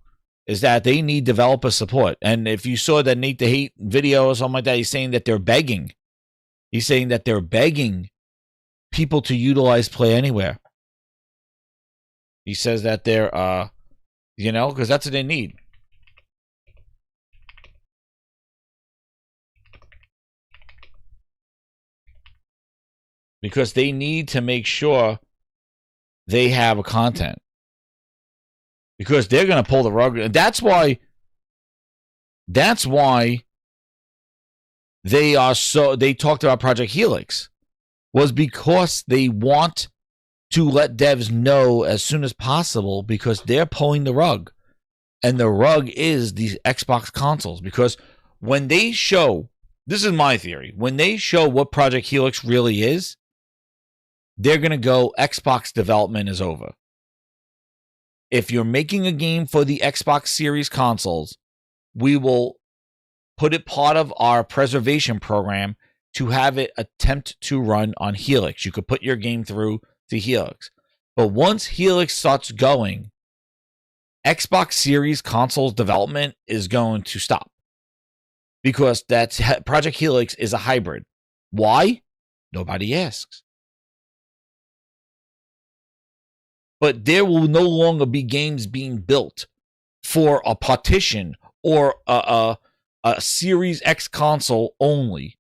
is that they need developer support. And if you saw that Nate the Hate video or something like that, he's saying that they're begging. He's saying that they're begging people to utilize Play Anywhere. He says that they're, because that's what they need. Because they need to make sure they have a content. Because they're going to pull the rug. That's why they talked about Project Helix, was because they want to let devs know as soon as possible, because they're pulling the rug. And the rug is the Xbox consoles. Because when they show, this is my theory, when they show what Project Helix really is, they're going to go, Xbox development is over. If you're making a game for the Xbox Series consoles, we will put it part of our preservation program to have it attempt to run on Helix. You could put your game through to Helix. But once Helix starts going, Xbox Series consoles development is going to stop. Because Project Helix is a hybrid. Why? Nobody asks. But there will no longer be games being built for a partition or a Series X console only,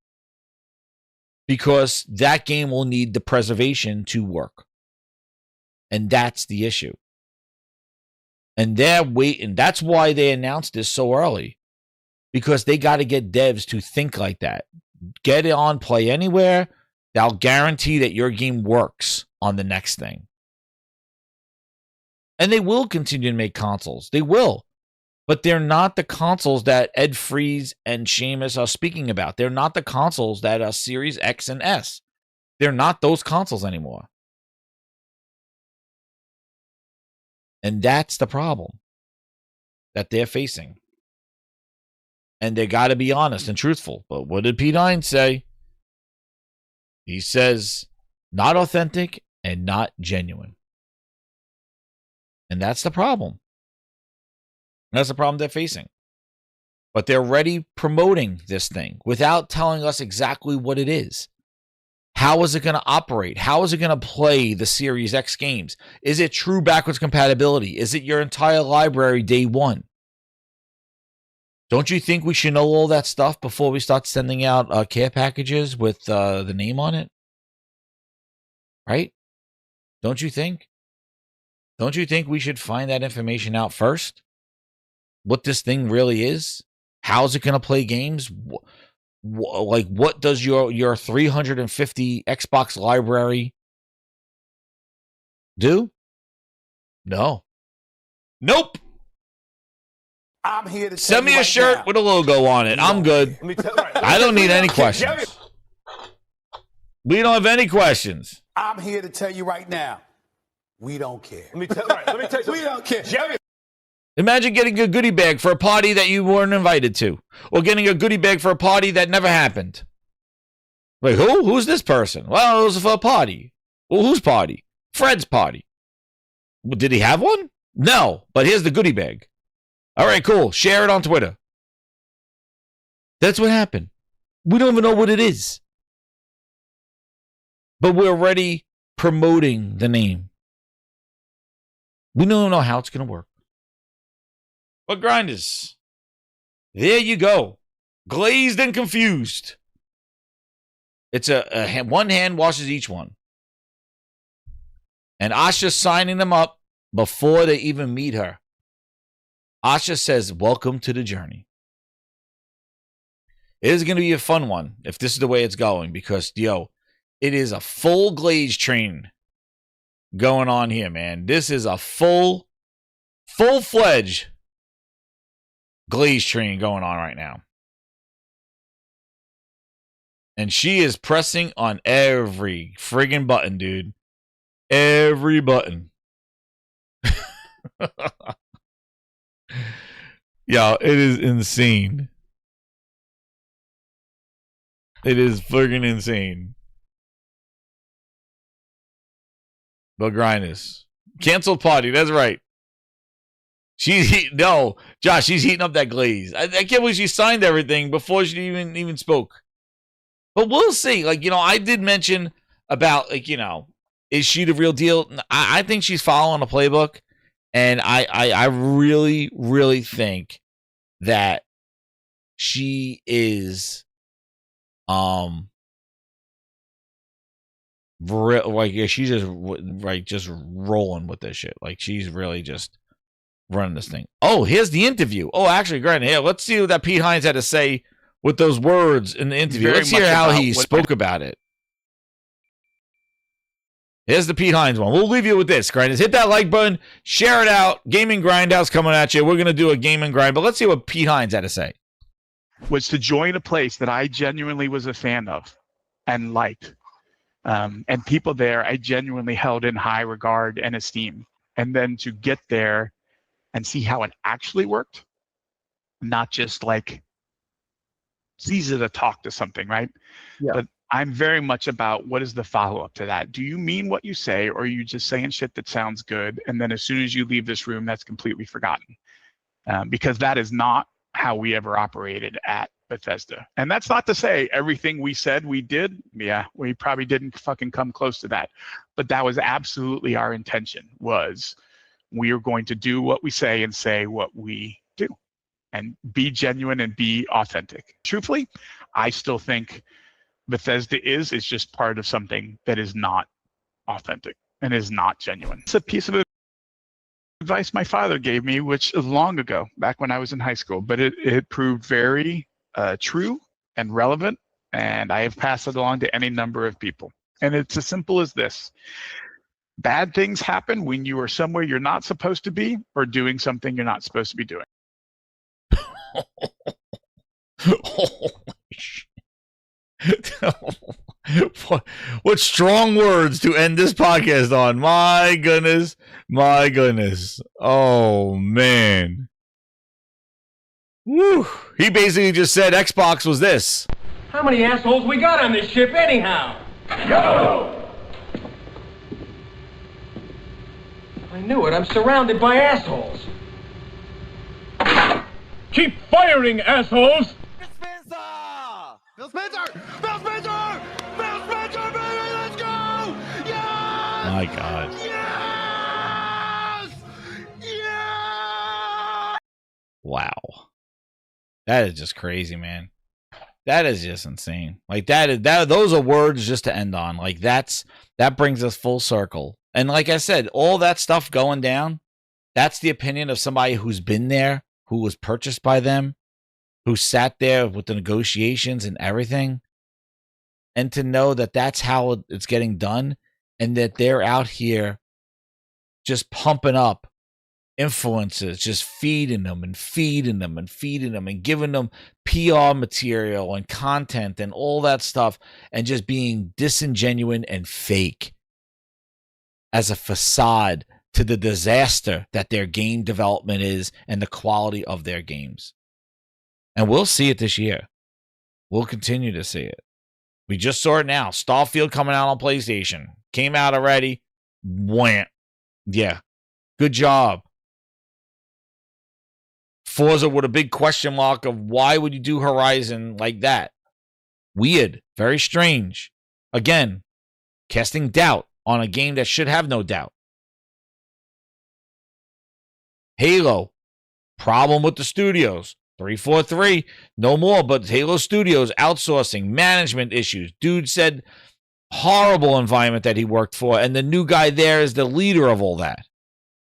because that game will need the preservation to work. And that's the issue. And they're waiting. That's why they announced this so early, because they got to get devs to think like that. Get it on Play Anywhere. They'll guarantee that your game works on the next thing. And they will continue to make consoles. They will. But they're not the consoles that Ed Freeze and Seamus are speaking about. They're not the consoles that are Series X and S. They're not those consoles anymore. And that's the problem that they're facing. And they got to be honest and truthful. But what did Pete Hines say? He says, not authentic and not genuine. And that's the problem. That's the problem they're facing. But they're already promoting this thing without telling us exactly what it is. How is it going to operate? How is it going to play the Series X games? Is it true backwards compatibility? Is it your entire library day one? Don't you think we should know all that stuff before we start sending out care packages with the name on it? Right? Don't you think? Don't you think we should find that information out first? What this thing really is? How's it going to play games? What does your 350 Xbox library do? No. Nope. I'm here to send me a shirt with a logo on it. I'm good. I don't need any questions. We don't have any questions. I'm here to tell you right now, we don't care. Let me tell you something. We don't care. Jerry. Imagine getting a goodie bag for a party that you weren't invited to, or getting a goodie bag for a party that never happened. Like, who? Who's this person? Well, it was for a party. Well, whose party? Fred's party. Well, did he have one? No, but here's the goodie bag. All right, cool. Share it on Twitter. That's what happened. We don't even know what it is. But we're already promoting the name. We don't know how it's going to work. But grinders, there you go. Glazed and confused. It's one hand washes each one. And Asha's signing them up before they even meet her, Asha says, welcome to the journey. It is going to be a fun one if this is the way it's going because, it is a full Glaze train going on here, man. This is a full-fledged Glaze train going on right now. And she is pressing on every friggin' button, dude. Every button. Yo, it is insane. It is friggin' insane. But Grinders. Canceled party, that's right. Josh, she's heating up that Glaze. I can't believe she signed everything before she even spoke. But we'll see. I did mention about, is she the real deal? I think she's following a playbook. And I really, really think that she is, she's just rolling with this shit. She's really just running this thing. Oh, here's the interview. Oh, actually, Grant, here, let's see what that Pete Hines had to say with those words in the interview. Let's hear how he spoke about it. Here's the Pete Hines one. We'll leave you with this, Grinders. Hit that like button. Share it out. Gaming Grindhouse coming at you. We're going to do a game and grind, but let's see what Pete Hines had to say. Was to join a place that I genuinely was a fan of and liked. And people there I genuinely held in high regard and esteem. And then to get there and see how it actually worked, not just it's easy to talk to something, right? Yeah. But I'm very much about what is the follow-up to that. Do you mean what you say, or are you just saying shit that sounds good, and then as soon as you leave this room, that's completely forgotten? Because that is not how we ever operated at Bethesda. And that's not to say everything we said we did. Yeah, we probably didn't fucking come close to that. But that was absolutely our intention, was we are going to do what we say and say what we do and be genuine and be authentic. Truthfully, I still think Bethesda is just part of something that is not authentic and is not genuine. It's a piece of advice my father gave me, which is long ago, back when I was in high school, but it proved very true and relevant, and I have passed it along to any number of people. And it's as simple as this. Bad things happen when you are somewhere you're not supposed to be or doing something you're not supposed to be doing. Holy shit. What strong words to end this podcast on. My goodness. Oh, man. Woo. He basically just said Xbox was this. How many assholes we got on this ship anyhow? Go! I knew it. I'm surrounded by assholes. Keep firing, assholes! Bill Spencer! Bill Spencer! Bill Spencer, baby, let's go! Yes! My God. Yes! Yes! Wow. That is just crazy, man. That is just insane. Those are words just to end on. That brings us full circle. And like I said, all that stuff going down, that's the opinion of somebody who's been there, who was purchased by them, who sat there with the negotiations and everything, and to know that that's how it's getting done, and that they're out here just pumping up influencers, just feeding them and giving them PR material and content and all that stuff, and just being disingenuous and fake as a facade to the disaster that their game development is and the quality of their games. And we'll see it this year. We'll continue to see it. We just saw it now. Starfield coming out on PlayStation. Came out already. Wham. Yeah. Good job. Forza with a big question mark of why would you do Horizon like that? Weird. Very strange. Again, casting doubt on a game that should have no doubt. Halo. Problem with the studios. 343, no more, but Halo Studios outsourcing, management issues. Dude said horrible environment that he worked for, and the new guy there is the leader of all that.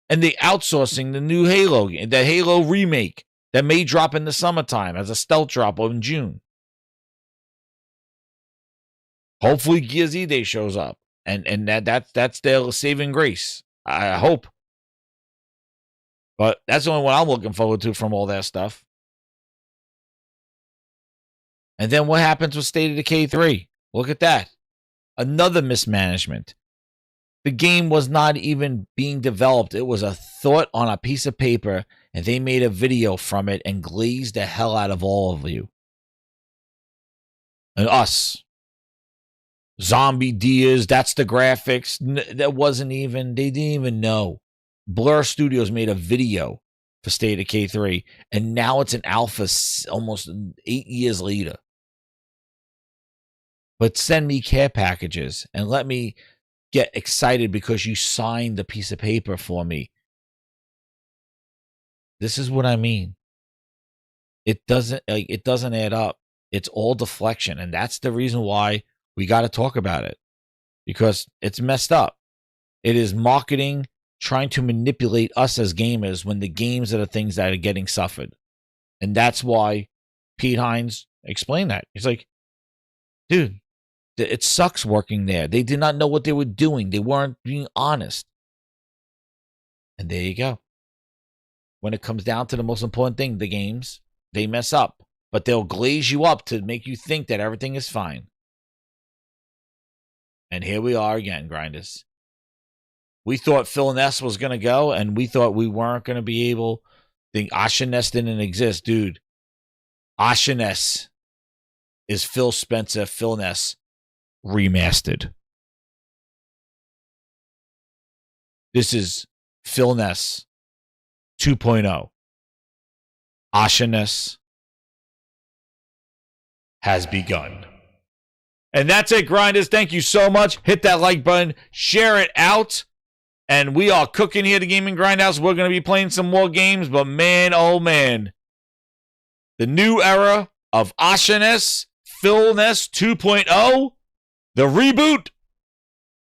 And they outsourcing the new Halo game, the Halo remake that may drop in the summertime as a stealth drop in June. Hopefully Gears Day shows up. And that's their saving grace. I hope. But that's the only one I'm looking forward to from all that stuff. And then what happens with State of Decay 3? Look at that. Another mismanagement. The game was not even being developed. It was a thought on a piece of paper, and they made a video from it and glazed the hell out of all of you. And us. Zombie Diaz, that's the graphics. That wasn't even, they didn't even know. Blur Studios made a video for State of Decay 3, and now it's an alpha almost 8 years later. But send me care packages and let me get excited because you signed the piece of paper for me. This is what I mean. It doesn't add up. It's all deflection, and that's the reason why we got to talk about it, because it's messed up. It is marketing trying to manipulate us as gamers when the games are the things that are getting suffered. And that's why Pete Hines explained that. He's like, dude, it sucks working there. They did not know what they were doing. They weren't being honest. And there you go. When it comes down to the most important thing, the games, they mess up. But they'll glaze you up to make you think that everything is fine. And here we are again, grinders. We thought Phil Ness was going to go, and we thought we weren't going to be able. The Asha Ness didn't exist, dude. Asha Ness is Phil Spencer, Phil Ness remastered. This is Phil Ness 2.0. Asha Ness has begun. And that's it, grinders. Thank you so much. Hit that like button. Share it out. And we are cooking here at the Gaming Grindhouse. We're going to be playing some more games. But man, oh man. The new era of Asha Ness, Phil Ness 2.0. The reboot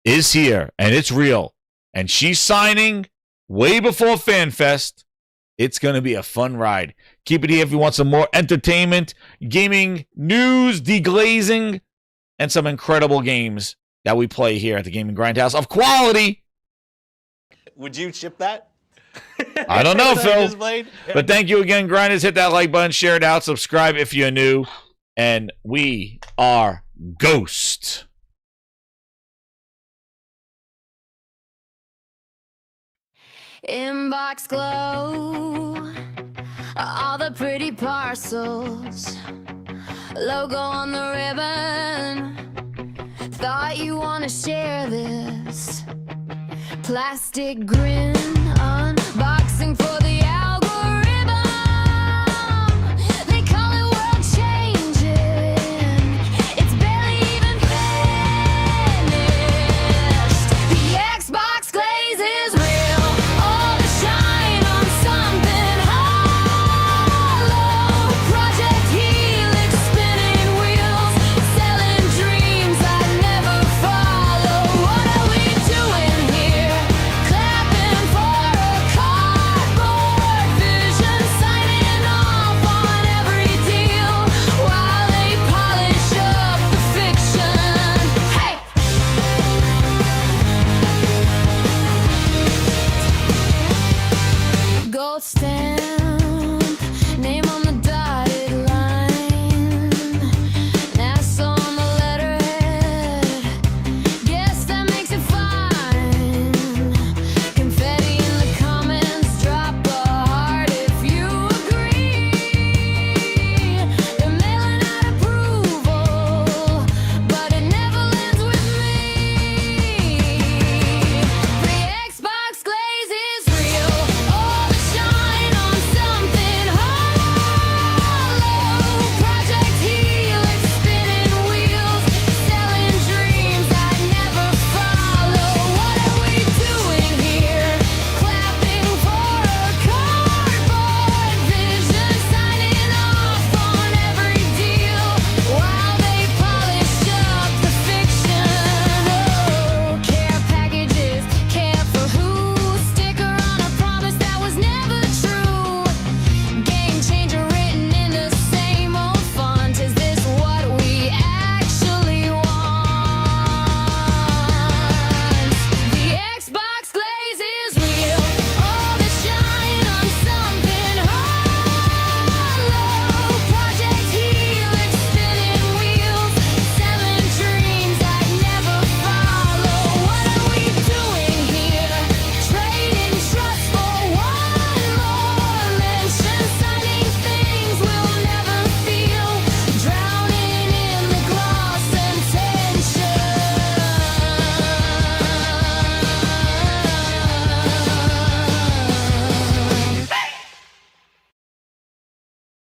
is here. And it's real. And she's signing way before FanFest. It's going to be a fun ride. Keep it here if you want some more entertainment, gaming, news, deglazing, and some incredible games that we play here at the Gaming Grindhouse of quality. Would you ship that? I don't know, Phil. But thank you again, grinders. Hit that like button, share it out, subscribe if you're new. And we are Ghost. Inbox glow, all the pretty parcels, logo on the ribbon, thought you want to share this, plastic grin.